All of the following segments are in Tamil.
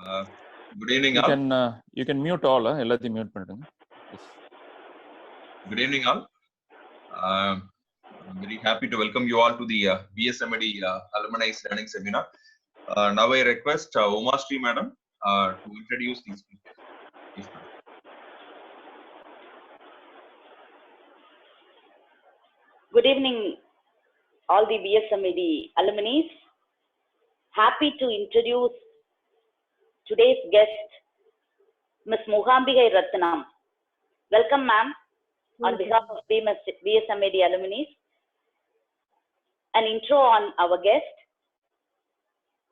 Uh, Good evening, all. You can mute all. எல்லாத்தையும் mute பண்ணிடுங்க. Yes. Good evening, all. I'm very happy to welcome you all to the BSMED Alumni Learning Seminar. Now I request Uma Sri Madam to introduce these speakers. Yes, ma'am. Good evening, all the BSMED alumni. Happy to introduce today's guest, Ms. Mohambikai Ratnam. Welcome, ma'am, on behalf of BSMED alumni. An intro on our guest.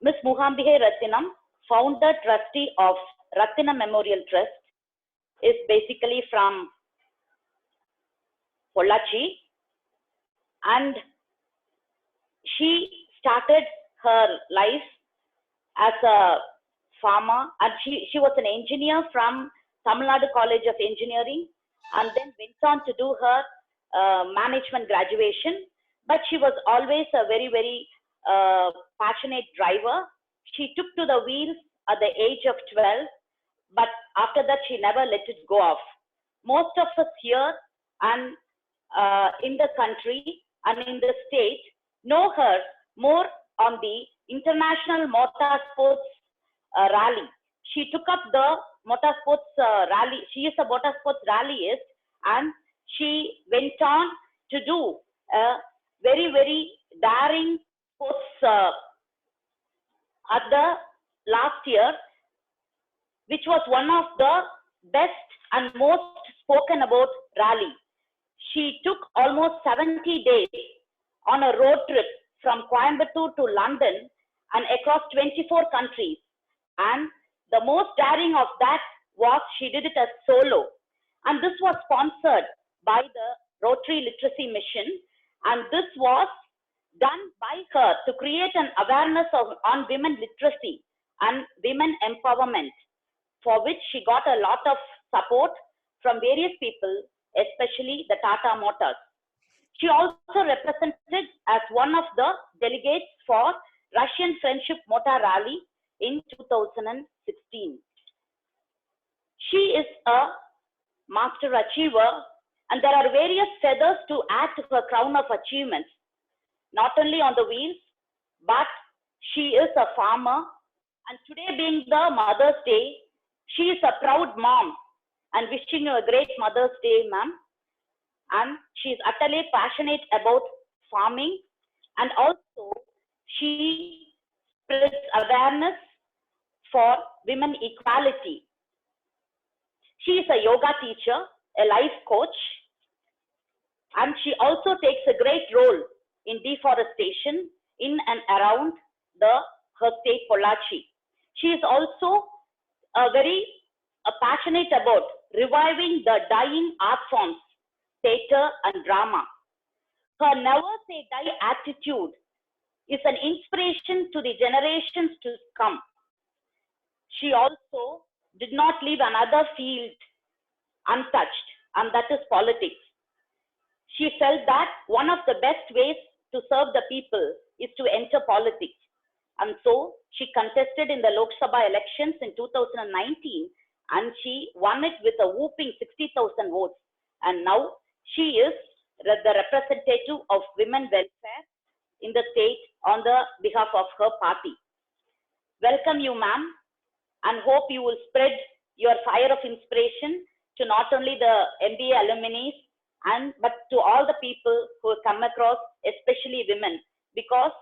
Ms. Mohambikai Ratnam, founder trustee of Ratnam Memorial Trust, is basically from Pollachi, and she started her life as a farmer, and she was an engineer from Tamil Nadu College of Engineering, and then went on to do her management graduation. But she was always a very, very passionate driver. She took to the wheels at the age of 12, but after that she never let it go off. Most of us here and in the country and in the state know her more on the International Motorsports Rally. She took up the motorsports rally. She is a motorsports rallyist, and she went on to do a very, very daring sports at the last year, which was one of the best and most spoken about rally. She took almost 70 days on a road trip from Coimbatore to London and across 24 countries. And the most daring of that was she did it as solo. And this was sponsored by the Rotary Literacy Mission. And this was done by her to create an awareness on women literacy and women empowerment, for which she got a lot of support from various people, especially the Tata Motors. She also represented as one of the delegates for Russian Friendship Motor Rally in 2016. She is a master achiever, and there are various feathers to add to her crown of achievements, not only on the wheels, but she is a farmer. And today being the Mother's Day, she is a proud mom, and wishing you a great Mother's Day, ma'am. And she is utterly passionate about farming, and also she spreads awareness for women equality. She is a yoga teacher, a life coach, and she also takes a great role in deforestation in and around her state Pollachi. She is also very passionate about reviving the dying art forms, theater and drama. Her never say die attitude is an inspiration to the generations to come. She also did not leave another field untouched, and that is politics. She felt that one of the best ways to serve the people is to enter politics. And so she contested in the Lok Sabha elections in 2019, and she won it with a whooping 60,000 votes. And now she is the representative of women welfare in the state on the behalf of her party. Welcome you, ma'am, and hope you will spread your fire of inspiration to not only the MBA alumni, but to all the people who come across, especially women, because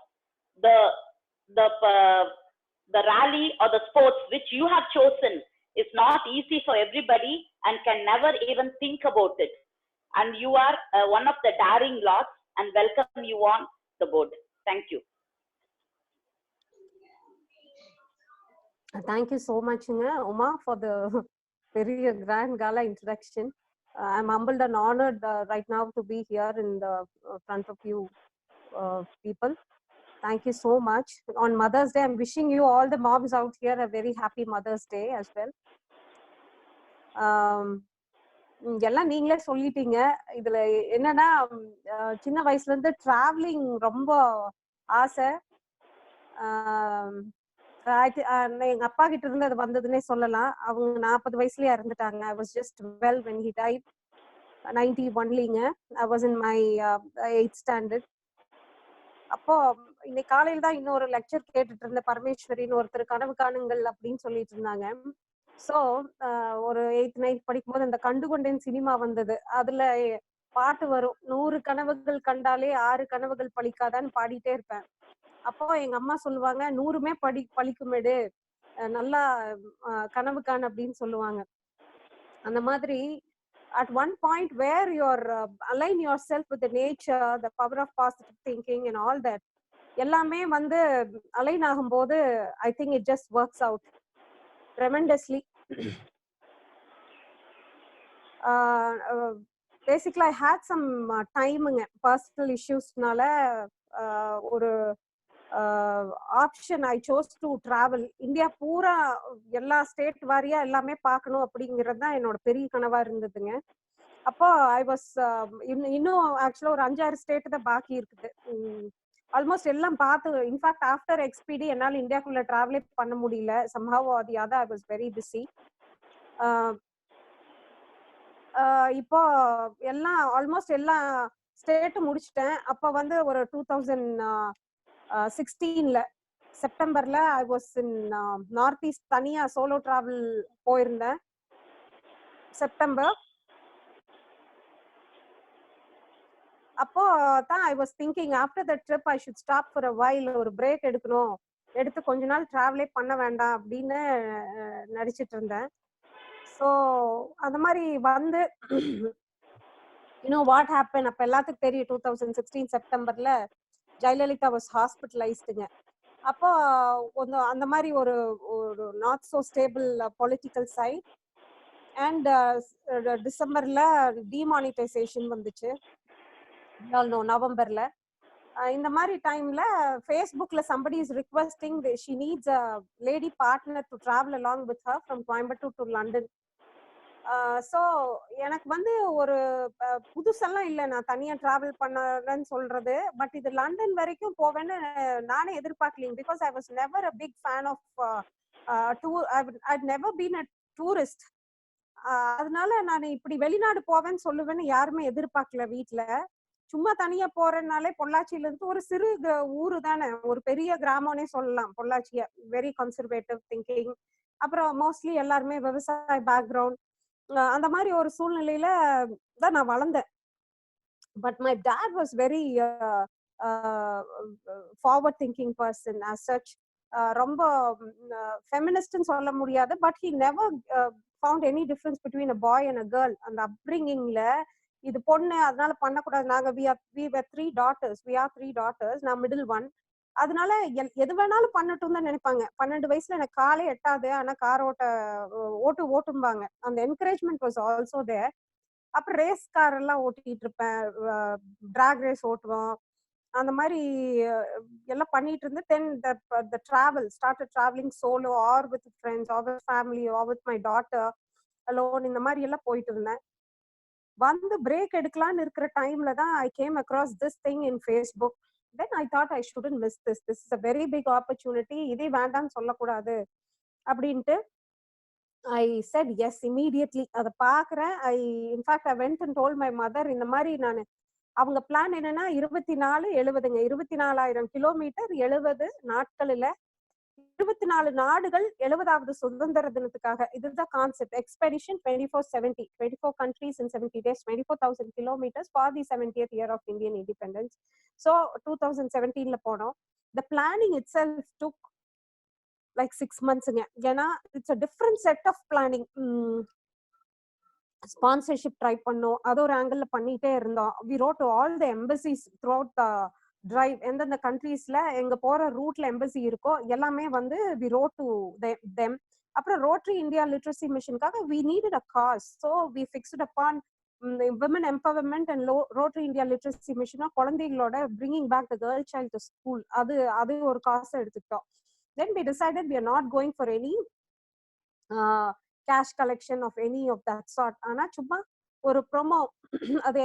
the rally or the sports which you have chosen is not easy for everybody and can never even think about it. And you are one of the daring lots, and welcome you on the board. Thank you. Thank you so much, Uma, for the very grand gala introduction. I'm humbled and honored right now to be here in the front of you people. Thank you so much. On Mother's Day, I'm wishing you all the moms out here a very happy Mother's Day as well. எல்லாம் நீங்களே சொல்லிட்டீங்க. இதுல என்னன்னா, சின்ன வயசுல இருந்து டிராவலிங் ரொம்ப ஆசை. எங்க அப்பா கிட்ட இருந்து அது வந்ததுன்னே சொல்லலாம். அவங்க 40 வயசுலயே இறந்துட்டாங்க. I was just 12 when he died. 91லிங்க. I was in my 8th standard. அப்போ இன்னைக்கு காலையில தான் இன்னொரு லெக்சர் கேட்டுட்டு இருந்த பரமேஸ்வரின்னு ஒருத்தர் கனவு காணுங்கள் அப்படின்னு சொல்லிட்டு இருந்தாங்க. ஸோ ஒரு 8th 9th படிக்கும்போது அந்த கண்டுகொண்டேன் சினிமா வந்தது. அதுல பாட்டு வரும், 100 கனவுகள் கண்டாலே 6 கனவுகள் பழிக்காதான்னு பாடிட்டே இருப்பேன். அப்போ எங்க அம்மா சொல்லுவாங்க, 100மே பழிக்குமேடு, நல்லா கனவு காண் அப்படின்னு சொல்லுவாங்க. அந்த மாதிரி at one point where you're align yourself with the nature, the power of positive thinking and all that, எல்லாமே வந்து அலைன் ஆகும்போது I think it just works out tremendously. Basically I had some timeங்க personal issuesனால ஒரு option I chose to travel. India பூரா எல்லா ஸ்டேட் வாரியா எல்லாமே பார்க்கணும் அப்படிங்கிறது தான் என்னோட பெரிய கனவா இருந்ததுங்க. அப்போ ஐ வாஸ் இன்னும் ஆக்சுவலா ஒரு 5-6 ஸ்டேட் தான் பாக்கி இருக்குது. ஆல்மோஸ்ட் எல்லாம் பார்த்து, இன்ஃபேக்ட் ஆஃப்டர் எக்ஸ்பிடி என்னால் இந்தியாக்குள்ள டிராவலே பண்ண முடியல. somehow or the other I was very busy. இப்போ எல்லாம் ஆல்மோஸ்ட் எல்லா ஸ்டேட்டும் முடிச்சிட்டேன். அப்போ வந்து ஒரு 2016ல செப்டம்பர்ல I was in north east தனியா சோலோ டிராவல் போயிருந்தேன். செப்டம்பர் அப்போ தான் I was thinking after the trip I should stop for a while, ஒரு பிரேக் எடுக்கணும், எடுத்து கொஞ்ச நாள் டிராவலே பண்ண வேண்டாம் அப்படின்னு நடிச்சிட்டு இருந்தேன். ஸோ அந்த மாதிரி வந்து வாட் ஹேப்பன், அப்ப எல்லாத்துக்கும் தெரியும் 2016 செப்டம்பர்ல ஜெயலலிதா வாஸ் ஹாஸ்பிட்டலைஸ்டுங்க. அப்போ அந்த மாதிரி ஒரு not so stable political side. And டிசம்பர்ல டிமானிட்டைசேஷன் வந்துச்சு, நவம்பர்ல. இந்த மாதிரி டைம்ல ஃபேஸ்புக்ல somebody is requesting she needs a lady partner to travel along with her from Coimbatore to London. So எனக்கு வந்து ஒரு புதுசெல்லாம் இல்லை, நான் தனியா டிராவல் பண்ணறேன்னு சொல்றது. பட் இது லண்டன் வரைக்கும் போவேன்னு நானே எதிர்பார்க்கலீங்க. Because I was never a big fan of tour. I'd never been a tourist. அதனால நான் இப்படி வெளிநாடு போவேன்னு சொல்லுவேன்னு யாருமே எதிர்பார்க்கல வீட்டுல. சும்மா தனியா போறேன்னாலே பொள்ளாச்சியில இருந்து ஒரு சிறு ஊரு தானே, ஒரு பெரிய கிராமம்னே சொல்லலாம் பொள்ளாச்சிய. Very conservative thinking. அப்புறம் மோஸ்ட்லி எல்லாருமே விவசாய பேக்ரவுண்ட். அந்த மாதிரி ஒரு சூழ்நிலையில தான் நான் வளர்ந்தேன். But my dot was very forward thinking person as such. ரொம்ப ஃபெமினிஸ்ட்னு சொல்ல முடியாது, but he never found any difference between a boy and a girl. அந்த அப்ரிங்கிங்ல இது பொண்ணு அதனால பண்ணக்கூடாது. நாங்க we were 3 daughters. We are 3 daughters. நான் மிடில் ஒன். அதனால எது வேணாலும் பண்ணட்டும் தான் நினைப்பாங்க. 12 வயசுல எனக்கு காலே எட்டாது, ஆனா கார் ஓட்டும்பாங்க. அந்த என்கரேஜ்மெண்ட் வாஸ் ஆல்சோ தேர். அப்புறம் ரேஸ் கார் எல்லாம் ஓட்டிட்டு இருப்பேன், டிராக் ரேஸ் ஓட்டுவோம், அந்த மாதிரி எல்லாம் பண்ணிட்டு இருந்து. தென் the travel started traveling solo or with friends or with family or with my daughter alone. இந்த மாதிரி எல்லாம் போயிட்டு இருந்தேன். வந்து பிரேக் எடுக்கலான்னு இருக்கிற டைம்ல தான் I came across this thing in Facebook. Then I thought I shouldn't miss this. This is a very big opportunity. இதே வேண்டாம்னு சொல்லக்கூடாது அப்படின்ட்டு I said yes immediately. அதை பாக்குறேன். in fact I went and told my mother. இந்த மாதிரி நான், அவங்க பிளான் என்னன்னா 24-70ங்க, 24,000 கிலோமீட்டர் 70 நாட்களில் 24 நாடுகள் 70வது சுதந்திர தினத்துக்காக. இதுதான் concept. Expedition 24/70, 24 countries in 70 days, 24,000 kilometers for the 70th year of Indian independence. So 2017ல போனோம். The planning itself took like 6 months. ஏன்னா it's a different set of planning. Sponsorship try பண்ணோம், அது ஒரு ஆங்கிள் பண்ணிட்டே இருந்தோம். we wrote to all the embassies throughout the drive. எந்தெந்த கண்ட்ரீஸ்ல எங்க போற ரூட்ல எம்பசி இருக்கோ எல்லாமே வந்து we wrote to them. அப்புறம் ரோட்டரி இந்தியா லிட்ரஸி மிஷனுக்காக we needed a cause, so we fixed upon women empowerment and Rotary India literacy மிஷனா குழந்தைகளோட bringing back the girl child to school. அது ஒரு காசை எடுத்துக்கிட்டோம். Then we decided we are not going for any cash collection of any of that sort. ஆனா சும்மா ஒரு ப்ரோமோ அது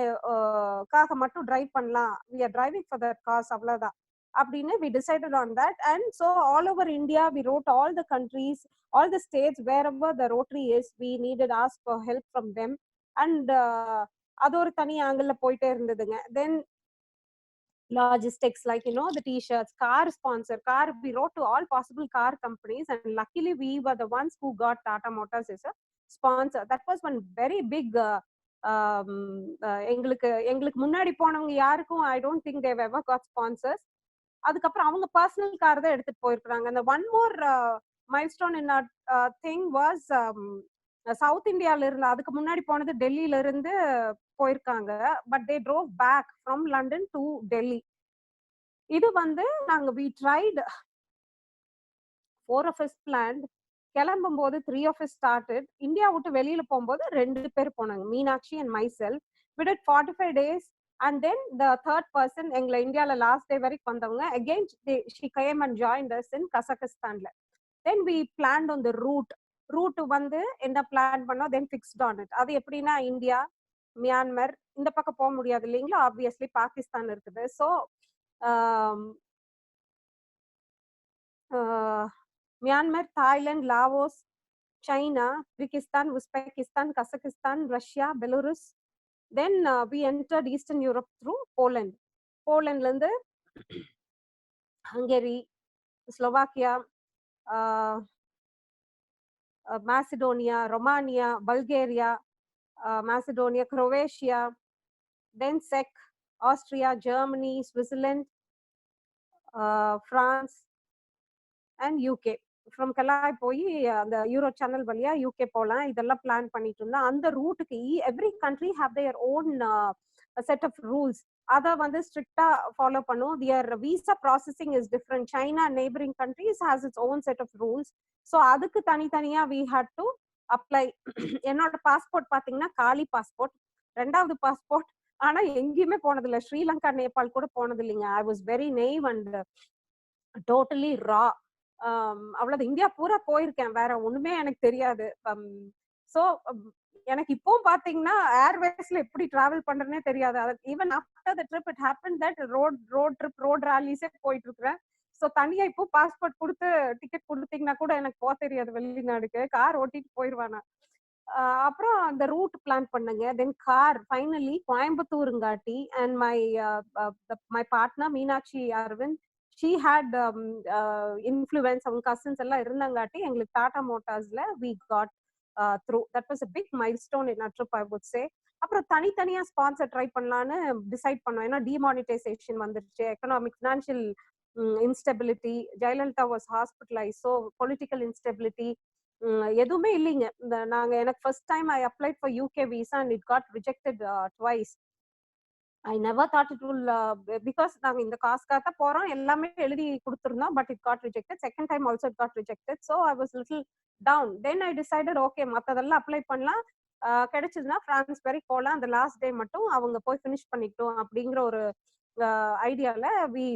காக மட்டும் டிரைவ் பண்ணலாம். we are driving for that cause, அவ்வளவுதான். அப்படின்னு we decided on that. And so all over India we wrote all the countries, all the states, wherever the Rotary is, we needed ask for help from them. And அது ஒரு தனி ஆங்கிள் போயிட்டே இருந்ததுங்க. Then logistics, like the t-shirts, car sponsor, car, we wrote to all possible car companies, and luckily we were the ones who got Tata Motors as a sponsor. That was one very big எங்களுக்கு முன்னாடி போனவங்க யாருக்கும் I don't think they've ever got sponsors. அதுக்கப்புறம் அவங்க பர்சனல் கார் தான் எடுத்துட்டு போயிருக்காங்க. அந்த one more milestone in thing was south இந்தியால இருந்து, அதுக்கு முன்னாடி போனது டெல்லியில இருந்து போயிருக்காங்க. But they drove back from London to Delhi. இது நாங்க we tried 4 of us planned. கிளம்பும் போது 3 of us started. இந்தியா விட்டு வெளியில போகும்போது 2 பேர் போனாங்க, Meenakshi and myself. We did 45 days. And then the third person, எங்களை இந்தியால லாஸ்ட் டே வரைக்கும் வந்தவங்க, again she came and joined us in Kazakhstan. Then we planned on the route என்ன பிளான் பண்ணோம், then fixed on it. அது எப்படின்னா இந்தியா, மியான்மர், இந்த பக்கம் போக முடியாது இல்லைங்களா, ஆப்வியஸ்லி பாகிஸ்தான் இருக்குது. So Myanmar, Thailand, Laos, China, Kyrgyzstan, Uzbekistan, Kazakhstan, Russia, Belarus. Then we entered Eastern Europe through Poland. போலண்ட்ல இருந்து Hungary, Slovakia, Macedonia, Romania, Bulgaria, Macedonia, Croatia, then Czech, Austria, Germany, Switzerland, France, and UK. From Kalai போய் அந்த யூரோ சேனல் வழியா UK போலாம். இதெல்லாம் பிளான் பண்ணிட்டு இருந்தா அந்த ரூட்டுக்கு every country have their own set of rules. அத ஸ்ட்ரிக்ட்டா ஃபாலோ பண்ணும். Their visa processing is different. China neighboring countries has its own set of rules. So அதுக்கு தனித்தனியா we had to apply. என்னோட பாஸ்போர்ட் பாத்தீங்கன்னா காலி பாஸ்போர்ட், ரெண்டாவது பாஸ்போர்ட். ஆனா எங்கேயுமே போனதில்லை, ஸ்ரீலங்கா, நேபாள் கூட போனது இல்லைங்க. I was very naive and totally raw. அவ்வளவு இந்தியா பூரா போயிருக்கேன், வேற ஒண்ணுமே எனக்கு தெரியாது. சோ எனக்கு இப்போ பாத்தீங்கன்னா ஏர்வேஸ்ல எப்படி டிராவல் பண்றேன்னே தெரியாது. Even after the trip it happen that road ராலிஸே போயிட்டு இருக்கிறேன். சோ தனியா இப்போ பாஸ்போர்ட் கொடுத்து டிக்கெட் கொடுத்தீங்கன்னா கூட எனக்கு போக தெரியாது வெளிநாடுக்கு, கார் ஓட்டிட்டு போயிருவானா. அப்புறம் அந்த ரூட் பிளான் பண்ணுங்க. தென் கார் ஃபைனலி கோயம்புத்தூருங்காட்டி, and my partner Meenakshi Aravind, she had influence, அவங்க கசின்ஸ் எல்லாம் இருந்தாங்காட்டி எங்களுக்கு Tata மோட்டார்ஸ்ல we got through. That was a big milestone in our trip, I would say. அப்புறம் தனித்தனியா ஸ்பான்சர் ட்ரை பண்ணலான்னு டிசைட் பண்ணோம். ஏன்னா டிமானிட்டைசேஷன் வந்துருச்சு, economic financial instability, Jayalalithaa was hospitalise, so political instability எதுவுமே இல்லைங்க. எனக்கு first time I applied for UK visa and it got rejected twice. I never thought it will because நாங்க இந்த காசுக்காக போறோம், எல்லாமே எழுதி கொடுத்திருந்தோம், but it got rejected. Second time also it got rejected. So I was little down. Then I decided okay, மத்ததெல்லாம் அப்ளை பண்ணலாம், கிடைச்சதுன்னா பிரான்ஸ் வரைக்கும் போலாம், அந்த லாஸ்ட் டே மட்டும் அவங்க போய் ஃபினிஷ் பண்ணிட்டோம் அப்படிங்கிற ஒரு ஐடியால we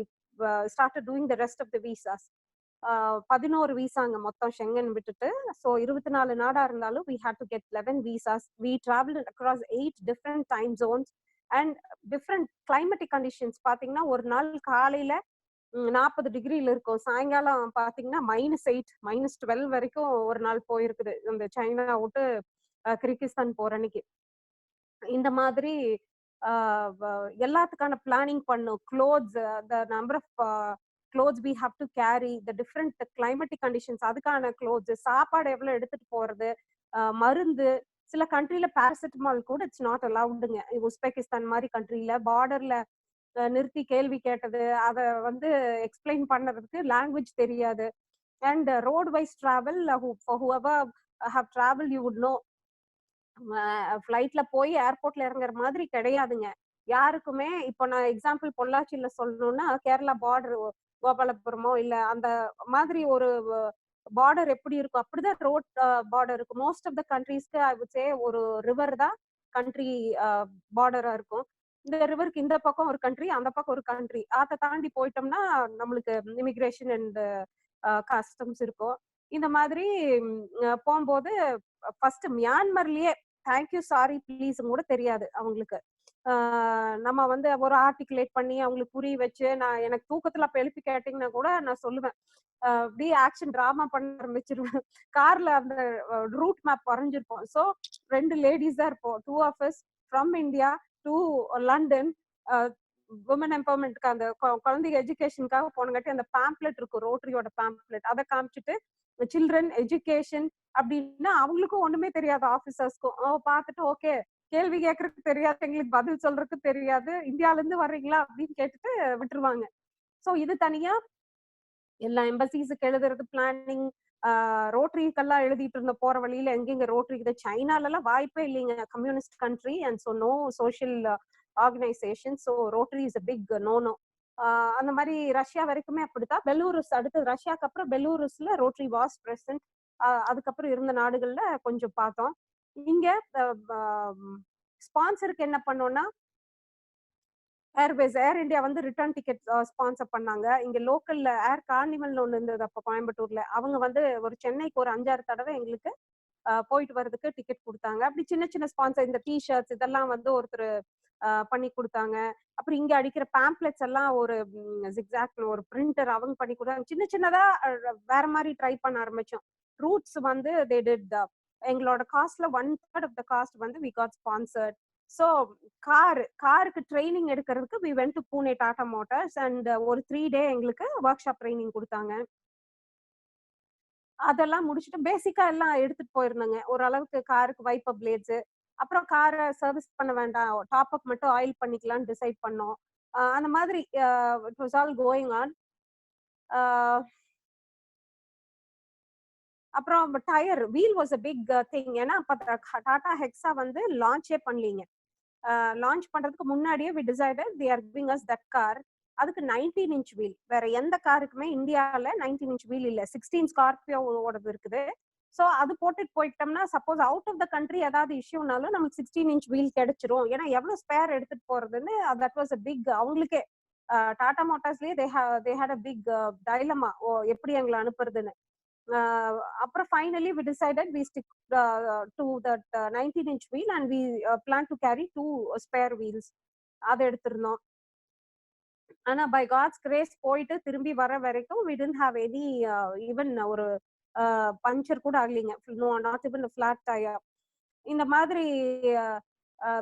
started doing the rest of the visas. 11 விசாங்க மொத்தம் ஷெங்கன் விட்டுட்டு. ஸோ 24 நாடா இருந்தாலும் we had to get 11 visas. We traveled across 8 different time zones and different climatic conditions. பாத்தீங்கன்னா ஒரு நாள் காலையில 40 டிகிரில இருக்கும், சாயங்காலம் பாத்தீங்கன்னா -8 -12 வரைக்கும் ஒரு நாள் போயிருக்குது இந்த சைனா விட்டு கிர்கிஸ்தான் போற அன்னைக்கு. இந்த மாதிரி எல்லாத்துக்கான பிளானிங் பண்ணும். clothes, the number of clothes we have to carry, the different climatic conditions, அதுக்கான clothes, சாப்பாடு எவ்வளவு எடுத்துட்டு போறது, மருந்து. சில கண்ட்ரில பாராசிட்டமால் கூட இட்ஸ் நாட் அலவுடுங்க. உஸ்பெகிஸ்தான் மாதிரி கண்ட்ரில பார்டர்ல நிறுத்தி கேள்வி கேட்டது, அதை எக்ஸ்பிளைன் பண்ணறதுக்கு லாங்குவேஜ் தெரியாது. And road wise travel, whoever have traveled you would know, ஃபிளைட்ல போய் ஏர்போர்ட்ல இறங்குற மாதிரி கிடையாதுங்க யாருக்குமே. இப்போ நான் எக்ஸாம்பிள் பொள்ளாச்சியில சொல்லணும்னா கேரளா பார்டர், கோபாலபுரமோ இல்ல அந்த மாதிரி ஒரு பார்டர் எப்படி இருக்கும் அப்படிதான் ரோட் பார்டர் இருக்கும். மோஸ்ட் ஆஃப் த கண்ட்ரீஸ்க்கு ஐ வுட் சே ஒரு ரிவர் தான் கண்ட்ரி பார்டரா இருக்கும். இந்த ரிவருக்கு இந்த பக்கம் ஒரு கண்ட்ரி, அந்த பக்கம் ஒரு கண்ட்ரி. அதை தாண்டி போயிட்டோம்னா நம்மளுக்கு இமிகிரேஷன் அண்ட் கஸ்டம்ஸ் இருக்கும். இந்த மாதிரி போகும்போது ஃபர்ஸ்ட் மியான்மர்லயே தேங்க்யூ சாரி ப்ளீஸ் கூட தெரியாது அவங்களுக்கு. நம்ம வந்து ஒரு ஆர்டிகுலேட் பண்ணி அவங்களுக்கு புரிய வச்சு, நான் எனக்கு தூக்கத்துல அப்ப எழுப்பி கேட்டீங்கன்னா கூட நான் சொல்லுவேன். அப்படியே ஆக்ஷன் டிராமா பண்ண ஆரம்பிச்சிருவேன். கார்ல அந்த ரூட் மேப் வரைஞ்சிருப்போம். ஸோ 2 லேடிஸ் தான் இருப்போம். 2 of us from India to London. Women எம்பவர்மெண்ட்க்கு அந்த குழந்தைங்க எஜுகேஷனுக்காக போனங்காட்டி அந்த பேம்ப்ளெட் இருக்கும், ரோட்டரியோட பேம்ப்ளெட். அதை காமிச்சிட்டு சில்ட்ரன் எஜுகேஷன் அப்படின்னா அவங்களுக்கும் ஒண்ணுமே தெரியாது, ஆபீசர்ஸ்க்கும். பார்த்துட்டு ஓகே, கேள்வி கேட்கறதுக்கு தெரியாது, எங்களுக்கு பதில் சொல்றதுக்கு தெரியாது, இந்தியால இருந்து வர்றீங்களா அப்படின்னு கேட்டுட்டு விட்டுருவாங்க. சோ இது தனியா எல்லா எம்பசிஸுக்கு எழுதுறது, பிளானிங், ரோட்டரிக்கெல்லாம் எழுதிட்டு இருந்த போற வழியில எங்கெங்க ரோட்டரி இது. சைனால எல்லாம் வாய்ப்பே இல்லைங்க, communist country and so no social organisation. So Rotary is a big no. அந்த மாதிரி ரஷ்யா வரைக்குமே அப்படித்தான். பெலூருஸ் அடுத்து, ரஷ்யாக்கு அப்புறம் பெலூருஸ்ல ரோட்டரி வாஸ் பிரசன்ட். அதுக்கப்புறம் இருந்த நாடுகள்ல கொஞ்சம் பார்த்தோம். இங்க ஸ்பான்சருக்கு என்ன பண்ணோம்னா, ஏர்வேஸ் ஏர் இந்தியா வந்து ரிட்டர்ன் டிக்கெட் ஸ்பான்சர் பண்ணாங்க. இங்க லோக்கல்ல ஏர் கார்னிவல்னு ஒண்ணு இருந்தது அப்ப கோயம்புத்தூர்ல. அவங்க வந்து ஒரு சென்னைக்கு ஒரு 5-6 தடவை எங்களுக்கு போயிட்டு வர்றதுக்கு டிக்கெட் கொடுத்தாங்க. அப்படி சின்ன சின்ன ஸ்பான்சர், இந்த டிஷர்ட்ஸ் இதெல்லாம் வந்து ஒருத்தர் பண்ணி கொடுத்தாங்க. அப்புறம் இங்க அடிக்கிற பேம்ப்ளெட்ஸ் எல்லாம் ஒரு ஜிக்ஸாக்ட்ல ஒரு பிரிண்டர் அவங்க பண்ணி கொடுத்தாங்க. சின்ன சின்னதா வேற மாதிரி ட்ரை பண்ண ஆரம்பிச்சோம். ரூட்ஸ் வந்து தே டிட் எங்களோட காஸ்ட்ல 1/3 ஆஃப் த காஸ்ட் வந்து வி காட் ஸ்பான்சர்ட். ஸோ காருக்கு ட்ரைனிங் எடுக்கிறதுக்கு we went to Pune Tata Motors and ஒரு 3 டே எங்களுக்கு ஒர்க் ஷாப் ட்ரைனிங் கொடுத்தாங்க. அதெல்லாம் முடிச்சுட்டு பேசிக்கா எல்லாம் எடுத்துட்டு போயிருந்தேங்க. ஓரளவுக்கு காருக்கு வைப்பர் பிளேட்ஸ், அப்புறம் காரை சர்வீஸ் பண்ண வேண்டாம், டாப் அப் மட்டும் ஆயில் பண்ணிக்கலாம்னு டிசைட் பண்ணோம். அந்த மாதிரி it was all going on. அப்புறம் tyre wheel was a big thing. ஏன்னா டாடா ஹெக்ஸா வந்து லான்ச்சே பண்ணலீங்க. லான்ச் பண்றதுக்கு முன்னாடியே we decided they are giving us that car. அதுக்கு 19 இன்ச் வீல். வேற எந்த காருக்குமே இந்தியால 19 இன்ச் வீல் இல்ல. 16 ஸ்கார்பியோவோடது இருக்குது. ஸோ அது போட்டுட்டு போயிட்டோம்னா suppose out of the country ஏதாவது இஷ்யூனாலும் நமக்கு 16 இன்ச் வீல் கிடைச்சிரும். ஏன்னா எவ்வளவு ஸ்பேர் எடுத்துட்டு போறதுன்னு தட் வாஸ் அ பிக். அவங்களுக்கே Tata மோட்டார்ஸ்லயே they had a big dilemma, எப்படி எங்களை அனுப்புறதுன்னு. அப்புறம் finally we decided we stick to that 19 inch wheel and we plan to carry 2 spare wheels. அதை எடுத்திருந்தோம். ஆனா by God's grace போயிட்டு திரும்பி வர வரைக்கும் we didn't have any even ஒரு பஞ்சர் கூட ஆகலைங்க. no, not even a flat tire. இந்த மாதிரி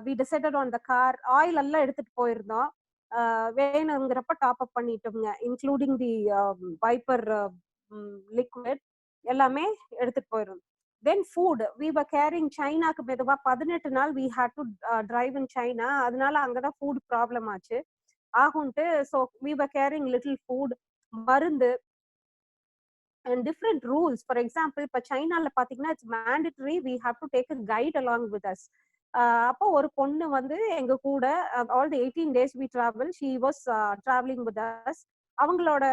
we decided on the car. Oil எல்லாம் எடுத்துட்டு போயிருந்தோம். வேணுங்கிறப்ப டாப் அப் பண்ணிட்டோம்ங்க, இன்க்ளூடிங் தி வைப்பர் லிக்விட் எல்லாமே எடுத்துட்டு போயிரும். Then food we were carrying. சைனாக்கு மெதுவா 18 நாள் we had to drive in China. அதனால அங்கதான் ஃபுட் ப்ராப்ளம் ஆச்சு ஆகும்ட்டு. So we were carrying little food, மருந்து and different rules. For example, இப்ப சைனால பாத்தீங்கன்னா it's mandatory we have to take a guide along with us. அப்போ ஒரு பொண்ணு வந்து எங்க கூட all the 18 days we travel, she was traveling with us. அவங்களோட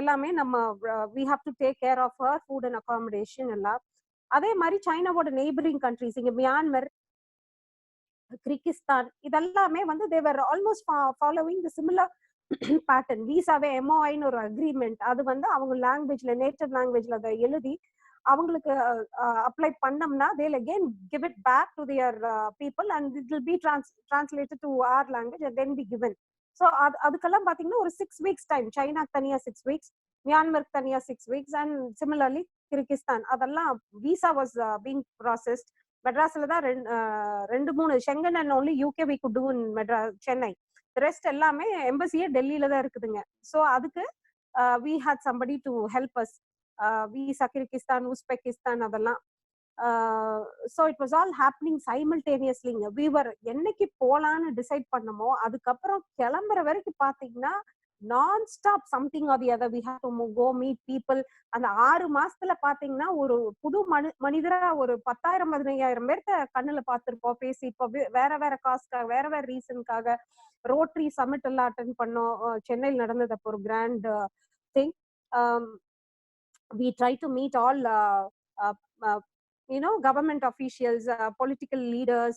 எல்லாமே நம்ம we have to take care of her food and accommodation எல்லாம். அதே மாதிரி சைனாவோட நெய்பரிங் கண்ட்ரிஸ், இங்க மியான்மர், கிர்கிஸ்தான், இதெல்லாமே வந்து they were almost following the similar pattern. விசாவே எம்ஓஐன்னு ஒரு அக்ரிமெண்ட், அது வந்து அவங்க லாங்குவேஜ்ல, நேட்டிவ் லாங்குவேஜ்ல அதை எழுதி அவங்களுக்கு அப்ளை பண்ணோம்னா they'll again give it back to their people and it will be translated to our language and then be given. So அதுக்கெல்லாம் பாத்தீங்கன்னா ஒரு 6 weeks டைம். சைனாக்கு தனியா 6 weeks, மியான்மருக்கு தனியா 6 weeks and similarly கிர்கிஸ்தான். அதெல்லாம் விசா வாஸ் பீங் ப்ராசஸ்ட். மெட்ராஸ்ல தான் 2-3 Schengen and only UK we could do in Chennai. Rest எல்லாமே எம்பசியே டெல்லியில தான் இருக்குதுங்க. ஸோ அதுக்கு we had somebody to help us. Visa Kyrgyzstan, Uzbekistan அதெல்லாம். So it was all happening சைமல்டேனியஸ்லிங்க. we were என்னைக்கு போலான்னு டிசைட் பண்ணமோ அதுக்கப்புறம் கிளம்புற வரைக்கும் பாத்தீங்கன்னா நான் stop something R the other we have to go meet people. அந்த 6 மாசத்துல பாத்தீங்கன்னா ஒரு புது மனிதரா ஒரு 10,000-15,000 பேர்த்த கண்ணுல பாத்துருப்போம், பேசி. இப்போ வேற வேற காஸ்ட்காக, வேற வேற ரீசனுக்காக ரோட்டரி சமிட் எல்லாம் அட்டென்ட் பண்ணோம். சென்னையில் நடந்தது அப்போ ஒரு grand thing. we try to meet all government officials, political leaders.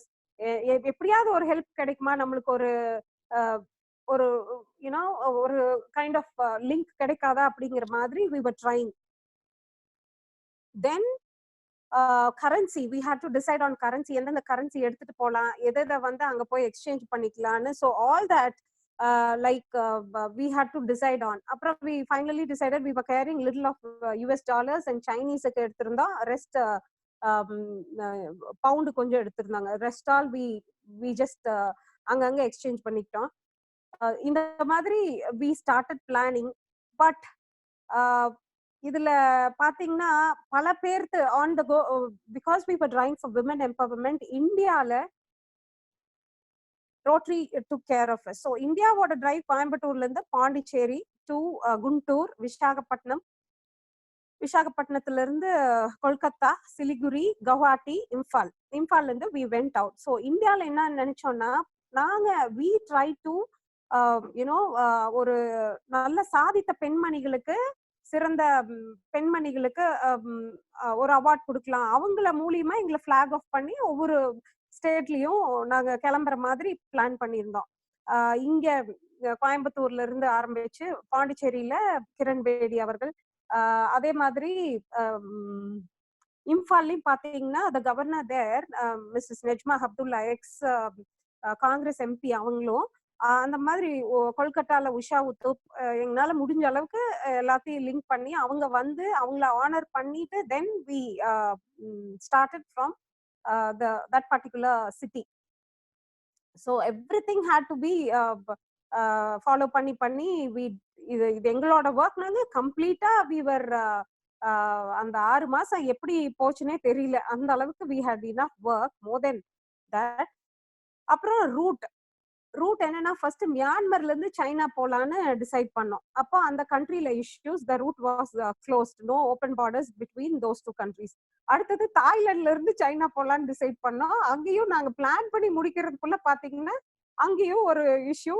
எப்படியாவது ஒரு ஹெல்ப் கிடைக்குமா நம்மளுக்கு, ஒரு ஒரு கைண்ட் ஆஃப் லிங்க் கிடைக்காதா அப்படிங்கிற மாதிரி we were trying. Then currency we had to decide on currency, எந்தெந்த கரன்சி எடுத்துட்டு போகலாம், எதை வந்து அங்க போய் எக்ஸ்சேஞ்ச் பண்ணிக்கலாம்னு. So all that we had to decide on. அப்புறம் we finally decided we were carrying little of US dollars and Chinese எடுத்திருந்தோம், ரெஸ்ட் பவுண்டு கொஞ்சம் எடுத்திருந்தாங்க. ரெஸ்ட் ஆல் we just அங்கங்க எக்ஸ்சேஞ்ச் பண்ணிக்கிட்டோம். இந்த மாதிரி we started planning. பட் இதுல பாத்தீங்கன்னா பல பேர்த்து on the go, because we were trying for women empowerment, இந்தியால Rotary took care of us. So India would drive கோயம்புத்தூர்ல இருந்து பாண்டிச்சேரி to குண்டூர், விசாகப்பட்டினம், விசாகப்பட்டினத்துல இருந்து கொல்கத்தா, சிலிகுரி, கவுஹாட்டி, இம்பால்ல இருந்து we went out. So இந்தியால என்ன நினைச்சோம்னா, நாங்க we try to ஒரு நல்ல சாதித்த பெண்மணிகளுக்கு, சிறந்த பெண்மணிகளுக்கு ஒரு அவார்ட் கொடுக்கலாம், அவங்கள மூலியமா எங்களை பிளாக் ஆஃப் பண்ணி ஒவ்வொரு ஸ்டேட்லயும் நாங்க கிளம்புற மாதிரி பிளான் பண்ணியிருந்தோம். இங்க கோயம்புத்தூர்ல இருந்து ஆரம்பிச்சு பாண்டிச்சேரியில கிரண் பேடி அவர்கள், அதே மாதிரி இம்பால்லையும் பாத்தீங்கன்னா the governor there, Mrs. Najma Abdullah, ex Congress MP, அவங்களும் அந்த மாதிரி கொல்கட்டால உஷா உத்தூப், எங்களால முடிஞ்ச அளவுக்கு எல்லாத்தையும் லிங்க் பண்ணி அவங்க வந்து அவங்கள ஆனர் பண்ணிட்டு தென் we started from that particular city. So everything had to be follow பண்ணி இது எங்களோட ஒர்க் நாங்க கம்ப்ளீட்டா we were அந்த 6 மாசம் எப்படி போச்சுன்னே தெரியல, அந்த அளவுக்கு we had enough work more than that. அப்புறம் ரூட் என்னன்னா, ஃபர்ஸ்ட் மியான்மர்ல இருந்து சைனா போலான்னு டிசைட் பண்ணோம். அப்போ அந்த கண்ட்ரில issues, the route was closed, no open borders between those two countries. அடுத்தது தாய்லாந்துல இருந்து சைனா போலான்னு டிசைட் பண்ணோம். அங்கேயும் நாங்க பிளான் பண்ணி முடிக்கிறதுக்குள்ள பாத்தீங்கன்னா அங்கேயும் ஒரு இஷ்யூ,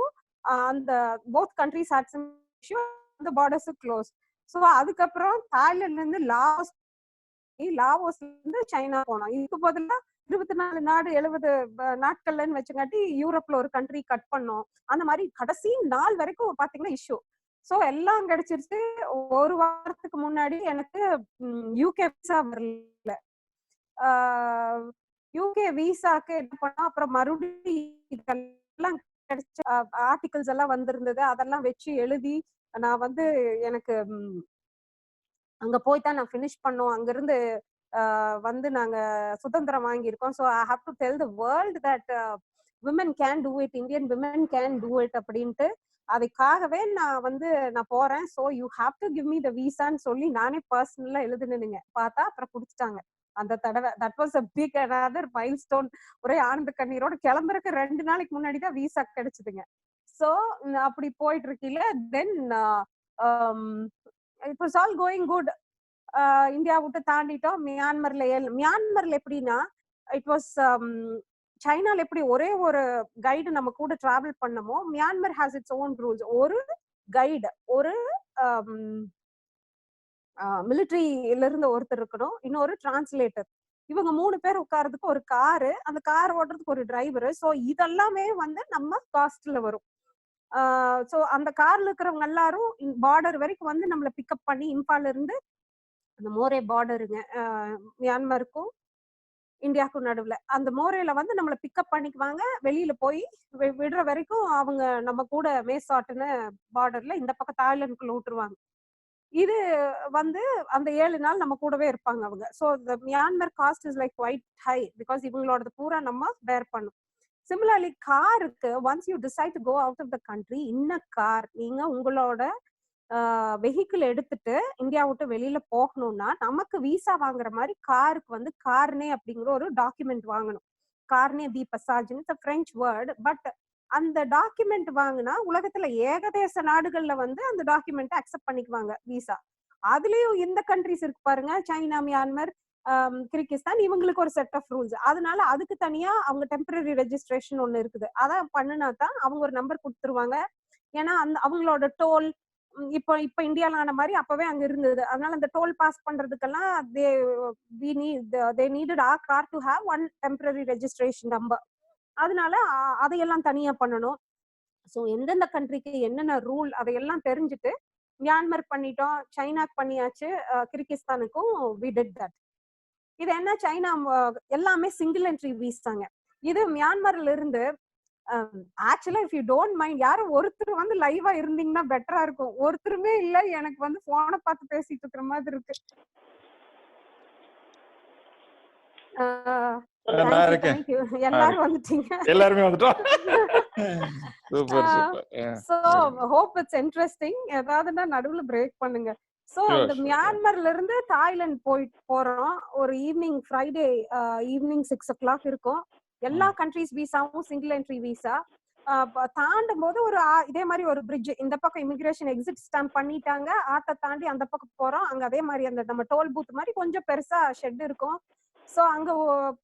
அந்த both countries had some issue, அந்த பார்டர்ஸ் க்ளோஸ். ஸோ அதுக்கப்புறம் தாய்லாந்துல இருந்து லாவோஸ்ல இருந்து சைனா போனோம். இதுக்கு பதிலா 24 நாடு 70 நாட்கள்லன்னு வச்சுங்காட்டி யூரோப்ல ஒரு கண்ட்ரி கட் பண்ணோம். அந்த மாதிரி கடைசி நாள் வரைக்கும் பாத்தீங்கன்னா இஷ்யூ. சோ எல்லாம் கிடைச்சிருச்சு. ஒரு வாரத்துக்கு முன்னாடி எனக்கு யூகே விசா வரல. யூகே விசாக்கு என்ன பண்ணோம், அப்புறம் மறுபடியும் கிடைச்ச ஆர்டிகல்ஸ் எல்லாம் வந்திருந்தது, அதெல்லாம் வச்சு எழுதி நான் வந்து எனக்கு அங்க போய் தான் நான் ஃபினிஷ் பண்ணோம். அங்கிருந்து வந்து நாங்க சுதந்திரம் வாங்கியிருக்கோம். So I have to tell the world that women can do it, Indian women can do it அப்படின்ட்டு. அதுக்காகவே நான் போறேன். So you have to give me the வீசான்னு சொல்லி நானே பர்சனலா எழுதுனுங்க. பார்த்தா அப்புறம் குடிச்சிட்டாங்க அந்த தடவை. That was a big another milestone. ஒரே ஆனந்த கண்ணீரோட கிளம்புறதுக்கு 2 நாளைக்கு முன்னாடி தான் வீசா கிடைச்சதுங்க. ஸோ அப்படி போயிட்டு இருக்கீல, then it was all going good. India விட்டு தாண்டிட்டோம். மியான்மர்ல எப்படின்னா, இட் வாஸ் சைனால எப்படி ஒரே ஒரு கைடு நம்ம கூட டிராவல் பண்ணமோ, Myanmar has its own rules. ஒரு கைடு, ஒரு மிலிட்டரியில இருந்து ஒருத்தர் இருக்கணும், இன்னொரு டிரான்ஸ்லேட்டர். இவங்க 3 பேர் உட்கார்றதுக்கு ஒரு காரு, அந்த கார் ஓட்டுறதுக்கு ஒரு டிரைவர். ஸோ இதெல்லாமே நம்ம காஸ்ட்ல வரும். ஸோ அந்த கார்ல இருக்கிறவங்க எல்லாரும் பார்டர் வரைக்கும் வந்து நம்மளை பிக்கப் பண்ணி, இம்பால்ல இருந்து அந்த மோரே பார்டருங்க, மியான்மருக்கும் இந்தியாவுக்கும் நடுவுல, அந்த மோரேல வந்து நம்மளை பிக்கப் பண்ணிக்குவாங்க. வெளியில போய் விடுற வரைக்கும் அவங்க நம்ம கூட மேசாட்டுன்னு பார்டர்ல இந்த பக்கம் தாய்லாந்துக்குள்ள விட்டுருவாங்க. இது வந்து அந்த 7 நாள் நம்ம கூடவே இருப்பாங்க அவங்க. So the Myanmar cost is like quite high, because இவங்களோட பூரா நம்ம பேர் பண்ணும். சிமிலர்லி காருக்கு, once you decide to go out of the country, இன்ன கார் நீங்க உங்களோட வெஹிக்கிள் எடுத்துட்டு இந்தியா விட்டு வெளியில போகணும்னா, நமக்கு விசா வாங்குற மாதிரி காருக்கு வந்து கார்னே அப்படிங்கிற ஒரு டாக்குமெண்ட் வாங்கணும். கார்னே தி பசாஜ்னு it's a French word. But அந்த டாக்குமெண்ட் வாங்கினா உலகத்துல ஏகதேச நாடுகள்ல வந்து அந்த டாக்குமெண்ட் அக்செப்ட் பண்ணிக்குவாங்க விசா. அதுலயும் இந்த கண்ட்ரிஸ் இருக்கு பாருங்க, சைனா, மியான்மர், கிர்கிஸ்தான், இவங்களுக்கு ஒரு செட் ஆஃப் ரூல்ஸ். அதனால அதுக்கு தனியா அவங்க டெம்பரரி ரெஜிஸ்ட்ரேஷன் ஒண்ணு இருக்குது. அதான் பண்ணுனா தான் அவங்க ஒரு நம்பர் கொடுத்துருவாங்க. ஏன்னா அவங்களோட டோல் இப்ப இந்தியால ஆன மாதிரி அப்பவே அங்க இருந்தது. அதனால அந்த டோல் பாஸ் பண்றதுக்கெல்லாம் they needed our car to have one temporary registration number. அதனால அதையெல்லாம் தனியா பண்ணணும். ஸோ எந்தெந்த கண்ட்ரிக்கு என்னென்ன ரூல் அதையெல்லாம் தெரிஞ்சுட்டு மியான்மர் பண்ணிட்டோம், சைனாக்கு பண்ணியாச்சு, கிர்கிஸ்தானுக்கும் we did that. இது என்ன சைனா எல்லாமே சிங்கிள் என்ட்ரி வீசாங்க. இது மியான்மர்ல இருந்து ஆக்சுவலா இஃப் யூ டோன்ட் மைண்ட் யாரும் ஒருத்தர் வந்து லைவா இருந்தீங்கன்னா பெட்டரா இருக்கும். ஒருத்தருமே இல்ல, எனக்கு வந்து போனை பார்த்து பேசிட்டு இருக்கிற மாதிரி இருக்கு. நான் இருக்கேன். எல்லாரும் வந்துட்டீங்க. எல்லாருமே வந்துட்டோம். Super super. So hope it's interesting. ஏதாவதுன்னா நடுவுல பிரேக் பண்ணுங்க. சோ இந்த மியான்மர்ல இருந்து தாய்லாந்து போறோம். ஒரு ஈவினிங் ஃப்ரைடே ஈவினிங் 6 o'clock இருக்கும். எல்லா கண்ட்ரிஸ் வீசாவும் சிங்கிள் என்ட்ரி வீசா. தாண்டும் போது ஒரு இதே மாதிரி ஒரு பிரிட்ஜ், இந்த பக்கம் இமிகிரேஷன் எக்ஸிட் ஸ்டாம்ப் பண்ணிட்டாங்க, ஆத்த தாண்டி அந்த பக்கம் போறோம். அங்க அதே மாதிரி அந்த நம்ம டோல் பூத் மாதிரி கொஞ்சம் பெருசா ஷெட் இருக்கும். சோ அங்க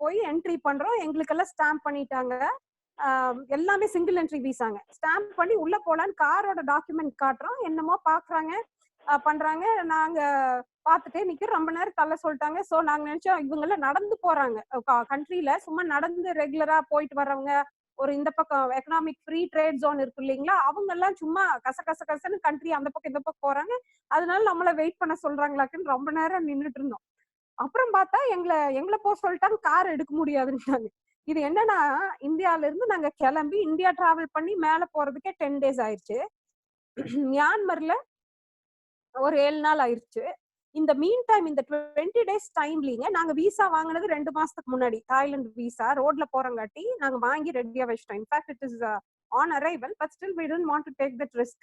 போய் என்ட்ரி பண்றோம். எங்களுக்கெல்லாம் ஸ்டாம்ப் பண்ணிட்டாங்க. எல்லாமே சிங்கிள் என்ட்ரி வீசாங்க. ஸ்டாம்ப் பண்ணி உள்ள போலான்னு காரோட டாக்குமெண்ட் காட்டுறோம். என்னமோ பாக்குறாங்க பண்றாங்க. நாங்க பாத்துட்டே நிக்கிறோம். ரொம்ப நேரம் தள்ள சொல்லிட்டாங்க. சோ நாங்க நினைச்சோம் இவங்க எல்லாம் நடந்து போறாங்க கண்ட்ரில, சும்மா நடந்து ரெகுலரா போயிட்டு வர்றவங்க. ஒரு இந்த பக்கம் எக்கனாமிக் ஃப்ரீ ட்ரேட் ஜோன் இருக்கு இல்லைங்களா, அவங்க எல்லாம் சும்மா கசன்னு கண்ட்ரி அந்த பக்கம் இந்த பக்கம் போறாங்க. அதனால நம்மள வெயிட் பண்ண சொல்றாங்களாக்குன்னு ரொம்ப நேரம் நின்றுட்டு இருந்தோம். அப்புறம் பார்த்தா எங்களை போக சொல்லிட்டாங்க, கார் எடுக்க முடியாதுன்னுட்டாங்க. இது என்னன்னா, இந்தியால இருந்து நாங்க கிளம்பி இந்தியா டிராவல் பண்ணி மேல போறதுக்கே 10 days ஆயிடுச்சு. மியான்மர்ல ஒரு 7 நாள் ஆயிடுச்சு. இந்த மீன் டைம் இந்த 20 days டைம்லீங்க நாங்க விசா வாங்கினது 2 மாசத்துக்கு முன்னாடி. தாய்லாந்து விசா ரோட்ல போறங்காட்டி நாங்க வாங்கி ரெடியா வச்சிட்டோம். In fact it is on arrival, but still we didn't want to take that risk.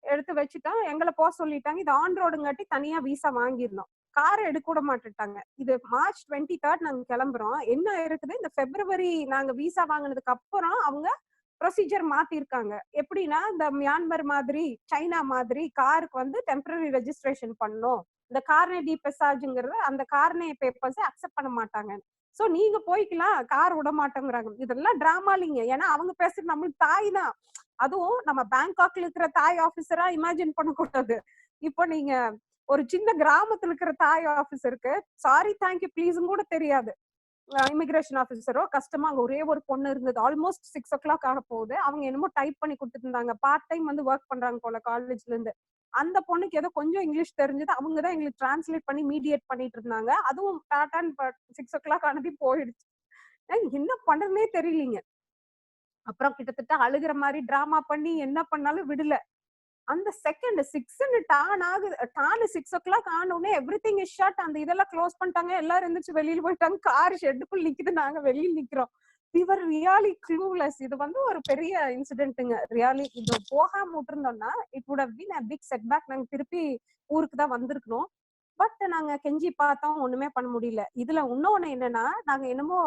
எடுத்து வச்சுட்டோம். எங்களை போக சொல்லிட்டாங்க. இது ஆன் ரோடுங்காட்டி தனியா விசா வாங்கிருந்தோம். காரை எடுக்க விட மாட்டுட்டாங்க. இது March 23rd நாங்க கிளம்புறோம். என்ன இருக்குது, இந்த February நாங்க விசா வாங்கினதுக்கு அப்புறம் அவங்க ப்ரொசீஜர் மாத்திருக்காங்க. எப்படின்னா, இந்த மியான்மர் மாதிரி சைனா மாதிரி காருக்கு வந்து டெம்பரரி ரெஜிஸ்ட்ரேஷன் பண்ணணும். இந்த கார்னே டி பெசாஜ்ங்கிறது அந்த கார்னே பேப்பர்ஸ் அக்செப்ட் பண்ண மாட்டாங்க. சோ நீங்க போய்க்கலாம், கார் விட மாட்டேங்கிறாங்க. இதெல்லாம் டிராமாலிங்க. ஏன்னா அவங்க பேசுறது நம்மளுக்கு தாய் தான். அதுவும் நம்ம பேங்காக்ல இருக்கிற தாய் ஆபீசரா இமேஜின் பண்ணக்கூடாது. இப்போ நீங்க ஒரு சின்ன கிராமத்துல இருக்கிற தாய் ஆபீசருக்கு சாரி தேங்க்யூ ப்ளீஸும் கூட தெரியாது. இமிகிரேஷன் ஆபீசரோ கஷ்டமா, அங்க ஒரே ஒரு பொண்ணு இருந்தது. ஆல்மோஸ்ட் 6 o'clock ஆக போகுது. அவங்க என்னமோ டைப் பண்ணி கொடுத்துட்டு இருந்தாங்க. பார்ட் டைம் வந்து ஒர்க் பண்றாங்க போல காலேஜ்ல இருந்து. அந்த பொண்ணுக்கு ஏதோ கொஞ்சம் இங்கிலீஷ் தெரிஞ்சது. அவங்கதான் எங்களுக்கு டிரான்ஸ்லேட் பண்ணி மீடியேட் பண்ணிட்டு இருந்தாங்க. அதுவும் டாட்டான்னு 6 o'clock ஆனதையும் போயிடுச்சு. என்ன பண்றதுனே தெரியலீங்க. அப்புறம் கிட்டத்தட்ட அழுகிற மாதிரி டிராமா பண்ணி என்ன பண்ணாலும் விடல. அந்த செகண்ட் 6 டான் 6 o'clock ஆனோடனே எவ்ரிதிங் இஸ் ஷட். அந்த இதெல்லாம் க்ளோஸ் பண்ணிட்டாங்க. எல்லாரும் இருந்துச்சு வெளியில போயிட்டாங்க. கார் ஷெட்டுக்குள் நிக்குது, நாங்க வெளியில நிக்கிறோம். we were really clueless. இது வந்து ஒரு பெரிய இன்சிடென்ட்டுங்க. ரியலி இது போகாம விட்டுருந்தோம்னா it would have been a big setback. நாங்க திருப்பி ஊருக்கு தான் வந்திருக்கணும். பட் நாங்க கெஞ்சி பார்த்தோம், ஒண்ணுமே பண்ண முடியல. இதுல இன்னொன்னு என்னன்னா, நாங்க என்னமோ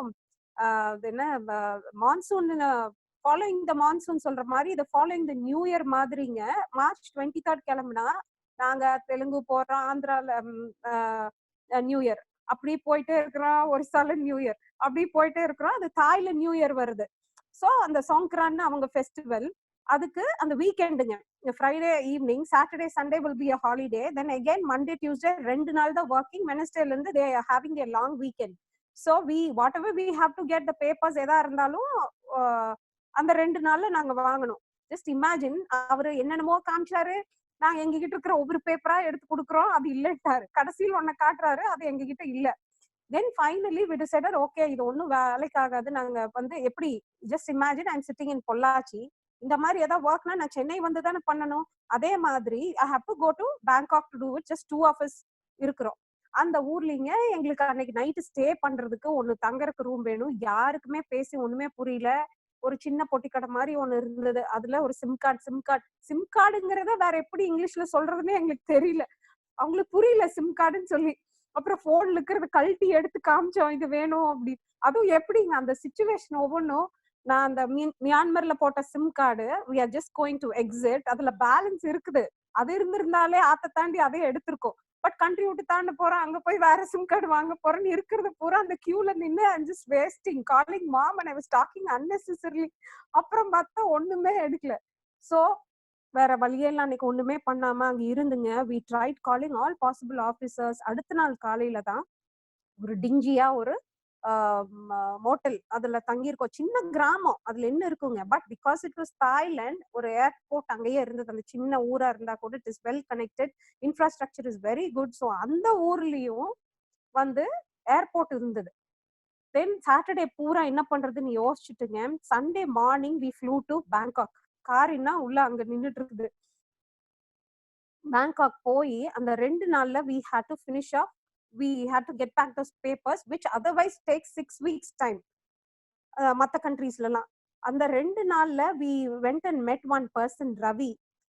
என்ன மான்சூன் ஃபாலோயிங் த மான்சூன் சொல்ற மாதிரி இது ஃபாலோயிங் த நியூ இயர் மாதிரிங்க. March 23rd கிளம்புனா நாங்க தெலுங்கு போறோம், ஆந்திரால நியூ இயர் அப்படியே போயிட்டே இருக்கிறோம். ஒரிசால நியூ இயர் அப்படியே போயிட்டே இருக்கிறோம். அது தாய்ல நியூ இயர் வருது. சோ அந்த சோங்க்ரான் அவங்க ஃபெஸ்டிவல், அதுக்கு அந்த வீக்கெண்டுங்க. Friday evening, Saturday Sunday will be a holiday. then again Monday Tuesday 2 நாள் தான் ஒர்க்கிங். வெனஸ்டேல இருந்து they are having a long weekend. so whatever we have to get the papers எதா இருந்தாலும் அந்த 2 நாள்ல நாங்க வாங்கணும். ஜஸ்ட் இமேஜின், அவரு என்னென்னமோ காமிச்சாரு. நாங்க எங்க கிட்ட இருக்கிற ஒவ்வொரு பேப்பரா எடுத்து கொடுக்குறோம், அது இல்லட்டாரு. கடைசியில் ஒன்ன காட்டுறாரு, அது எங்க கிட்ட இல்ல. Then finally we decided okay இது ஒன்னும் வேலைக்கு ஆகாது. நாங்க வந்து எப்படி, just imagine I am sitting in Pollachi. இந்த மாதிரி ஏதாவது ஒர்க்னா நான் சென்னை வந்து தானே பண்ணணும். அதே மாதிரி I have to go to Bangkok to do it. Just 2 of us இருக்கிறோம் அந்த ஊர்லீங்க. எங்களுக்கு அன்னைக்கு நைட்டு ஸ்டே பண்றதுக்கு ஒண்ணு தங்கறதுக்கு ரூம் வேணும். யாருக்குமே பேசி ஒண்ணுமே புரியல. ஒரு சின்ன பொட்டி கடை மாதிரி ஒண்ணு இருந்தது. அதுல ஒரு சிம் கார்டுங்கிறத வேற எப்படி இங்கிலீஷ்ல சொல்றதுன்னே எங்களுக்கு தெரியல. அவங்களுக்கு புரியல சிம் கார்டுன்னு சொல்லி. அப்புறம் போன்ல இருக்கிறத கழட்டி எடுத்து காமிச்சோம், இது வேணும் அப்படி. அதுவும் எப்படிங்க அந்த சிச்சுவேஷன் ஒவ்வொன்றும். நான் அந்த மியான்மர்ல போட்ட sim card we are just going to exit, அதுல பேலன்ஸ் இருக்குது. அது இருந்திருந்தாலே ஆத்த தாண்டி அதே எடுத்திருக்கோம். பட் கண்ட்ரி விட்டு தாண்ட போறோம், அங்க போய் வேற சிம் கார்டு வாங்க போறேன்னு இருக்கிறது பூரா அந்த கியூல நின்று I'm just wasting calling mom and I was talking unnecessarily. அப்புறம் பார்த்தா ஒண்ணுமே எடுக்கல. சோ வேற வழியெல்லாம் அன்னைக்கு ஒண்ணுமே பண்ணாம அங்க இருந்துங்க. we tried calling all possible officers. அடுத்த நாள் காலையில தான் ஒரு டிஞ்சியா ஒரு மோட்டல் அதுல தங்கியிருக்கோம். சின்ன கிராமம், அதுல என்ன இருக்குங்க. But because it was Thailand, ஒரு ஏர்போர்ட் அங்கேயே இருந்தது. அந்த சின்ன ஊரா இருந்தா கூட it is well connected, infrastructure is very good. So அந்த ஊர்லயும் வந்து ஏர்போர்ட் இருந்தது. தென் சாட்டர்டே பூரா என்ன பண்றதுன்னு யோசிச்சுட்டுங்க, Sunday morning we flew to Bangkok. காரின்னா உள்ள அங்க நின்றுட்டு இருக்குது. பேங்காக் போய் அந்த 2 நாள்ல we had to finish off, we had to get back those papers which otherwise takes 6 weeks time மத்த கண்ட்ரீஸ்லாம். அந்த 2 நாள்ல we went and met one person, Ravi.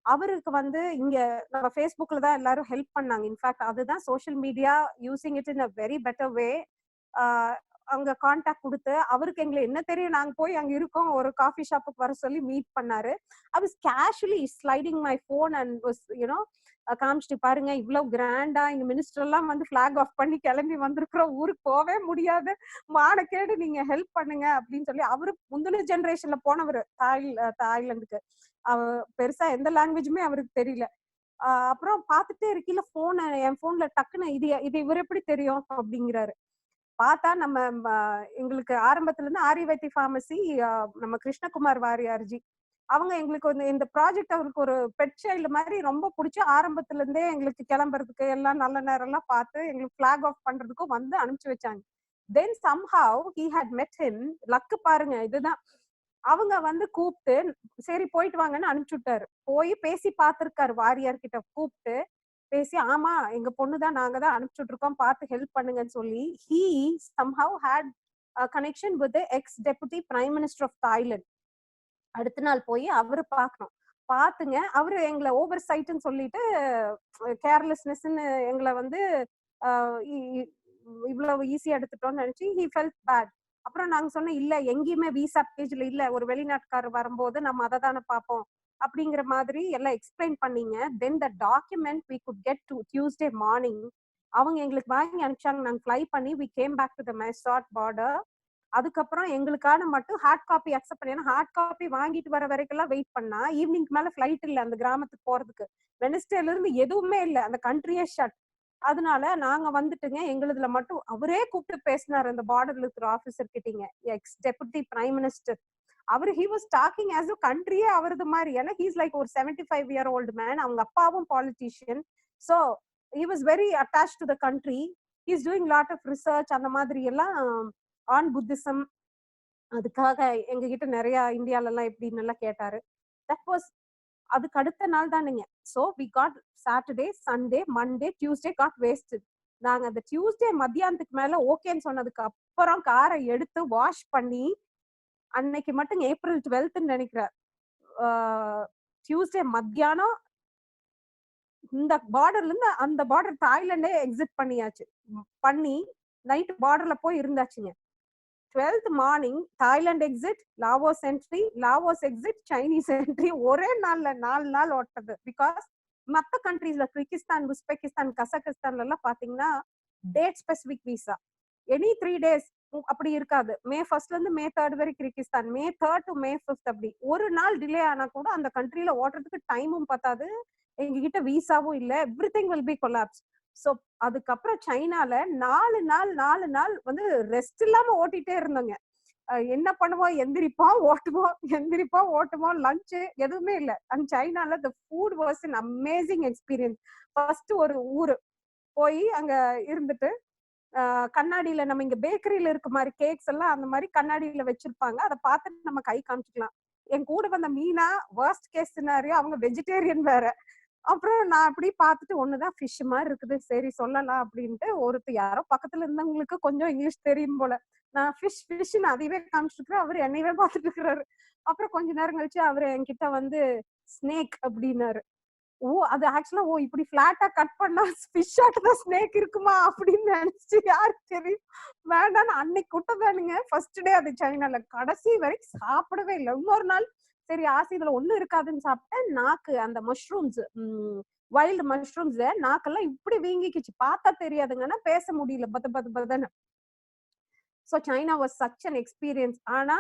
அவருக்கு வந்து இங்க நம்ம Facebookல தான் எல்லாரும் ஹெல்ப் பண்ணாங்க. இன்ஃபேக்ட் அதுதான் social media using it in a very better way. அங்க கான்டாக்ட் கொடுத்து அவருக்கு எங்களை என்ன தெரியும், நாங்க போய் அங்க இருக்கோம், ஒரு காஃபி ஷாப்புக்கு வர சொல்லி மீட் பண்ணாரு. I was casually sliding my phone and was காமிச்சிட்டு, பாருங்க இவ்வளவு கிராண்டா இங்க மினிஸ்டர் எல்லாம் வந்து பிளாக் ஆஃப் பண்ணி கிளம்பி வந்திருக்கிறோம், ஊருக்கு போவே முடியாது, மானக்கேடு, நீங்க ஹெல்ப் பண்ணுங்க அப்படின்னு சொல்லி. அவரு முந்தின ஜெனரேஷன்ல போனவர் தாய்லாந்துக்கு. பெருசா எந்த லாங்குவேஜுமே அவருக்கு தெரியல. அப்புறம் பார்த்துட்டே இருக்கையில என் போன்ல டக்குன்னு இது இவர் எப்படி தெரியும் அப்படிங்கிறாரு. பார்த்தா நம்ம எங்களுக்கு ஆரம்பத்துல இருந்து ஆரியவைத்தி பார்மசி நம்ம கிருஷ்ணகுமார் வாரியார்ஜி அவங்க எங்களுக்கு இந்த ப்ராஜெக்ட் அவருக்கு ஒரு பெட் சைல்டு மாதிரி ரொம்ப பிடிச்சி ஆரம்பத்துல இருந்தே எங்களுக்கு கிளம்புறதுக்கு எல்லாம் நல்ல நேரம் எல்லாம் பார்த்து எங்களுக்கு பிளாக் ஆஃப் பண்றதுக்கும் வந்து அனுப்பிச்சு வச்சாங்க. Then somehow he had met him. Luck பாருங்க, இதுதான் அவங்க வந்து கூப்பிட்டு சரி போயிட்டு வாங்கன்னு அனுப்பிச்சு விட்டாரு. போய் பேசி பார்த்திருக்காரு, வாரியார் கிட்ட கூப்பிட்டு பேசி, ஆமா எங்க பொண்ணுதான், நாங்க தான் அனுப்பிச்சுட்டு இருக்கோம், பார்த்து ஹெல்ப் பண்ணுங்கன்னு சொல்லி. he somehow had a connection with the ex deputy prime minister of Thailand. அடுத்த நாள் போய் அவரு பார்க்கணும், பாத்துங்க அவரு எங்களை ஓவர் சைட்னு சொல்லிட்டு கேர்லெஸ்னஸ்ன்னு எங்களை வந்து இவ்வளவு ஈஸியா எடுத்துட்டோம்னு நினைச்சு he felt bad. அப்புறம் நாங்க சொன்னோம், இல்ல எங்கேயுமே விசா பேஜ்ல இல்ல, ஒரு வெளிநாட்டுக்காரர் வரும்போது நம்ம அதை தானே பார்ப்போம் அப்படிங்கிற மாதிரி எல்லாம் எக்ஸ்பிளைன் பண்ணீங்க. Then the document we could get to Tuesday morning. அவங்க எங்களுக்கு வாங்கி அனுப்பிச்சாங்க, நாங்க ஃப்ளை பண்ணி we came back to the Mysore border. அதுக்கப்புறம் எங்களுக்கான மட்டும் ஹார்ட் காப்பி அக்செப்ட் பண்ணி, ஏன்னா ஹார்ட் காப்பி வாங்கிட்டு வர வரைக்கும் வெயிட் பண்ணா ஈவினிங் மேல ஃபிளைட் இல்ல அந்த கிராமத்துக்கு போறதுக்கு. வெனஸ்டேல இருந்து எதுவுமே இல்ல, அந்த கண்ட்ரியே ஷட். அதனால நாங்க வந்துட்டுங்க, எங்களுதுல மட்டும் அவரே கூப்பிட்டு பேசினாரு அந்த பார்டர்ல இருக்கிற ஆபீசர் கிட்டீங்க, எக்ஸ் டெபுட்டி பிரைம் மினிஸ்டர். அவரு he was talking as a country அவரது மாதிரி, ஏன்னா he's like ஒரு 75-year-old man. அவங்க அப்பாவும் politician, so he was very attached to the country. He's doing lot of research அந்த மாதிரி எல்லாம் on Buddhism. அதுக்காக எங்க கிட்ட நிறைய இந்தியால எல்லாம் எப்படின்னு எல்லாம் கேட்டாரு. that was அதுக்கு அடுத்த நாள் தானுங்க. so we got Saturday, Sunday, Monday, Tuesday got wasted. நாங்க அந்த டியூஸ்டே மத்தியானத்துக்கு மேல ஓகேன்னு சொன்னதுக்கு அப்புறம் காரை எடுத்து வாஷ் பண்ணி, அன்னைக்கு மட்டும் ஏப்ரல் 12th நினைக்கிறேன், டியூஸ்டே மத்தியானம் இந்த பார்டர்ல இருந்து அந்த பார்டர் தாய்லாண்டே எக்ஸிட் பண்ணியாச்சு. பண்ணி நைட் பார்டர்ல போய் இருந்தாச்சுங்க. 12th morning Thailand exit, Laos entry, Laos exit, Chinese entry. ஒரே நாள்ல 4 நாள் ஓட்டது. பிகாஸ் மற்ற கண்ட்ரீஸ்ல கிர்கிஸ்தான், உஸ்பெகிஸ்தான், கசகஸ்தான்ல எல்லாம் பாத்தீங்கன்னா date specific visa, any 3 days அப்படி இருக்காது. மே 1st இருந்து மே 3rd வரை Kyrgyzstan, May 3rd to May 5th. அப்படி ஒரு நாள் டிலே ஆனா கூட அந்த கண்ட்ரில ஓட்டுறதுக்கு டைமும் பத்தாது, எங்க கிட்ட விசாவும் இல்ல, everything will be collapse. So அதுக்கப்புறம் சைனால 4 நாள் வந்து ரெஸ்ட் இல்லாம ஓட்டிட்டே இருந்தோங்க. என்ன பண்ணுவோம், எந்திரிப்போம் ஓட்டுவோம், லஞ்ச் எதுவுமே இல்ல. அண்ட் சைனால the food was an amazing experience. First ஒரு ஊரு போய் அங்க இருந்துட்டு, கண்ணாடியில நம்ம இங்க பேக்கரியில இருக்க மாதிரி கேக்ஸ் எல்லாம் அந்த மாதிரி கண்ணாடியில வச்சிருப்பாங்க, அதை பார்த்துட்டு நம்ம கை காமிச்சுக்கலாம். என் கூட வந்த மீனா வர்ஸ்ட் கேஸ் சினாரியோ, அவங்க வெஜிடேரியன் வேற. அப்புறம் நான் அப்படி பார்த்துட்டு ஒண்ணுதான் ஃபிஷ் மாதிரி இருக்குது, சரி சொல்லலாம் அப்படின்ட்டு ஒருத்தர் யாரோ பக்கத்துல இருந்தவங்களுக்கு கொஞ்சம் இங்கிலீஷ் தெரியும் போல, நான் ஃபிஷ்னு அதையவே காமிச்சிருக்கிறேன், அவரு என்னையவே பார்த்துட்டு இருக்கிறாரு. அப்புறம் கொஞ்ச நேரம் கழிச்சு அவரு என்கிட்ட வந்து ஸ்னேக் அப்படின்னாரு. ஓ அது ஆக்சுவலா இப்படி பிளாட்டா கட் பண்ணா ஃபிஷ் ஆட்டதான் ஸ்னேக் இருக்குமா அப்படின்னு நினைச்சு யாருக்கு தெரியும், வேண்டாம் அன்னைக்கு விட்டதானுங்க. ஃபர்ஸ்ட் டே அது சைனால, கடைசி வரைக்கும் சாப்பிடவே இல்லை. இன்னொரு நாள் சரி ஆசை இதுல ஒண்ணும் இருக்காதுன்னு சாப்பிட்டேன். நாக்கு அந்த மஷ்ரூம்ஸ், வைல்டு மஷ்ரூம்ஸ், நாக்கெல்லாம் இப்படி வீங்கிக்குச்சு, பார்த்தா தெரியாதுங்கன்னா பேச முடியல, பதன்னு. So China was such an experience. ஆனா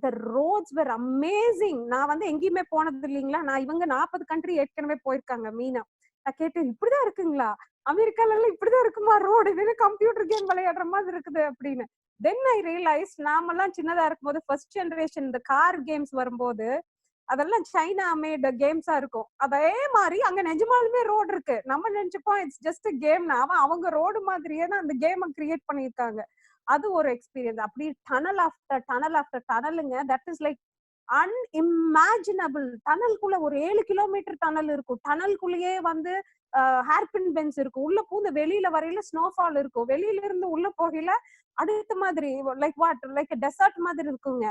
the roads were amazing. நான் வந்து எங்கேயுமே போனது இல்லைங்களா, நான் இவங்க 40 கண்ட்ரி ஏற்கனவே போயிருக்காங்க மீனா. நான் கேட்டேன், இப்படிதான் இருக்குங்களா அமெரிக்கால எல்லாம், இப்படிதான் இருக்குமா ரோடு, இதுன்னு கம்ப்யூட்டர் கேம் விளையாடுற மாதிரி இருக்குது அப்படின்னு. தென் ஐ ரியலைஸ், நாமெல்லாம் சின்னதா இருக்கும்போது ஃபர்ஸ்ட் ஜெனரேஷன் இந்த கார் கேம்ஸ் வரும்போது அதெல்லாம் சைனா மேட் கேம்ஸா இருக்கும். அதே மாதிரி அங்க நிஜமாலுமே ரோடு இருக்கு. நம்ம நினைச்சுப்போம் இட்ஸ் ஜஸ்ட் கேம். அவங்க ரோடு மாதிரியே தான் அந்த கேமை கிரியேட் பண்ணிருக்காங்க. அது ஒரு எக்ஸ்பீரியன்ஸ். அப்படி டனல் ஆஃப்டர் டனல் ஆஃப்டர் டனலுங்க. That is like unimaginable. டனல்குள்ள ஒரு 7 கிலோமீட்டர் டனல் இருக்கும். டனல்குள்ளேயே வந்து ஹேர்பின் பென்ஸ் இருக்கும். உள்ள பூந்து வெளியில வரையில ஸ்னோஃபால் இருக்கும். வெளியில இருந்து உள்ள போகையில அடுத்த மாதிரி லைக் வாட் லைக் டெசர்ட் மாதிரி இருக்குங்க.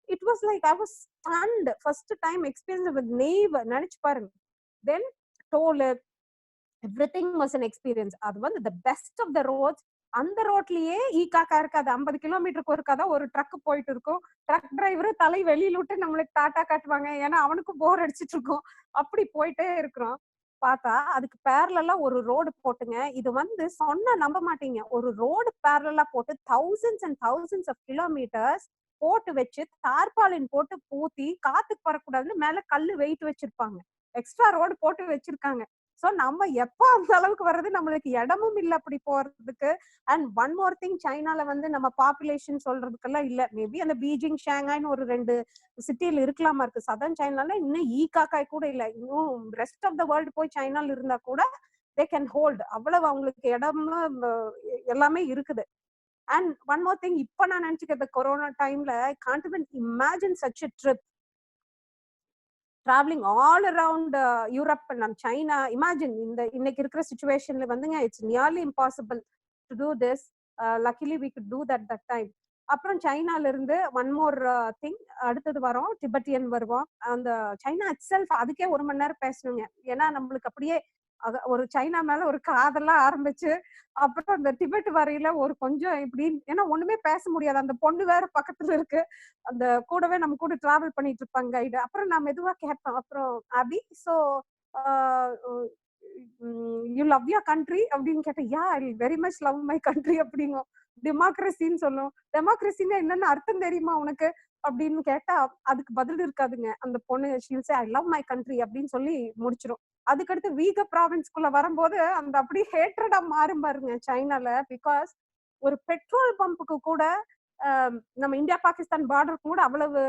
It was like I was stunned. First time experience with நேவ். நினைச்சு பாருங்க. Then toll everything was an experience. அது வந்து the best of the roads. அந்த ரோட்லயே காக்கா இருக்காது. 50 கிலோமீட்டருக்கு ஒருக்காதான் ஒரு ட்ரக் போயிட்டு இருக்கும். ட்ரக் டிரைவரு தலை வெளியில விட்டு நம்மளுக்கு டாட்டா காட்டுவாங்க. ஏன்னா அவனுக்கும் போர் அடிச்சிட்டு இருக்கும். அப்படி போயிட்டே இருக்கிறோம். பார்த்தா அதுக்கு பேரலா ஒரு ரோடு போட்டுங்க. இது வந்து சொன்னா நம்ப மாட்டீங்க. ஒரு ரோடு பேரலா போட்டு thousands and thousands of kilometers போட்டு வச்சு தார்பாலின் போட்டு பூத்தி காத்துக்கு வரக்கூடாதுன்னு மேல கல்லு வெயிட் வச்சிருப்பாங்க. எக்ஸ்ட்ரா ரோடு போட்டு வச்சிருக்காங்க. சோ நம்ம எப்ப அந்த அளவுக்கு வர்றது, நம்மளுக்கு இடமும் இல்ல அப்படி போறதுக்கு. அண்ட் ஒன் மோர் திங், சைனால வந்து நம்ம பாப்புலேஷன் சொல்றதுக்கெல்லாம் இல்ல. மேபி அந்த பீஜிங் ஷாங்காய்னு ஒரு 2 சிட்டில இருக்கலாமா இருக்கு. சதர்ன் சைனால இன்னும் காக்காய் கூட இல்ல. இன்னும் ரெஸ்ட் ஆஃப் த வேர்ல்டு போய் சைனால இருந்தா கூட தே கேன் ஹோல்ட். அவ்வளவு அவங்களுக்கு இடமும் எல்லாமே இருக்குது. அண்ட் ஒன் மோர் திங், இப்ப நான் நினைச்சுக்கிறது கொரோனா டைம்ல Gantt even imagine such a trip traveling all around Europe and China. Imagine இன்னைக்கு இருக்கிற சிச்சுவேஷன்ல வந்துங்க it's nearly impossible to do this. Luckily we could do that time. அப்புறம் சைனால இருந்து ஒன் மோர் திங், அடுத்தது வரோம் டிபெட்டியன் வருவோம். அந்த சைனா itself அதுக்கே 1 மணி நேரம் பேசணுங்க. ஏன்னா நம்மளுக்கு அப்படியே ஒரு சைனா மேல ஒரு காதெல்லாம் ஆரம்பிச்சு அப்புறம் அந்த டிபெட் வரையில ஒரு கொஞ்சம் இப்படி, ஏன்னா ஒண்ணுமே பேச முடியாது. அந்த பொண்ணு வேற பக்கத்துல இருக்கு. அந்த கூடவே நம்ம கூட டிராவல் பண்ணிட்டு இருப்பாங்க கைடு. அப்புறம் நான் மெதுவா கேட்பேன், அப்புறம் அபி so you love your country அப்படின்னு கேட்டேன். Yeah I very much love my country அப்படிங்கும். டெமோக்ரஸின்னு சொல்லும். டெமோக்ரஸின்னா என்னன்னு அர்த்தம் தெரியுமா உனக்கு அப்படின்னு கேட்டா அதுக்கு பதில் இருக்காதுங்க. அந்த பொண்ணு ஷீல் சே ஐ லவ் மை கண்ட்ரி அப்படின்னு சொல்லி முடிச்சிடும். அதுக்கடுத்து வீக ப்ராவின்ஸ்குள்ள வரும்போது அந்த அப்படியே ஹேட்ரடா மாறும் பாருங்க சைனால. பிகாஸ் ஒரு பெட்ரோல் பம்புக்கு கூட நம்ம இந்தியா பாகிஸ்தான் பார்டருக்கு கூட அவ்வளவு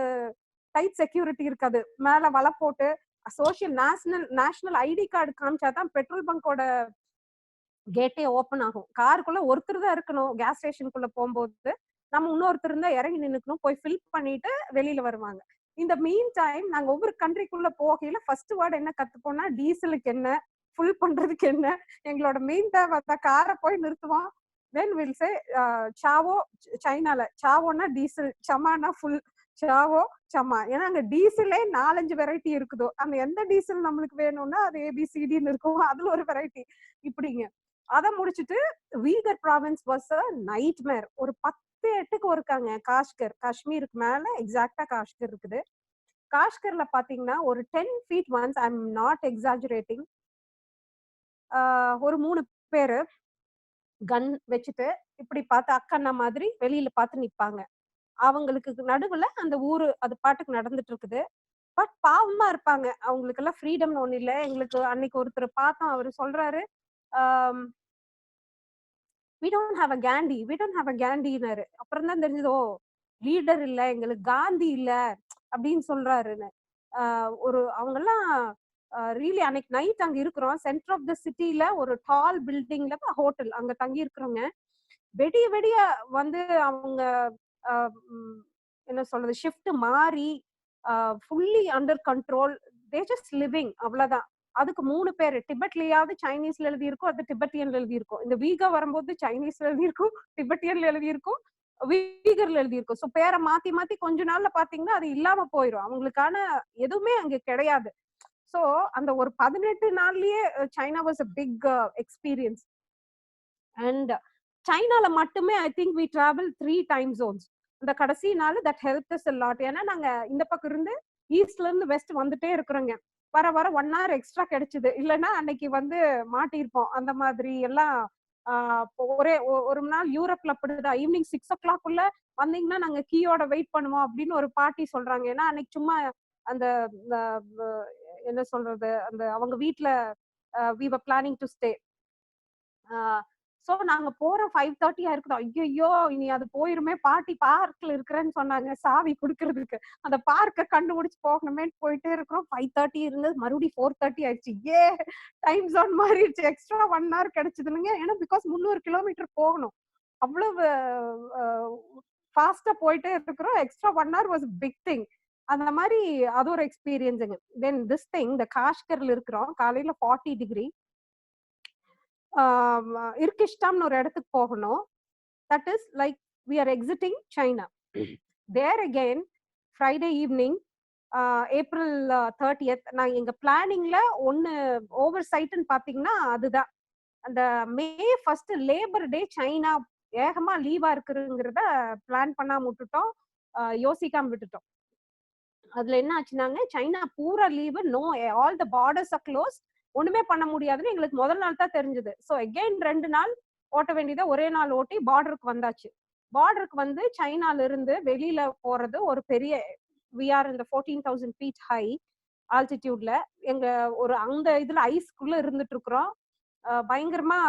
டைட் செக்யூரிட்டி இருக்காது. மேல வலை போட்டு சோசியல் நேஷனல் ஐடி கார்டு காமிச்சாதான் பெட்ரோல் பங்கோட கேட்டே ஓபன் ஆகும். காருக்குள்ள ஒருத்தர் தான் இருக்கணும். கேஸ் ஸ்டேஷனுக்குள்ள போகும்போது நம்ம இன்னொருத்தர் இருந்தா இறங்கி நின்னுக்கணும். போய் ஃபில் பண்ணிட்டு வெளியில வருவாங்க. இந்த மீன் டைம் நாங்க ஒவ்வொரு கண்ட்ரிக்குள்ள போகையில ஃபர்ஸ்ட் வேர்ட் என்ன கத்துப்போம்னா டீசலுக்கு என்ன, ஃபுல் பண்றதுக்கு என்ன. எங்களோட மெயின் தேவை காரை போய் நிறுத்துவோம். தென் வில் சே சாவோ. சைனால சாவோனா டீசல், சமானா ஃபுல். சாவோ சமா. ஏன்னா அங்க டீசலே 4-5 வெரைட்டி இருக்குதோ. அந்த எந்த டீசல் நம்மளுக்கு வேணும்னா அது ABCDன்னு இருக்கும். அதுல ஒரு வெரைட்டி இப்படிங்க. அதை முடிச்சுட்டு வீகர் ப்ராவின்ஸ் வாஸ் அ நைட்மேர். ஒரு 10-8க்கு இருக்காங்க. காஷ்மீருக்கு மேல எக்ஸாக்டா காஷ்மீர் இருக்குது. காஷ்மீர்ல பாத்தீங்கன்னா ஒரு 10 feet once, I am not exaggerating, ஒரு 3 பேரு கன் வச்சுட்டு இப்படி பார்த்து அக்கண்ணா மாதிரி வெளியில பார்த்து நிப்பாங்க. அவங்களுக்கு நடுவுல அந்த ஊரு அது பாட்டுக்கு நடந்துட்டு இருக்குது. பட் பாவமா இருப்பாங்க. அவங்களுக்கு எல்லாம் ஃப்ரீடம்னு ஒண்ணு இல்ல. எங்களுக்கு அன்னைக்கு ஒருத்தர் பார்த்தோம். அவரு சொல்றாரு, we don't have a Gandhi, we don't have a Gandhiனாரு. அப்புறம் தான் தெரிஞ்சது, ஓ லீடர் இல்ல, எங்களுக்கு காந்தி இல்ல அப்படின்னு சொல்றாருன்னு. ஒரு அவங்க எல்லாம் ரியலி அன்னைக்கு நைட் அங்க இருக்கிறோம். சென்டர் ஆஃப் த சிட்டில ஒரு டால் பில்டிங்ல ஹோட்டல், அங்க தங்கி இருக்கிறவங்க வெடிய வெடிய வந்து அவங்க என்ன சொல்றது ஷிஃப்ட் மாறி fully under control. They just living, அவ்வளவுதான். அதுக்கு 3 பேரு டிபெட்லயாவது சைனீஸ்ல எழுதி இருக்கும், அது டிபெட்டியன்ல எழுதி இருக்கும். இந்த வீகா வரும்போது சைனீஸ்ல எழுதி இருக்கும், டிபெட்டியன்ல எழுதி இருக்கும், வீகர்ல எழுதி இருக்கும். சோ பேரை மாத்தி மாத்தி கொஞ்ச நாள்ல பாத்தீங்கன்னா அது இல்லாம போயிடும். அவங்களுக்கான எதுவுமே அங்க கிடையாது. சோ அந்த ஒரு 18 நாள்லயே China was a big experience. And சைனால மட்டுமே I think we travel 3 time zones. இந்த கடைசி நாள் that help us a lot. ஏன்னா நாங்க இந்த பக்கம் இருந்து ஈஸ்ட்ல இருந்து வெஸ்ட் வந்துட்டே இருக்கிறோங்க. வர 1 hour எக்ஸ்ட்ரா கிடைச்சது. இல்லைன்னா அன்னைக்கு வந்து மாட்டிருப்போம். அந்த மாதிரி எல்லாம் ஒரே ஒரு நாள் யூரோப்ல அப்படிதான். ஈவினிங் 6 o'clock வந்தீங்கன்னா நாங்க கீயோட வெயிட் பண்ணுவோம் அப்படின்னு ஒரு பார்ட்டி சொல்றாங்க. ஏன்னா அன்னைக்கு சும்மா அந்த என்ன சொல்றது, அந்த அவங்க வீட்டுல we were planning to stay. So நாங்க போற 5:30 ஆயிருக்குது. ஐயோ இனி அது போயிருமே, பாட்டி பார்க்ல இருக்கிறேன்னு சொன்னாங்க சாவி குடுக்கறதுக்கு. அந்த பார்க்க கண்டுபிடிச்சு போகணுமே போயிட்டே இருக்கிறோம். 5:30 இருந்தது, மறுபடியும் 4:30 ஆயிடுச்சு. டைம் ஜோன் மாறிடுச்சு. எக்ஸ்ட்ரா 1 hour கிடைச்சது இல்லைங்க. ஏன்னா பிகாஸ் 300 கிலோமீட்டர் போகணும். அவ்வளவு ஃபாஸ்டா போயிட்டே இருக்கிறோம். Extra 1 hour was big thing. அந்த மாதிரி அது ஒரு எக்ஸ்பீரியன்ஸுங்க. தென் திஸ் திங், இந்த காஷ்கர்ல இருக்கிறோம். காலையில 40 டிகிரி. இர்கிஷ்டாம்னு ஒரு இடத்துக்கு போகணும். That is like we are exiting China. There again, Friday evening, April 30th, நான் எங்க பிளானிங்ல ஒன்னு ஓவர் சைட்னு பாத்தீங்கன்னா அதுதான். அந்த மே 1st லேபர் டே சைனா ஏகமா லீவா இருக்குங்கிறத பிளான் பண்ணாம விட்டுட்டோம், யோசிக்காம விட்டுட்டோம். அதுல என்ன ஆச்சுனாங்க, சைனா பூரா leave, no, all the borders are close, ஒண்ணுமே பண்ண முடியாதுன்னு எங்களுக்கு முதல் நாள் தான் தெரிஞ்சது. ஸோ அகெயின் 2 நாள் ஓட்ட வேண்டியதை ஒரே நாள் ஓட்டி பார்டருக்கு வந்தாச்சு. பார்டருக்கு வந்து சைனால இருந்து வெளியில போறது ஒரு பெரிய, we are in the 14,000 feet high altitudeல, எங்க ஒரு அந்த இதுல ஐஸ்குள்ள இருந்துட்டு இருக்கிறோம். பயங்கரமா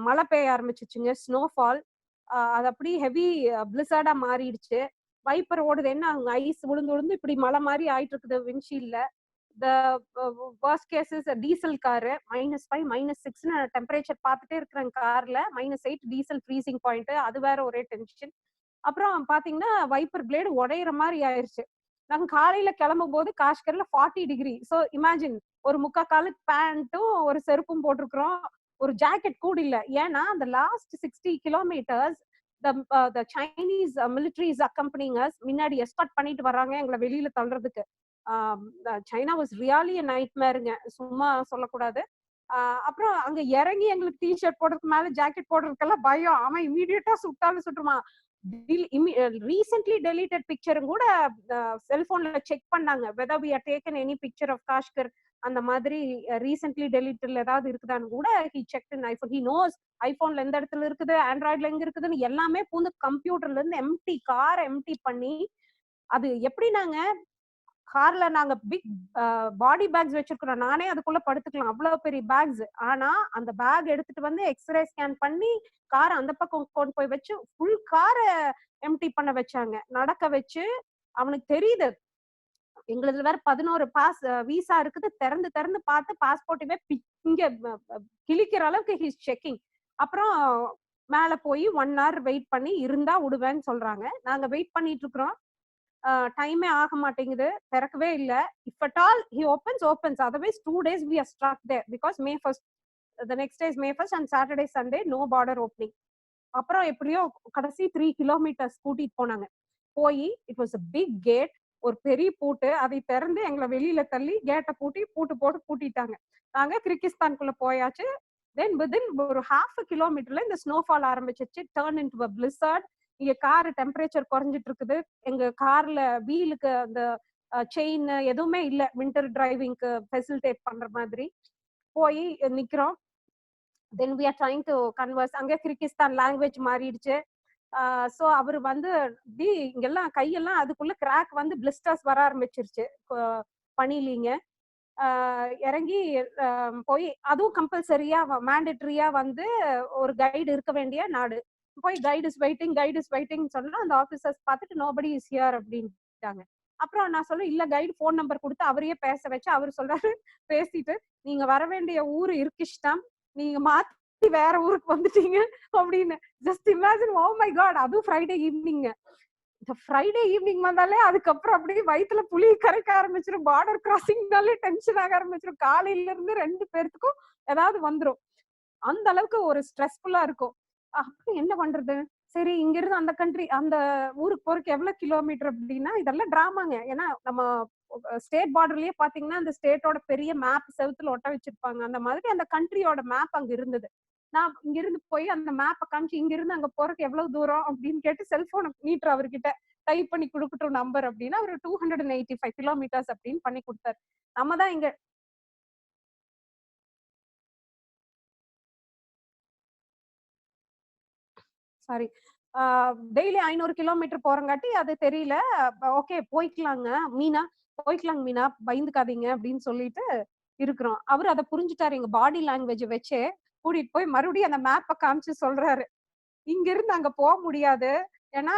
மழை பெய்ய ஆரம்பிச்சிச்சுங்க, ஸ்னோஃபால். அது அப்படி ஹெவி பிளிசர்டா மாறிடுச்சு. வைப்பர் ஓடுது, என்ன அங்க ஐஸ் விழுந்து விழுந்து இப்படி மழை மாதிரி ஆயிட்டு இருக்குது விண்ட்ஷீல்ட்ல. The worst cases diesel car -5 -6ன்னு டெம்பரேச்சர் பார்த்துட்டே இருக்கிறேன் கார்ல. -8 டீசல் ஃப்ரீசிங் பாயிண்ட், அது வேற ஒரே டென்ஷன். அப்புறம் பாத்தீங்கன்னா வைப்பர் பிளேடு உடையிற மாதிரி ஆயிருச்சு. நாங்க காலையில கிளம்பும் போது காஷ்கர்ல 40 டிகிரி. ஸோ இமேஜின், ஒரு முக்கா காலுக்கு பேண்ட்டும் ஒரு செருப்பும் போட்டிருக்கிறோம், ஒரு ஜாக்கெட் கூட இல்ல. ஏன்னா அந்த last 60 kilometres the Chinese military is accompanying us. முன்னாடி எஸ்கார்ட் பண்ணிட்டு வர்றாங்க எங்களை வெளியில தள்ளுறதுக்கு. சைனா வாஸ் ரியலி a nightmareங்க, சும்மா சொல்லக்கூடாது. அப்புறம் அங்க இறங்கி எங்களுக்கு டிஷர்ட் போடுறதுக்கு மேல ஜாக்கெட் போடுறதுக்கெல்லாம் பயம். அவன் இமீடியட்டா சுட்டாலும் சுட்டுருமா. ரீசென்ட்லி டெலிட்டட் பிக்சரும் கூட செல்போன்ல செக் பண்ணாங்க, whether we have taken any picture of Kashgar, அந்த மாதிரி ரீசென்ட்லி டெலிட்டட்ல ஏதாவது இருக்குதான்னு கூட he checked in iPhone. he knows ஐபோன்ல எந்த இடத்துல இருக்குது, ஆண்ட்ராய்ட்ல எங்க இருக்குதுன்னு எல்லாமே பூந்து கம்ப்யூட்டர்ல இருந்து எம்டி காரை எம்டி பண்ணி, அது எப்படி நாங்க கார்ல நாங்க பிக் பாடி பேக்ஸ் வச்சிருக்கிறோம், நானே அதுக்குள்ள படுத்துக்கலாம், அவ்வளவு பெரிய பேக்ஸ். ஆனா அந்த பேக் எடுத்துட்டு வந்து எக்ஸ்ரே ஸ்கேன் பண்ணி காரை அந்த பக்கம் கொண்டு போய் வச்சு ஃபுல் காரை எம்டி பண்ண வச்சாங்க, நடக்க வச்சு. அவனுக்கு தெரியுது எங்களுக்கு வேற 11 பாஸ் வீசா இருக்குது, திறந்து திறந்து பார்த்து பாஸ்போர்ட்டுமே இங்க கிழிக்கிற அளவுக்கு ஹீஸ் செக்கிங். அப்புறம் மேல போய் 1 hour வெயிட் பண்ணி இருந்தா விடுவேன்னு சொல்றாங்க. நாங்க வெயிட் பண்ணிட்டு இருக்கிறோம், டைமே ஆக மாட்டேங்குது, திறக்கவே இல்ல. if at all he opens, otherwise 2 days we are stuck there because May 1st, the next day is May 1st and Saturday Sunday no border opening. அப்புறம் எப்படியோ கடைசி 3 கிலோமீட்டர்ஸ் கூட்டிட்டு போனாங்க. போய் it was a big gate, ஒரு பெரிய பூட்டு, அதை திறந்து எங்களை வெளியில தள்ளி கேட்டை பூட்டு போட்டு பூட்டிட்டாங்க. நாங்க கிர்கிஸ்தான்குள்ள போயாச்சு. தென் வித்தின் ஒரு 1/2 கிலோமீட்டர்ல இந்த ஸ்னோஃபால் ஆரம்பிச்சிச்சு, டர்ன் இன்டு a blizzard. இங்க கார் டெம்பரேச்சர் குறைஞ்சிட்டு இருக்குது. எங்க கார்ல வீலுக்கு அந்த செயின் எதுவுமே இல்ல, வின்டர் டிரைவிங்க்கு ஃபெசிலிட்டேட் பண்ற மாதிரி. போய் நிக்கிறோம். தென் we are trying to converse. அங்க கிர்கிஸ்தான் லாங்குவேஜ் மாறிடுச்சு. சோ அவரு வந்து இங்கெல்லாம் கையெல்லாம் அதுக்குள்ள கிராக் வந்து பிளிஸ்டர்ஸ் வர ஆரம்பிச்சிருச்சு பனிலிங்க. இறங்கி போய், அதுவும் கம்பல்சரியா மேண்டேட்டரியா வந்து ஒரு கைடு இருக்க வேண்டிய நாடு. போய் கைடு இஸ் வெயிட்டிங் சொன்னா அந்த ஆபீசர்ஸ் பார்த்துட்டு நோபடி இஸ் ஹியர் அப்படின்ட்டாங்க. அப்புறம் நான் சொல்ல, இல்ல கைடு போன் நம்பர் கொடுத்து அவரையே பேச வச்சு, அவர் சொல்றாரு பேசிட்டு, நீங்க வர வேண்டிய ஊரு இர்கிஷ்டாம், நீங்க மாத்தி வேற ஊருக்கு வந்துட்டீங்க அப்படின்னு. Just imagine, oh my god. அதுவும் ஃப்ரைடே ஈவினிங். இந்த ஃப்ரைடே ஈவினிங் வந்தாலே அதுக்கப்புறம் அப்படியே வயிற்றுல புளி கரைக்க ஆரம்பிச்சிடும். பார்டர் கிராசிங்னாலே டென்ஷன் ஆக ஆரம்பிச்சிடும். காலையில இருந்து 2 பேர்த்துக்கும் ஏதாவது வந்துடும். அந்த அளவுக்கு ஒரு ஸ்ட்ரெஸ்ஃபுல்லா இருக்கும். அப்புறம் என்ன பண்றது, சரி இங்க இருந்து அந்த கண்ட்ரி அந்த ஊருக்கு போறதுக்கு எவ்வளவு கிலோமீட்டர் அப்படின்னா, இதெல்லாம் டிராமாங்க. ஏன்னா நம்ம ஸ்டேட் பார்டர்லயே பாத்தீங்கன்னா அந்த ஸ்டேட்டோட பெரிய மேப் செவுத்துல ஒட்ட வச்சிருப்பாங்க. அந்த மாதிரி அந்த கண்ட்ரியோட மேப் அங்க இருந்தது. நான் இங்க இருந்து போய் அந்த மேப்பை காமிச்சு, இங்க இருந்து அங்க போறதுக்கு எவ்வளவு தூரம் அப்படின்னு கேட்டு செல்போனை நீட்டுற அவர்கிட்ட, டைப் பண்ணி கொடுக்கட்டும் நம்பர் அப்படின்னா, அவர் 285 கிலோமீட்டர்ஸ் அப்படின்னு பண்ணி கொடுத்தாரு. நம்ம தான் இங்க சாரி டெய்லி 500 கிலோமீட்டர் போறங்காட்டி அது தெரியல. ஓகே போய்க்கலாங்க மீனா, பயந்துக்காதீங்க அப்படின்னு சொல்லிட்டு இருக்கிறோம். அவரு அதை புரிஞ்சுட்டாரு. எங்க பாடி லாங்குவேஜ் வச்சு கூட்டிட்டு போய் மறுபடியும் அந்த மேப்பை காமிச்சு சொல்றாரு, இங்க இருந்து அங்க போக முடியாது. ஏன்னா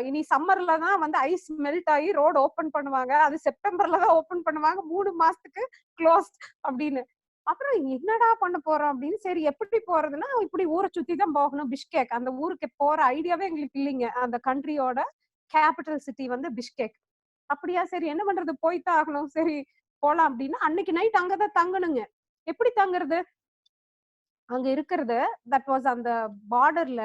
இனி சம்மர்ல தான் வந்து ஐஸ் மெல்ட் ஆகி ரோடு ஓபன் பண்ணுவாங்க. அது செப்டம்பர்ல தான் ஓபன் பண்ணுவாங்க. 3 மாசத்துக்கு க்ளோஸ் அப்படின்னு. அப்புறம் என்னடா பண்ண போறோம் அப்படின்னு. சரி எப்படி போறதுன்னா, இப்படி ஊரை சுத்தி தான் போகணும். பிஷ்கேக் அந்த ஊருக்கு போற ஐடியாவே எங்களுக்கு இல்லைங்க. அந்த கண்ட்ரியோட கேபிட்டல் சிட்டி வந்து பிஷ்கேக். அப்படியா, சரி என்ன பண்றது, போய்தான் ஆகணும், சரி போலாம் அப்படின்னு. அன்னைக்கு நைட் அங்கதான் தங்கணுங்க. எப்படி தங்குறது? அங்க இருக்கிறது தட் வாஸ் அந்த பார்டர்ல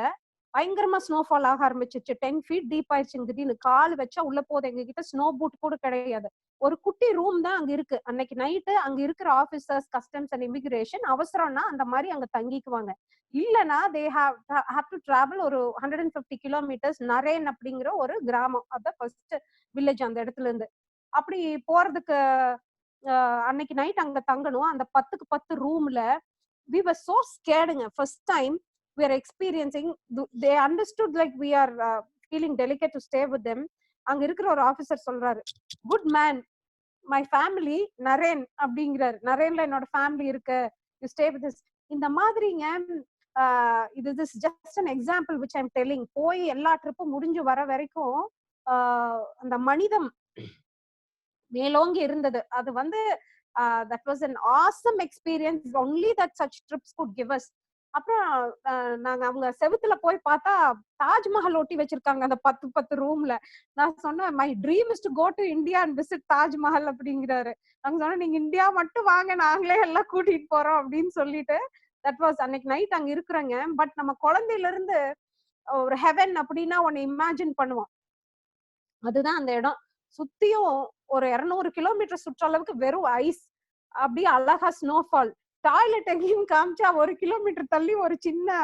பயங்கரமா ஸ்னோஃபால் ஆக ஆரம்பிச்சிச்சு. 10 feet டீப் ஆயிடுச்சு. திடீர்னு கால் வச்சா உள்ள போகுது. எங்க கிட்ட ஸ்னோ பூட் கூட கிடையாது. ஒரு குட்டி ரூம் தான் அங்க இருக்கு. அன்னைக்கு நைட்டு அங்க இருக்கிற ஆபீசர்ஸ், கஸ்டம்ஸ் அண்ட் இமிகிரேஷன் அவசரம்னா அந்த மாதிரி அங்க தங்கிக்குவாங்க. இல்லனா தே ஹேவ் டு டிராவல் ஒரு 150 கிலோமீட்டர்ஸ் நரேன் அப்படிங்கிற ஒரு கிராமம். அதான் ஃபர்ஸ்ட் வில்லேஜ் அந்த இடத்துல இருந்து. அப்படி போறதுக்கு அன்னைக்கு நைட் அங்க தங்கணும். அந்த 10க்கு 10 ரூம்ல we were so scared. First time we are experiencing, they understood like we are feeling delicate to stay with them. அங்க இருக்கிற ஒரு ஆபீசர் சொல்றாரு, good man, my family Naren அப்படிங்கிறாரு. நரேன்ல என்னோட ஃபேமிலி இருக்கு, யூ ஸ்டே வித் திஸ். இந்த மாதிரிங்க. இது this just an example which I'm telling. போய் எல்லா ட்ரிப்பும் முடிஞ்சு வர வரைக்கும் அந்த மனிதம் மேலோங்கி இருந்தது. அது வந்து that was an awesome experience, only that such trips could give us. அப்புறம் நாங்க அவங்க செவுத்துல போய் பார்த்தா தாஜ்மஹல் ஒட்டி வச்சிருக்காங்க அந்த 10 ரூம்ல. நான் சொன்னேன், my dream is to go to India and visit Taj Mahal அப்படிங்கிறாரு. நாங்க சொன்னோம், நீங்க இந்தியா மட்டும் வாங்க, நாங்களே எல்லாம் கூட்டிட்டு போறோம் அப்படின்னு சொல்லிட்டு தட் வாஸ் அன்னைக்கு நைட் அங்க இருக்கிறாங்க. பட் நம்ம குழந்தையில இருந்து ஒரு ஹெவன் அப்படின்னா ஒன்னு இமேஜின் பண்ணுவோம். அதுதான் அந்த இடம். சுத்தியும் ஒரு 200 கிலோமீட்டர் சுற்றளவுக்கு வெறும் ஐஸ், அப்படியே அழகா ஸ்னோஃபால். டாய்லெட் எங்கேயும் காமிச்சா 1 கிலோமீட்டர் தள்ளி ஒரு சின்ன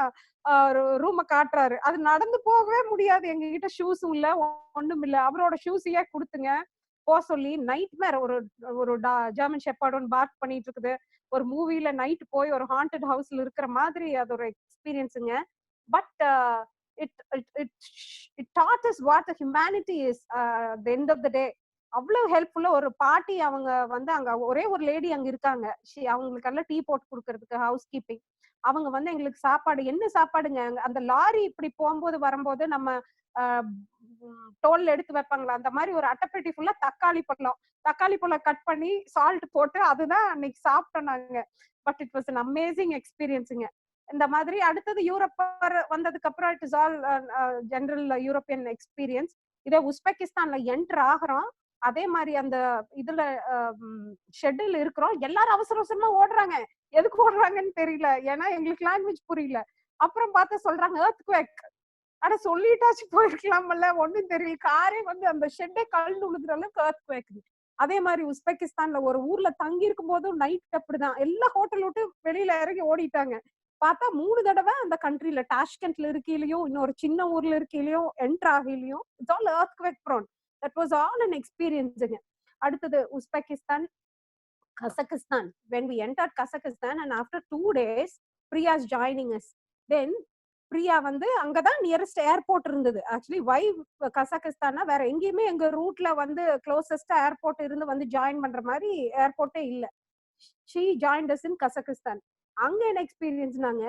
ரூம காட்டுறாரு. அது நடந்து போகவே முடியாது. எங்க கிட்ட ஷூஸும் இல்ல, ஒண்ணும் இல்ல. அவரோட ஷூஸையே கொடுத்துங்க போ சொல்லி. நைட் மேர் ஒரு ஜெர்மன் ஷெப்பர்ட் ஒன்று பார்க் பண்ணிட்டு இருக்குது. ஒரு மூவில நைட் போய் ஒரு ஹாண்டட் ஹவுஸ்ல இருக்கிற மாதிரி அது ஒரு எக்ஸ்பீரியன்ஸுங்க. But it taught us what the humanity is at the end of the day. அவ்வளவு ஹெல்ப்ஃபுல்லா ஒரு பாட்டி அவங்க வந்து அங்க ஒரே ஒரு லேடி அங்க இருக்காங்க. அவங்களுக்கு எல்லாம் டீ போட்டு கொடுக்கறதுக்கு ஹவுஸ் கீப்பிங். அவங்க வந்து எங்களுக்கு சாப்பாடு, என்ன சாப்பாடுங்க, அந்த லாரி இப்படி போகும்போது வரும்போது நம்ம டோல்ல எடுத்து வைப்பாங்களா அந்த மாதிரி ஒரு அட்டைப்பெட்டி ஃபுல்லா தக்காளி பழம் கட் பண்ணி சால்ட் போட்டு அதுதான் அன்னைக்கு சாப்பிட்டோம் நாங்க. But it was an amazing எக்ஸ்பீரியன்ஸுங்க. இந்த மாதிரி அடுத்தது யூரோப் வந்ததுக்கு அப்புறம் it is all general European experience. இதே உஸ்பெகிஸ்தான்ல என்டர் ஆகிறோம். அதே மாதிரி அந்த இதுல ஷெட்யூல் இருக்கிறோம். எல்லாரும் அவசர அவசரமா ஓடுறாங்க. எதுக்கு ஓடுறாங்கன்னு தெரியல, ஏன்னா எங்களுக்கு லாங்குவேஜ் புரியல. அப்புறம் பார்த்தா சொல்றாங்க எர்த்குவேக். ஆனா சொல்லிட்டாச்சு போயிருக்கலாம்ல, ஒண்ணும் தெரியல. காரே வந்து அந்த ஷெட்டே கலந்து விழுதுற அளவுக்கு எர்த்குவேக். அதே மாதிரி உஸ்பெகிஸ்தான்ல ஒரு ஊர்ல தங்கி இருக்கும் போதும் நைட் அப்படிதான். எல்லா ஹோட்டல் விட்டு வெளியில இறங்கி ஓடிட்டாங்க. பார்த்தா 3 தடவை அந்த கண்ட்ரில, டாஷ்கெண்ட்ல இருக்கையிலயும் இன்னொரு சின்ன ஊர்ல இருக்கையிலயும் என்டர் ஆகையிலயும் it's all earthquake prone. That was all an experience. அடுத்தது Uzbekistan, Kazakhstan. when we entered Kazakhstan and after 2 days Priya is joining us. then Priya வந்து அங்கதான் நியரஸ்ட் ஏர்போர்ட் இருந்தது. ஆக்சுவலி வை கசகிஸ்தான்னா வேற எங்கேயுமே எங்க ரூட்ல வந்து க்ளோசஸ்ட் ஏர்போர்ட் இருந்து வந்து ஜாயின் பண்ற மாதிரி ஏர்போர்ட்டே இல்ல. she joined us in Kazakhstan. அங்க என்ன எக்ஸ்பீரியன்ஸ்னாங்க,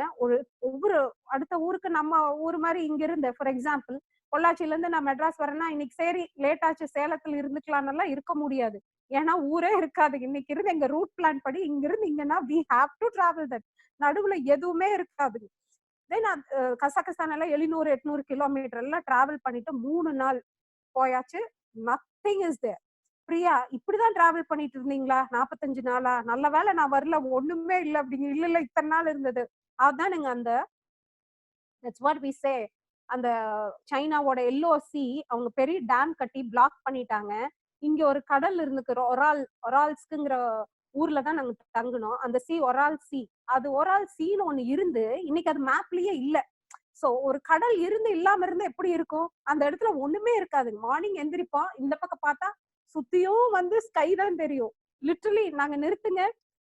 ஒவ்வொரு அடுத்த ஊருக்கு நம்ம ஊர் மாதிரி இங்க இருந்து, ஃபார் எக்ஸாம்பிள் பொள்ளாச்சில இருந்து நான் மெட்ராஸ் வரேன்னா இன்னைக்கு சரி லேட் ஆச்சு சேலத்துல இருந்துக்கலாம்னு இருக்க முடியாது. ஏன்னா ஊரே இருக்காது. இன்னைக்கு இருந்து எங்க ரூட் பிளான் படி இங்க இருந்து இங்கன்னா we have to travel that. நடுவுல எதுவுமே இருக்காது. தென் கசகஸ்தான் எல்லாம் 700-800 கிலோமீட்டர் எல்லாம் டிராவல் பண்ணிட்டு 3 நாள் போயாச்சு. Nothing is there. பிரியா, இப்படிதான் டிராவல் பண்ணிட்டு இருந்தீங்களா 45 நாளா? நல்ல வேலை நான் வரல, ஒண்ணுமே இல்ல அப்படிங்க. இல்ல இத்தனை நாள் இருந்தது. அதுதான் நீங்க அந்த that's what we say. அந்த சைனாவோட LOC அவங்க பெரிய டேம் கட்டி பிளாக் பண்ணிட்டாங்க. இங்க ஒரு கடல் இருந்துக்கு, ஒரால்ஸ்க்குங்கிற ஊர்ல தான் நாங்க தங்கணும். அந்த ஒரால் சி, அது ஒரால் சீன்னு ஒண்ணு இருந்து இன்னைக்கு அது மேப்லயே இல்ல. சோ ஒரு கடல் இருந்து இல்லாம இருந்து எப்படி இருக்கும்? அந்த இடத்துல ஒண்ணுமே இருக்காது. மார்னிங் எந்திரிப்போம், இந்த பக்கம் பார்த்தா சுத்தியும் வந்து ஸ்கை தான் தெரியும். லிட்டரலி நாங்க நிறுத்துங்க,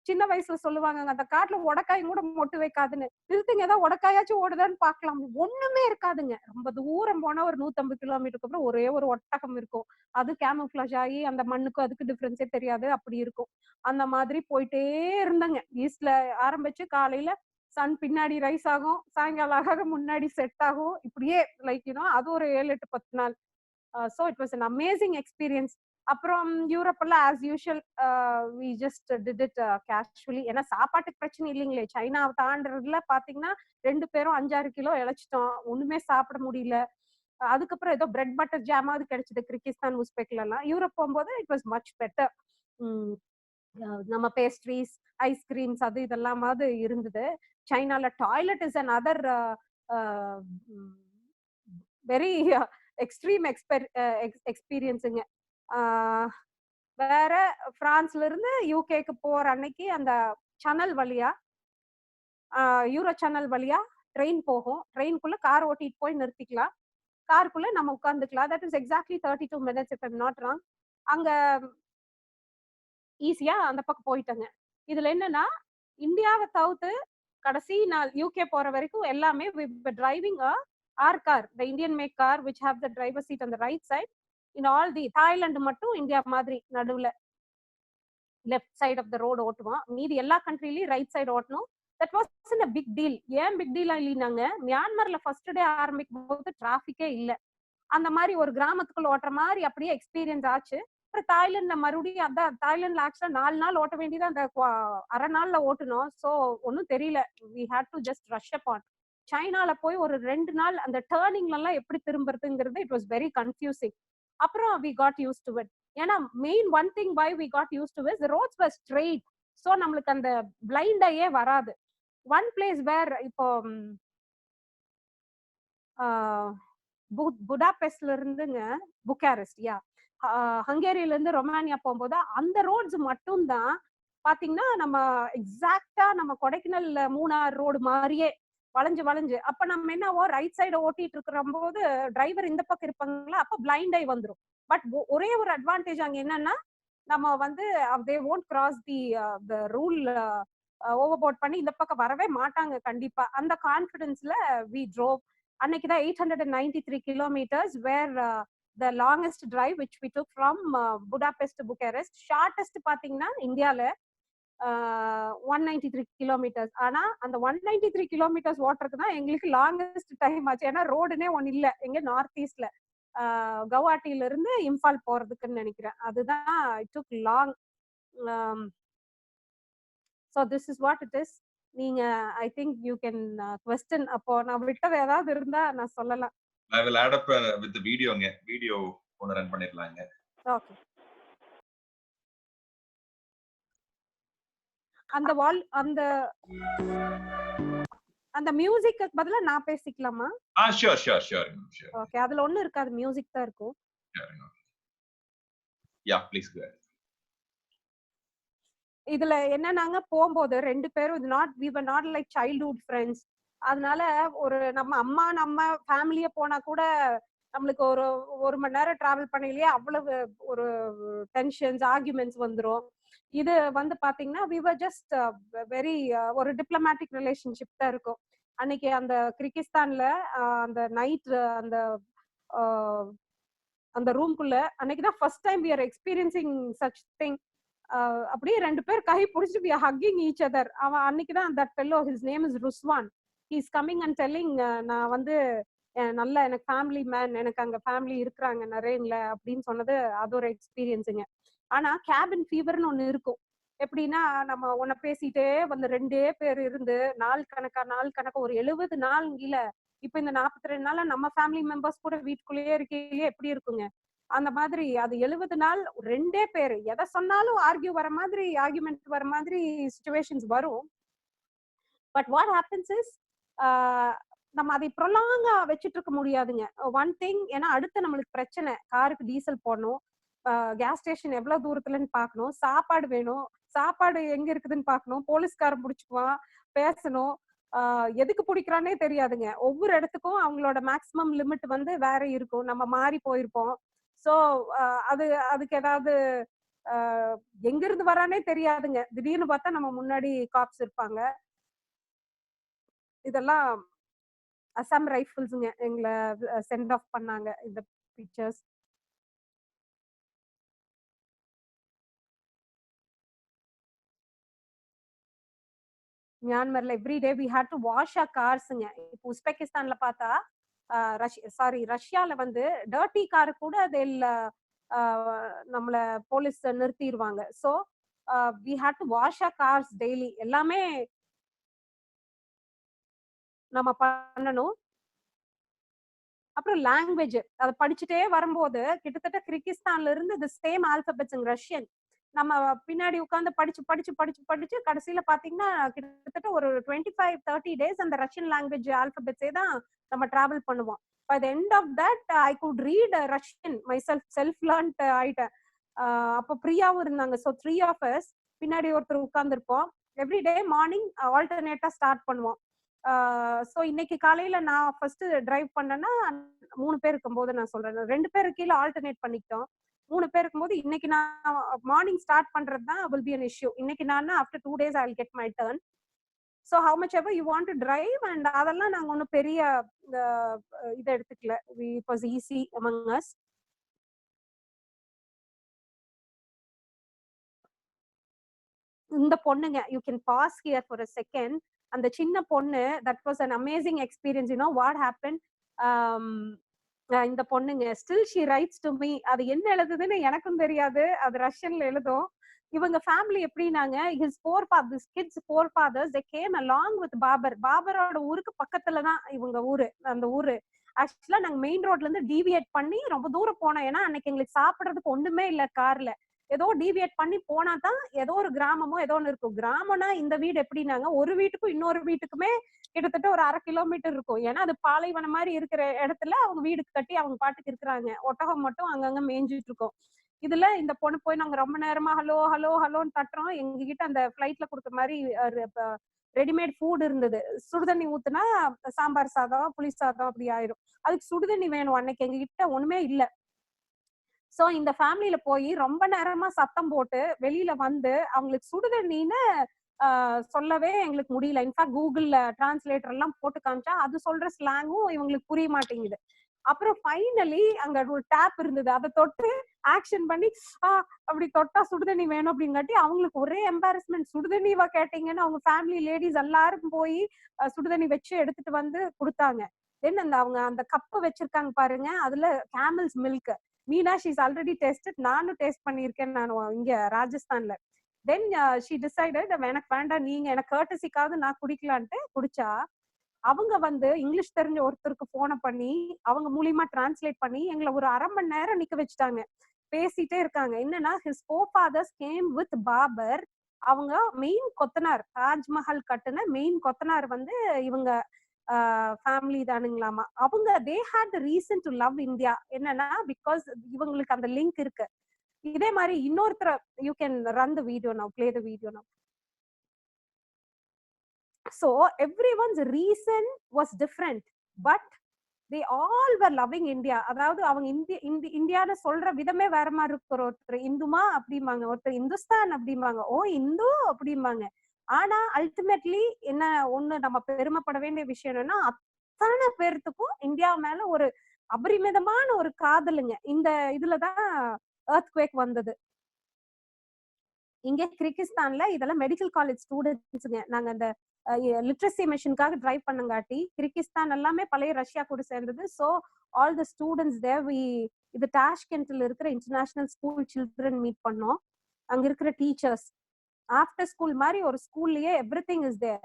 சின்ன வயசுல சொல்லுவாங்க அந்த காட்டுல உடக்காயும் கூட மொட்டு வைக்காதுன்னு. நிறுத்துங்க, ஏதாவது உடக்காயாச்சும் ஓடுதான்னு பாக்கலாம். ஒண்ணுமே இருக்காதுங்க. ரொம்ப தூரம் போனா ஒரு 150 கிலோமீட்டருக்கு அப்புறம் ஒரே ஒரு ஒட்டகம் இருக்கும். அது கேமோஃபிளாஜ் ஆகி அந்த மண்ணுக்கும் அதுக்கு டிஃபரன்ஸே தெரியாது, அப்படி இருக்கும். அந்த மாதிரி போயிட்டே இருந்தங்க. ஈஸ்ட்ல ஆரம்பிச்சு காலையில சன் பின்னாடி ரைஸ் ஆகும், சாயங்காலம் ஆக முன்னாடி செட் ஆகும். இப்படியே லைக் அது ஒரு 7, 8, 10 நாள். So it was an amazing experience. அப்புறம் யூரோப்ல as usual we just did it casually. ஏன்னா சாப்பாட்டுக்கு பிரச்சனை இல்லைங்களே. சைனாவை தாண்டறதுல பாத்தீங்கன்னா 2 பேரும் 5-6 கிலோ இழைச்சிட்டோம். ஒண்ணுமே சாப்பிட முடியல. அதுக்கப்புறம் ஏதோ பிரெட் பட்டர் ஜாமாவது கிடைச்சது கிர்கிஸ்தான், உஸ்பெக்ல எல்லாம். யூரோப் போகும்போது இட் வாஸ் மச் பெட்டர். நம்ம பேஸ்ட்ரீஸ், ஐஸ்கிரீம்ஸ் அது இதெல்லாமாவது இருந்தது. சைனால toilet is another very extreme எக்ஸ்பீரியன்ஸுங்க. வேற பிரான்ஸ்ல இருந்து யூகேக்கு போற அன்னைக்கு அந்த சேனல் வழியா, யூரோ சேனல் வழியா ட்ரெயின் போகும். ட்ரெயின்குள்ள கார் ஓட்டிட்டு போய் நிறுத்திக்கலாம். காருக்குள்ள நம்ம உட்காந்துக்கலாம். That is exactly 32 minutes if I'm not wrong. அங்க ஈஸியா அந்த பக்கம் போயிட்டங்க. இதுல என்னன்னா இந்தியாவை தவிர்த்து கடைசி நாள் யூகே போற வரைக்கும் எல்லாமே driving our car, the Indian make car which have the driver seat on the right side. In all the Thailand மட்டும் இந்தியா மாதிரி நடுவுல left side of the road ஓட்டுவோம். மீதி எல்லா கண்ட்ரிலயும் ரைட் சைடு ஓட்டணும். That was a big deal. ஏன் பிக் டீலா இல்லைனாங்க, மியான்மர்ல ஃபர்ஸ்ட் டே ஆரம்பிக்கும் போது டிராபிக்கே இல்ல. அந்த மாதிரி ஒரு கிராமத்துக்குள்ள ஓட்டுற மாதிரி அப்படியே எக்ஸ்பீரியன்ஸ் ஆச்சு. அப்புறம் தாய்லாந்துல மறுபடியும் அதான் தாய்லாந்துல ஆக்சுவலா 4 நாள் ஓட்ட வேண்டியது அந்த அரை நாள்ல ஓட்டணும். ஸோ ஒன்னும் தெரியல. we had to just rush upon. சைனால போய் ஒரு 2 நாள் அந்த டேர்னிங்ல எல்லாம் எப்படி திரும்புறதுங்கிறது இட் வாஸ் வெரி கன்ஃபியூசிங். அப்புறம் we got used to it. ஏன்னா main one thing why we got used to it, the roads were straight. So நம்மளுக்கு அந்த பிளைண்ட் ஐயே வராது. ஒன் பிளேஸ் வேர் இப்போ புடாபெஸ்ட்ல இருந்துங்க புக்காரெஸ்ட், ஹங்கேரியில இருந்து ரொமானியா போகும்போது அந்த ரோட்ஸ் மட்டும் தான் பாத்தீங்கன்னா நம்ம எக்ஸாக்டா நம்ம கொடைக்கானல் மூணார் ரோடு மாதிரியே வளைஞ்சு வளைஞ்சு. அப்ப நம்ம என்னவோ ரைட் சைடு ஓட்டிட்டு இருக்கிற போது டிரைவர் இந்த பக்கம் இருப்பாங்களா, அப்ப பிளைண்ட் ஆகி வந்துரும். பட் ஒரே ஒரு அட்வான்டேஜ் அங்க என்னன்னா நம்ம வந்து தே won't cross the rule, ஓவர்போர்ட் பண்ணி இந்த பக்கம் வரவே மாட்டாங்க கண்டிப்பா. அந்த கான்பிடன்ஸ்ல we drove. அன்னைக்குதான் 893 kilometers where the longest drive which we took from Budapest to Bucharest. Shortest பாத்தீங்கன்னா இந்தியால 193 kilometers. ஆனா அந்த 193 kilometers ஓட்டுறதுக்கு தான் எங்களுக்கு லாங்கஸ்ட் டைம் ஆச்சு. ஏன்னா ரோடுனே ஒன்னு இல்ல எங்க நார்த் ஈஸ்ட்ல, கவுஹாட்டில இருந்து இம்பால் போறதுக்குன்னு நினைக்கிறேன். அதுதான் it took long. so this is what it is. நீங்க I think you can question. அப்போ நான் விட்டது ஏதாவது இருந்தா நான் சொல்லலாம். I will add up with the video. Video ஒன்னு ரன் பண்ணிரலாங்க. ஓகே. அந்த வால் அந்த மியூசிக்கு பதிலா நான் பேசிக்கலாமா? ஷூர். ஓகே, அதுல ஒண்ணு இருக்காது, மியூசிக் தான் இருக்கும். Please go. இதுல என்னன்னாங்க போகும்போது 2 பேரும் we were not like childhood friends. அதனால ஒரு நம்ம அம்மா நம்ம ஃபேமிலிய போனா கூட நம்மளுக்கு ஒரு மணி நேரம் டிராவல் பண்ணலையே அவ்வளவு ஒரு டென்ஷன்ஸ் ஆர்குமெண்ட்ஸ் வந்துரும். இது வந்து பாத்தீங்கன்னா we were just very ஒரு டிப்ளமேட்டிக் ரிலேஷன்ஷிப் தான் இருக்கும். அன்னைக்கு அந்த கிர்கிஸ்தான்ல அந்த நைட் அந்த ரூம்குள்ள அன்னைக்குதான் first time we are experiencing such thing. அப்படியே 2 பேர் கை பிடிச்சிட்டு we are hugging each other. அவன் அன்னைக்குதான் that fellow, his name is Ruswan, he is coming and telling நான் வந்து நல்ல எனக்கு ஃபேமிலி மேன், எனக்கு அங்க ஃபேமிலி இருக்கிறாங்க நிறையல அப்படின்னு சொன்னது அது ஒரு எக்ஸ்பீரியன்ஸுங்க. ஆனா கேபின் ஃபீவர்னு ஒண்ணு இருக்கும். எப்படின்னா நம்ம உன்னை பேசிட்டே வந்து 2 பேர் இருந்து நாள் கணக்கா ஒரு 70 நாள் கீழ. இப்ப இந்த 42 நாளா நம்ம ஃபேமிலி மெம்பர்ஸ் கூட வீட்டுக்குள்ளேயே இருக்கீங்க, எப்படி இருக்குங்க அந்த மாதிரி. அது 70 நாள் 2 பேர் எதை சொன்னாலும் ஆர்கியூமெண்ட் வர மாதிரி சிச்சுவேஷன்ஸ் வரும். பட் வாட் ஹேப்பன்ஸ் இஸ் நம்ம அதை ப்ரொலாங்கா வச்சுட்டு இருக்க முடியாதுங்க. ஒன் திங், ஏன்னா அடுத்து நம்மளுக்கு பிரச்சனை, காருக்கு டீசல் போடணும், கேஸ் ஸ்டேஷன் எவ்வளவு தூரத்துலன்னு பாக்கணும், சாப்பாடு வேணும், சாப்பாடு எங்க இருக்குதுன்னு பாக்கணும், போலீஸ்காரன் பிடிச்சுக்குவான், பேசணும், எதுக்கு பிடிக்கிறானே தெரியாதுங்க. ஒவ்வொரு இடத்துக்கும் அவங்களோட மேக்சிமம் லிமிட் வந்து வேற இருக்கும், நம்ம மாறி போயிருப்போம். ஸோ அதுக்கு ஏதாவது எங்க இருந்து வரானே தெரியாதுங்க. திடீர்னு பார்த்தா நம்ம முன்னாடி காப்ஸ் இருப்பாங்க. இதெல்லாம் அசாம் ரைஃபிள்ஸ்ங்க எங்களை சென்ட் ஆஃப் பண்ணாங்க. இந்த பிக்சர்ஸ் மியான்மர்ல everyday we had to wash our கார்ஸ்ங்க. இப்போ உஸ்பெகிஸ்தான்ல பார்த்தா ரஷ்யால வந்து டர்ட்டி கார் கூட அதில் நம்மள போலீஸ் நிறுத்திடுவாங்க. So we had to wash our cars daily. எல்லாமே நம்ம பண்ணணும். அப்புறம் லாங்குவேஜ் அதை படிச்சுட்டே வரும்போது கிட்டத்தட்ட கிர்கிஸ்தான்ல இருந்து தி சேம் ஆல்பபெட்ஸ் ரஷ்யன் நம்ம பின்னாடி உட்கார்ந்து படிச்சு படிச்சு படிச்சு படிச்சு கடைசியில பாத்தீங்கன்னா கிட்டத்தட்ட ஒரு 25-30 டேஸ் அந்த ரஷ்யன் லாங்குவேஜ் ஆல்பபெட்ஸே தான் நம்ம டிராவல் பண்ணுவோம். By the end of that I could read Russian myself learnt ஆயிட்டேன். அப்போ பிரியாவும் இருந்தாங்க. ஸோ 3 of us பின்னாடி ஒருத்தர் உட்கார்ந்துருப்போம். எவ்ரிடே மார்னிங் ஆல்டர்னேட்டா ஸ்டார்ட் பண்ணுவோம். ஸோ இன்னைக்கு காலையில நான் ஃபர்ஸ்ட் டிரைவ் பண்ணேன்னா 3 பேர் இருக்கும்போது நான் சொல்றேன், 2 பேருக்கு கீழே ஆல்டர்னேட் பண்ணிக்கிட்டோம். 3 பேர் இருக்கும்போது இன்னைக்கு நான் மார்னிங் ஸ்டார்ட் பண்றது தான் will be an issue. இன்னைக்கு நான் after 2 days I will get my turn. So how much ever you want to drive and அதெல்லாம் நாங்க ஒன்றும் பெரிய இதை எடுத்துக்கல. It was easy among us. இந்த பொண்ணுங்க, you can pause here for a second. அந்த சின்ன பொண்ணு, that was an amazing experience. You know what happened? இந்த பொண்ணுங்க still she writes to me. அது என்ன எழுதுதுன்னு எனக்கும் தெரியாது, அது ரஷ்யன்ல எழுதும். இவங்க ஃபேமிலி எப்படின்னாங்க, his kids forefathers they came along with பாபரோட ஊருக்கு பக்கத்துல தான் இவங்க ஊரு. அந்த ஊரு ஆக்சுவலா நாங்க மெயின் ரோட்ல இருந்து டீவியேட் பண்ணி ரொம்ப தூரம் போனோம். ஏன்னா அன்னைக்கு எங்களுக்கு சாப்பிடறதுக்கு ஒண்ணுமே இல்ல கார்ல. ஏதோ டீவியேட் பண்ணி போனா தான் ஏதோ ஒரு கிராமமோ ஏதோ ஒண்ணு இருக்கும். கிராமம்னா இந்த வீடு எப்படின்னாங்க, ஒரு வீட்டுக்கும் இன்னொரு வீட்டுக்குமே கிட்டத்தட்ட ஒரு 1/2 கிலோமீட்டர் இருக்கும். ஏன்னா அது பாலைவனம் மாதிரி இருக்கிற இடத்துல அவங்க வீடு கட்டி அவங்க பாட்டுக்கு இருக்கிறாங்க. ஒட்டகம் மட்டும் அங்கங்க மேய்ஞ்சிட்டு இருக்கும். இதுல இந்த பொண்ணு போய் நாங்க ரொம்ப நேரமா ஹலோ ஹலோ ஹலோன்னு தட்டுறோம். எங்க கிட்ட அந்த பிளைட்ல கொடுத்த மாதிரி ரெடிமேட் ஃபுட் இருந்தது. சுடுதண்ணி ஊத்துனா சாம்பார் சாதம் புளி சாதம் அப்படி ஆயிரும். அதுக்கு சுடுதண்ணி வேணும். அன்னைக்கு எங்க கிட்ட ஒண்ணுமே இல்ல. சோ இந்த ஃபேமிலியில போய் ரொம்ப நேரமா சத்தம் போட்டு வெளியில வந்து அவங்களுக்கு சுடுதண்ணின்னு சொல்லவே எங்களுக்கு முடியல. இன்ஃபேக்ட் கூகுள்ல டிரான்ஸ்லேட்டர் எல்லாம் போட்டு காமிச்சா அது சொல்ற ஸ்லாங்கும் இவங்களுக்கு புரிய மாட்டேங்குது. அப்புறம் ஃபைனலி அங்க ஒரு டேப் இருந்தது, அதை தொட்டு ஆக்ஷன் பண்ணி அப்படி தொட்டா சுடுதண்ணி வேணும் அப்படிங்காட்டி அவங்களுக்கு ஒரே எம்பாரஸ்மெண்ட். சுடுதண்ணிவா கேட்டீங்கன்னு அவங்க ஃபேமிலி லேடிஸ் எல்லாரும் போய் சுடுதண்ணி வச்சு எடுத்துட்டு வந்து கொடுத்தாங்க. தென் அவங்க அந்த கப்பு வச்சிருக்காங்க பாருங்க, அதுல camels milk. Meena she's already tasted, நானும் டேஸ்ட் பண்ணியிருக்கேன் நான் இங்க ராஜஸ்தான்ல. தென் ஷீ டிசைடட் எனக்கு வேண்டாம், நீங்க எனக்கு கர்ட்டசிக்காவது நான் குடிக்கலான்ட்டு குடிச்சா அவங்க வந்து இங்கிலீஷ் தெரிஞ்ச ஒருத்தருக்கு போனை பண்ணி அவங்க மூலியமா டிரான்ஸ்லேட் பண்ணி எங்களை ஒரு 1/2 மணி நேரம் நிக்க வச்சுட்டாங்க. பேசிட்டே இருக்காங்க. என்னன்னா his forefathers came with Babur. அவங்க மெயின் கொத்தனார், தாஜ்மஹால் கட்டுன மெயின் கொத்தனார் வந்து இவங்க ஃபேமிலி தானுங்களாமா. அவங்க they had the reason to love India. என்னன்னா பிகாஸ் இவங்களுக்கு அந்த லிங்க் இருக்கு. இதே மாதிரி இன்னொருத்தர், you can run the video now, play the video now. So everyone's reason was different, but they all were loving India. அதாவது அவங்க இந்தியான்னு சொல்ற விதமே வேற மாதிரி இருக்கிற ஒருத்தர் இந்துமா அப்படிம்பாங்க, ஒருத்தர் இந்துஸ்தான் அப்படிம்பாங்க, ஓ இந்து அப்படிம்பாங்க. ஆனா அல்டிமேட்லி என்ன ஒண்ணு நம்ம பெருமைப்பட வேண்டிய விஷயம் என்னன்னா, அத்தனை பேர்த்துக்கும் இந்தியா மேல ஒரு அபரிமிதமான ஒரு காதலுங்க. இந்த இதுலதான் earthquake வந்தது. இங்க கிர்கிஸ்தான்ல இதெல்லாம் மெடிக்கல் காலேஜ் ஸ்டூடெண்ட்ஸுங்க. நாங்க அந்த லிட்ரஸி மிஷனுக்காக டிரைவ் பண்ணங்காட்டி கிர்கிஸ்தான் எல்லாமே பழைய ரஷ்யா கூட சேர்ந்தது. ஸோ ஆல் த ஸ்டூடெண்ட்ஸ் தேர் இது டாஷ்கென்ட்ல இருக்கிற இன்டர்நேஷனல் ஸ்கூல் சில்ட்ரன் மீட் பண்ணோம். அங்க இருக்கிற டீச்சர்ஸ் ஆஃப்டர் ஸ்கூல் மாதிரி ஒரு ஸ்கூல்லயே எவ்ரிதிங் இஸ் தேர்.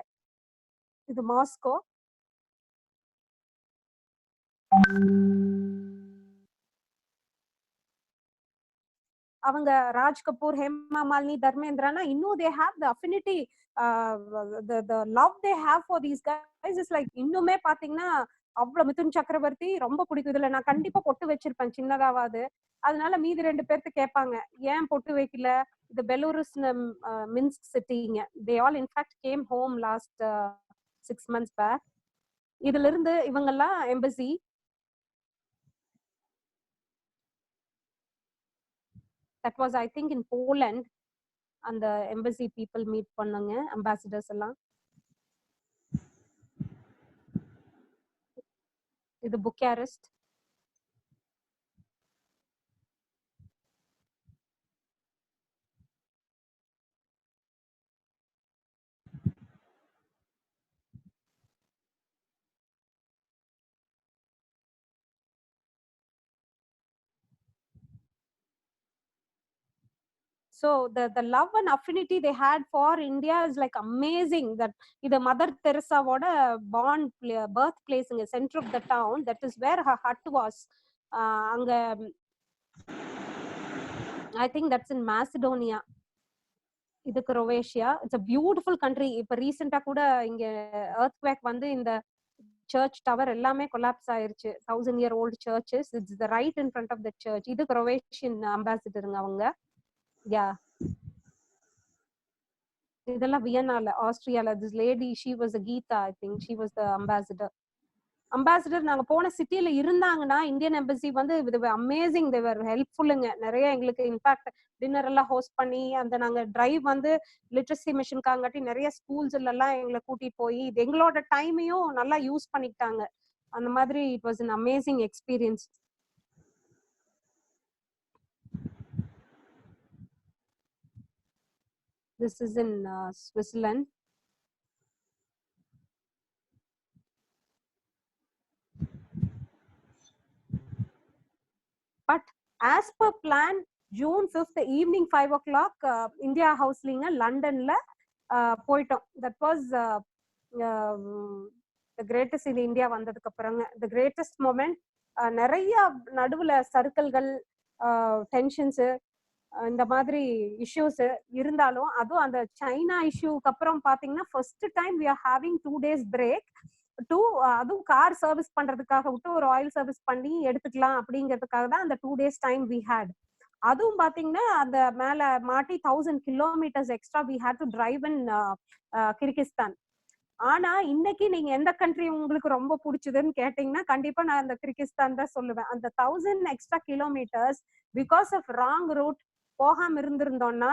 இது மாஸ்கோ. அவங்க ராஜ் கபூர், ஹேமா மாலினி, தர்மேந்திரானா இன்னும் they have the affinity, the love they have for these guys is like இன்னுமே பாத்தீங்கன்னா அவ்வளவு. மிதுன் சக்கரவர்த்தி ரொம்ப பிடிக்கும். இதுல நான் கண்டிப்பா பொட்டு வச்சிருப்பேன் சின்னதாவாது. அதனால மீதி 2 பேர்த்து கேட்பாங்க ஏன் பொட்டு வைக்கல. இது பெலூருஸ் Minsk சிட்டிங்க. they all in fact came home last 6 months back. இதுல இருந்து இவங்கெல்லாம் embassy. That was, I think, in Poland. And the embassy people meet பண்ணாங்க, ambassadors எல்லாம். இது Bucharest. So the love and affinity they had for India is like amazing. That the Mother Teresa voda born birthplace in the center of the town, that is where her hut was. Anga, I think that's in Macedonia. இது Croatia. It's a beautiful country. இப்ப ரீசெண்டா கூட இங்க earthquake வந்து இந்த church tower எல்லாமே collapse ஆயிருச்சு. 1000-year-old churches. It's the right in front of the church. இது Croatian ambassadorங்க அவங்க. Yeah. இதெல்லாம் வியன்னால, ஆஸ்திரியால. This lady, she was a Geeta, I think. She was the ambassador. நாங்க போன சிட்டில இருந்தாங்கன்னா இந்தியன் எம்பசி வந்து அமேசிங், they were helpfulங்க. நிறைய எங்களுக்கு இன்ஃபேக்ட் டின்னர் எல்லாம் ஹோஸ்ட் பண்ணி, அந்த நாங்க டிரைவ் வந்து லிட்ரஸி மிஷனுக்காங்காட்டி நிறைய ஸ்கூல்ஸ்ல எல்லாம் எங்களை கூட்டிட்டு போய் எங்களோட டைமையும் நல்லா யூஸ் பண்ணிக்கிட்டாங்க. அந்த மாதிரி it was an amazing experience. This is in Switzerland. But as per plan, June 5th evening 5 o'clock, India House linga London la poitom. That was the greatest in India vandadukku apparanga, the greatest moment. Nariya naduvula circlegal tensions இந்த மாதிரி issues இருந்தாலும், அதுவும் அந்த சைனா இஷ்யூக்கு அப்புறம் பாத்தீங்கன்னா first time we are having 2 days break to அதுவும் கார் சர்வீஸ் பண்றதுக்காக விட்டு ஒரு ஆயில் சர்வீஸ் பண்ணி எடுத்துக்கலாம் அப்படிங்கிறதுக்காக தான் அந்த 2 days time we had. அதுவும் பாத்தீங்கன்னா அந்த மேல மாட்டி 1000 kilometers extra we had to drive in Kyrgyzstan. ஆனா இன்னைக்கு நீங்க எந்த கண்ட்ரி உங்களுக்கு ரொம்ப பிடிச்சதுன்னு கேட்டீங்கன்னா கண்டிப்பா நான் அந்த கிர்கிஸ்தான் தான் சொல்லுவேன். அந்த 1000 extra kilometers because of wrong route போகாம இருந்திருந்தோம்னா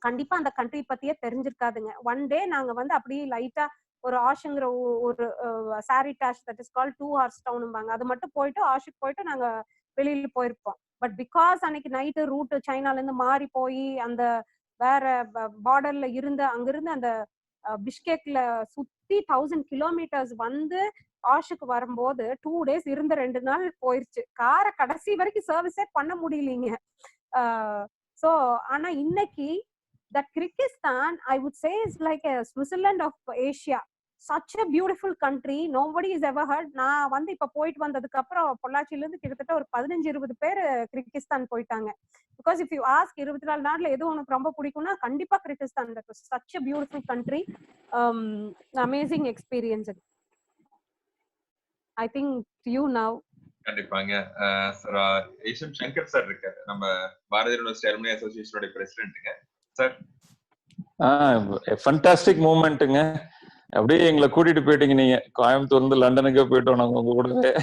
கண்டிப்பா அந்த கண்ட்ரி பத்தியே தெரிஞ்சிருக்காதுங்க. ஒன் டே நாங்க வந்து அப்படியே லைட்டா ஒரு ஆஷுங்கிற ஒரு சாரிடாஷ், தட் இஸ் கால் 2 hours டவுனும்பாங்க, அது மட்டும் போயிட்டு ஆஷுக்கு போயிட்டு நாங்க வெளியில போயிருப்போம். பட் பிகாஸ் அன்னைக்கு நைட்டு ரூட் சைனால இருந்து மாறி போய் அந்த வேற பார்டர்ல இருந்து அங்கிருந்து அந்த பிஷ்கேக்ல சுத்தி 1000 kilometers வந்து ஆஷுக்கு வரும்போது 2 days இருந்த 2 நாள் போயிருச்சு. காரை கடைசி வரைக்கும் சர்வீஸே பண்ண முடியலீங்க. So ஆனா இன்னைக்கு that Kyrgyzstan, I would say, is like a Switzerland of Asia. Such a beautiful country. Nobody has ever heard. நான் வந்து இப்ப போயிட்டு வந்ததுக்கு அப்புறம் பொள்ளாச்சியில இருந்து கிட்டத்தட்ட ஒரு 15-20 பேர் கிர்கிஸ்தான் போயிட்டாங்க. Because if you ask 24 நாள்ல எது உனக்கு ரொம்ப பிடிக்கும்னா கண்டிப்பா Kyrgyzstan. That was such a beautiful country. Amazing experience. I think to you now. கண்டிப்பாங்க சார். ஏஷம் சங்கர் சார் இருக்காரு, நம்ம பாரதிய யூனிவர்சிட்டி அலுமினி அசோசியேஷனோட பிரசிடென்ட்ங்க சார். ஃபண்டாஸ்டிக் மூமெண்ட்டுங்க. அப்படியே எங்களை கூட்டிட்டு போயிட்டீங்க நீங்க. கோயம்புத்தூர்ல இருந்து லண்டனுக்கே போயிட்டோம் நாங்க உங்க கூடவே.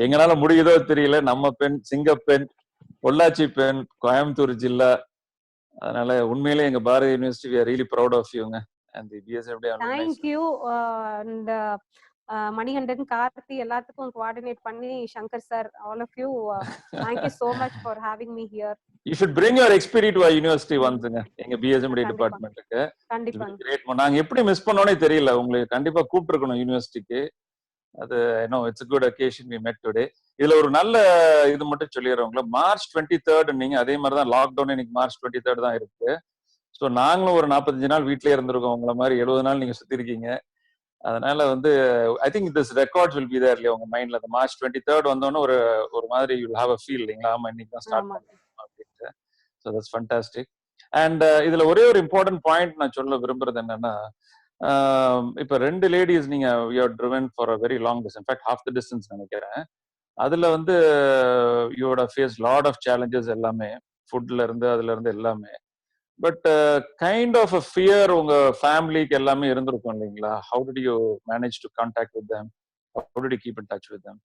எங்களால முடியுதோ தெரியல. நம்ம பெண், சிங்கப்பெண், பொள்ளாச்சி பெண், கோயம்புத்தூர் ஜில்லா. அதனால உண்மையிலே எங்க Bharatiya university we are really proud of youங்க. and the BSMD alumni. Thank you. And Manikandan, Karthi எல்லாத்துக்கும் கோஆர்டினேட் பண்ணி, Shankar sir, all of you, thank you so much for having me here. You should bring your experience to our university once-ங்க, எங்க BSMD டிபார்ட்மெண்ட்டுக்கு. கண்டிப்பா. கிரேட். நாங்க எப்படி மிஸ் பண்ணோனே தெரியல. உங்களுக்கு கண்டிப்பா கூப்பிட்டுருக்கணும் யூனிவர்சிட்டிக்கு. அது I know it's a good occasion we met today. இதுல ஒரு நல்ல இது மட்டும் சொல்லிடுறேன் உங்களுக்கு. March 23rd நீங்க அதே மாதிரி தான் லாக்டவுன் இன்னைக்கு March 23rd தான் இருக்கு. ஸோ நாங்களும் ஒரு 45 நாள் வீட்லயே இருந்திருக்கோம். உங்களை மாதிரி 70 நாள் நீங்க சுத்தி இருக்கீங்க. அதனால வந்து I think this records will be there இல்லையா உங்க மைண்ட்ல. அந்த March 23rd வந்தோன்னு ஒரு மாதிரி you will have a feel இல்லைங்களா? ஆமா இன்னைக்கு தான் ஸ்டார்ட் பண்ணோம் அப்படின்ட்டு. So that's fantastic. அண்ட் இதுல ஒரே ஒரு இம்பார்ட்டன்ட் பாயிண்ட் நான் சொல்ல விரும்புறது என்னன்னா, இப்ப 2 லேடிஸ் நீங்க you are driven for a very long distance, in fact half the distance நினைக்கிறேன். அதுல வந்து you'd face lot of challenges எல்லாமே, ஃபுட்ல இருந்து அதுல இருந்து எல்லாமே. But kind of a fear உங்க ஃபேமிலிக்கு எல்லாமே இருந்திருக்கும் இல்லைங்களா? How did you manage to contact with them? How did you keep in touch with them?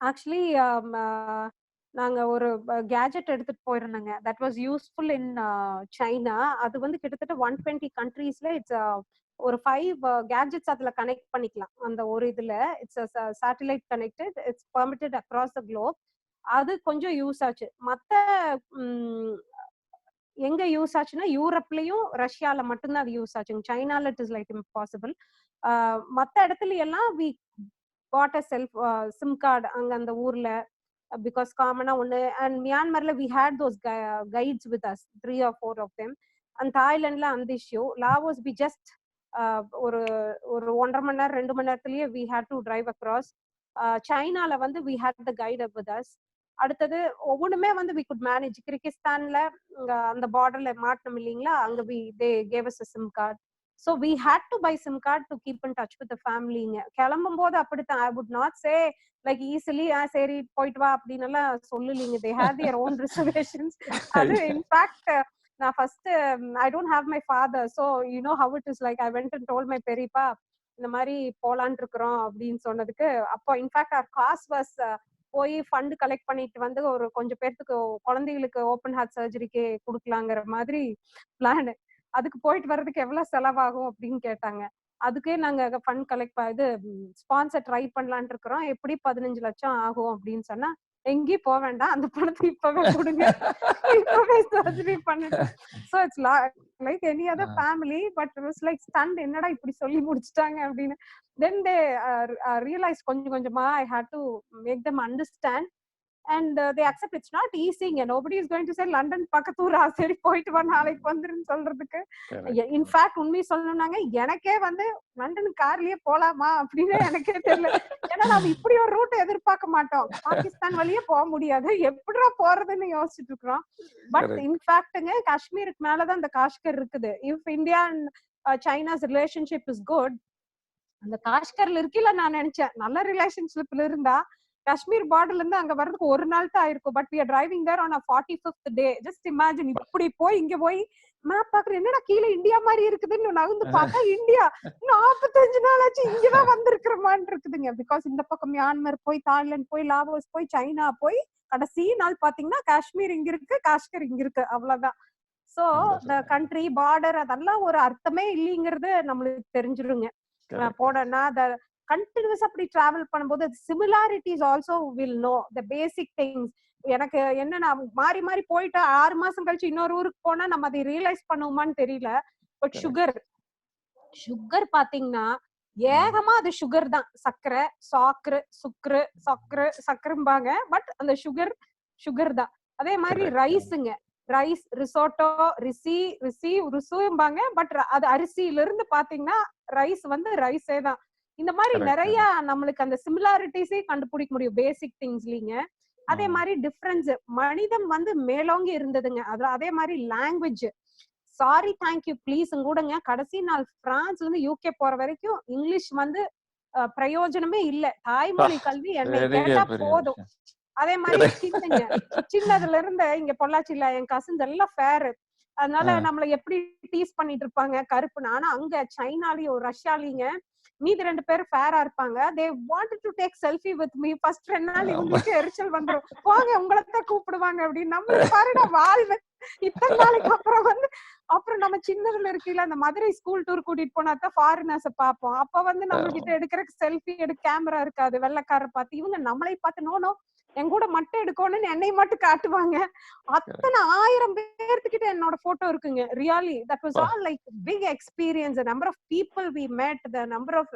Actually, நாங்க ஒரு கேஜெட் எடுத்துட்டு போயிருந்தோங்க. That was useful in China. அது வந்து கிட்டத்தட்ட 120 கண்ட்ரீஸ்ல இட்ஸ் ஒரு 5 கேஜெட்ஸ் அதுல கனெக்ட் பண்ணிக்கலாம். அந்த ஒரு இதுல it's satellite connected, it's permitted across the Globe. அது கொஞ்சம் யூஸ் ஆச்சு. மத்த எங்க யூஸ் ஆச்சுன்னா யூரோப்லயும் ரஷ்யால மட்டும்தான் அது யூஸ் ஆச்சுங்க. சைனால இட் இஸ் லைக் இம்பாசிபிள். மத்த இடத்துல எல்லாம் we got a self sim card அங்க அந்த ஊர்ல, பிகாஸ் காமனா ஒண்ணு. அண்ட் மியான்மர்ல we had those guides with us 3 or 4 of them. And தாய்லாந்துல அந்த இஷ்யூ. லாவோஸ் வி ஜஸ்ட் ஒரு ஒரு 1.5 மணி நேரம் 2 மணி நேரத்திலேயே we had to drive across. சைனால வந்து we had the guide with us. அடுத்தது ஒவ்வொன்றுமே வந்து வி குட் மேனேஜ். கிர்கிஸ்தான்ல அந்த பார்டர்ல மாட்டணும் இல்லைங்களா, அங்க they gave us a SIM card. So we had to buy SIM card to keep in touch with the family-ங்க. கிளம்பும் போது அப்படித்தான். I would not say like easily சரி போயிட்டு வா அப்படின்னு எல்லாம் சொல்லலீங்க. They had their own reservations. அது இன்ஃபேக்ட் நான் first I don't have my father, so you know how it is like. I went and told my பெரியப்பா இந்த மாதிரி போலான் இருக்கிறோம் அப்படின்னு சொன்னதுக்கு, அப்போ இன்ஃபேக்ட் our cost was போய் ஃபண்ட் கலெக்ட் பண்ணிட்டு வந்து ஒரு கொஞ்சம் பேர்த்துக்கு குழந்தைகளுக்கு ஓப்பன் ஹார்ட் சர்ஜரிக்கு கொடுக்கலாங்கிற மாதிரி பிளான். அதுக்கு போயிட்டு வர்றதுக்கு எவ்வளவு செலவாகும் அப்படின்னு கேட்டாங்க. அதுக்கே நாங்க ஃபண்ட் கலெக்ட் இது ஸ்பான்சர் ட்ரை பண்ணலான் இருக்கிறோம், எப்படி 15 லட்சம் ஆகும் அப்படின்னு சொன்னா, எங்கேயும் போக வேண்டாம், அந்த பணத்தை இப்பவே கொடுங்க, இப்பவே சர்ஜரி பண்ணிட்டு. So it's like any other family, but it was like stunt, என்னடா இப்படி சொல்லி முடிச்சிட்டாங்க அப்படின்னு. Then they realized கொஞ்சம் கொஞ்சமா I had to make them understand, and they accept it's not easy. Nobody is going to say London பக்கத்தூரா சரி போயிட்டு வா நாளைக்கு வந்துருன்னு சொல்றதுக்கு. இன்ஃபேக்ட் உண்மை சொல்லணும்னாங்க, எனக்கே வந்து லண்டன் கார்லயே போலாமா அப்படின்னு எனக்கே தெரியல. ஏன்னா நம்ம இப்படி ஒரு ரூட் எதிர்பார்க்க மாட்டோம். பாகிஸ்தான் வழியே போக முடியாது, எப்படிடா போறதுன்னு யோசிச்சுட்டு இருக்கிறோம். பட் இன்ஃபேக்ட்ங்க காஷ்மீருக்கு மேலதான் இந்த காஷ்கர் இருக்குது. If India and China's relationship is good, அந்த காஷ்கர்ல இருக்கல நான் நினைச்சேன் நல்ல ரிலேஷன்ஷிப்ல இருந்தா காஷ்மீர் பார்டர்ல இருந்து அங்க வர்றதுக்கு ஒரு நாள் தான் ஆயிருக்கும். But we are driving there on a 45th day. just imagine, இப்படி போய் இங்க போய் மேப் பாக்குறேன், என்னடா கீழே இந்தியா மாதிரி இருக்குதுன்னு நகர்ந்து பார்த்தா இந்தியா 45 நாள் ஆச்சு இங்கதான் வந்திருக்கிறமான்னு இருக்குதுங்க. பிகாஸ் இந்த பக்கம் மியான்மர் போய், தாய்லாந்து போய், லாவோஸ் போய், சைனா போய், கடைசி நாள் பாத்தீங்கன்னா காஷ்மீர் இங்க இருக்கு, காஷ்கர் இங்க இருக்கு, அவ்வளவுதான். சோ த கண்ட்ரி பார்டர் அதெல்லாம் ஒரு அர்த்தமே இல்லைங்கிறது நம்மளுக்கு தெரிஞ்சிருங்க. போனா கண்டினியூஸ் அப்படி டிராவல் பண்ணும்போது similarities also will know the basic things. எனக்கு என்ன, நான் மாறி மாறி போயிட்டு 6 மாசம் கழிச்சு இன்னொரு ஊருக்கு போனா நம்ம அதை ரியலைஸ் பண்ணுவோமான்னு தெரியல. பட் சுகர் பாத்தீங்கன்னா ஏகமா அது சுகர் தான், சர்க்கரை, சாக்கரு, சுக்ரு, சக்கரு, சக்கரும்பாங்க. பட் அந்த சுகர் தான். அதே மாதிரி ரைஸுங்க, ரைஸ், ரிசோட்டோ, ருசும்பாங்க. பட் அது அரிசியில இருந்து பாத்தீங்கன்னா ரைஸ் வந்து ரைஸே தான். இந்த மாதிரி நிறைய நம்மளுக்கு அந்த சிமிலாரிட்டிஸே கண்டுபிடிக்க முடியும் பேசிக் திங்ஸ்லீங்க. அதே மாதிரி டிஃபரன்ஸ் மனிதம் வந்து மேலோங்கி இருந்ததுங்க. அதே மாதிரி லாங்குவேஜ், சாரி தேங்க்யூ ப்ளீஸ் கூடங்க. கடைசி நாள் பிரான்ஸ்ல இருந்து யூகே போற வரைக்கும் இங்கிலீஷ் வந்து பிரயோஜனமே இல்ல. தாய்மொழி கல்வி என்ன கேட்டா போதும். அதே மாதிரி சின்னதுல இருந்து இங்க பொள்ளாச்சியில என் கசின்ஸ் எல்லாம் ஃபேர், அதனால நம்மள எப்படி டீஸ் பண்ணிட்டு இருப்பாங்க கருப்புன்னு. ஆனா அங்க சைனாலயும் ரஷ்யாலீங்க மீதி 2 பேரும் ஃபேரா இருப்பாங்க. they wanted to take selfie with me. First 2 நாள் இவங்களுக்கு எரிச்சல் வந்துரும், போங்க உங்களைத்தான் கூப்பிடுவாங்க அப்படின்னு. நம்ம பாருடா வாழ்வு. இத்தனை நாளைக்கு அப்புறம் வந்து அப்புறம் நம்ம சின்னதுல இருக்கீங்களா அந்த மதுரை ஸ்கூல் டூர் கூட்டிட்டு போனாதான் ஃபாரினர்ஸ பாப்போம். அப்ப வந்து நம்ம கிட்ட எடுக்கிறதுக்கு செல்ஃபி கேமரா இருக்காது. வெள்ளைக்கார பார்த்து இவங்க நம்மளை பார்த்து நோனோ என் கூட மட்டும் எடுக்கணும்னு என்னை மட்டும் காட்டுவாங்க. அத்தனை 1000 பேர்த்துக்கிட்ட என்னோட போட்டோ இருக்குங்க. Really that was all like big experience. The number of people we met, the number of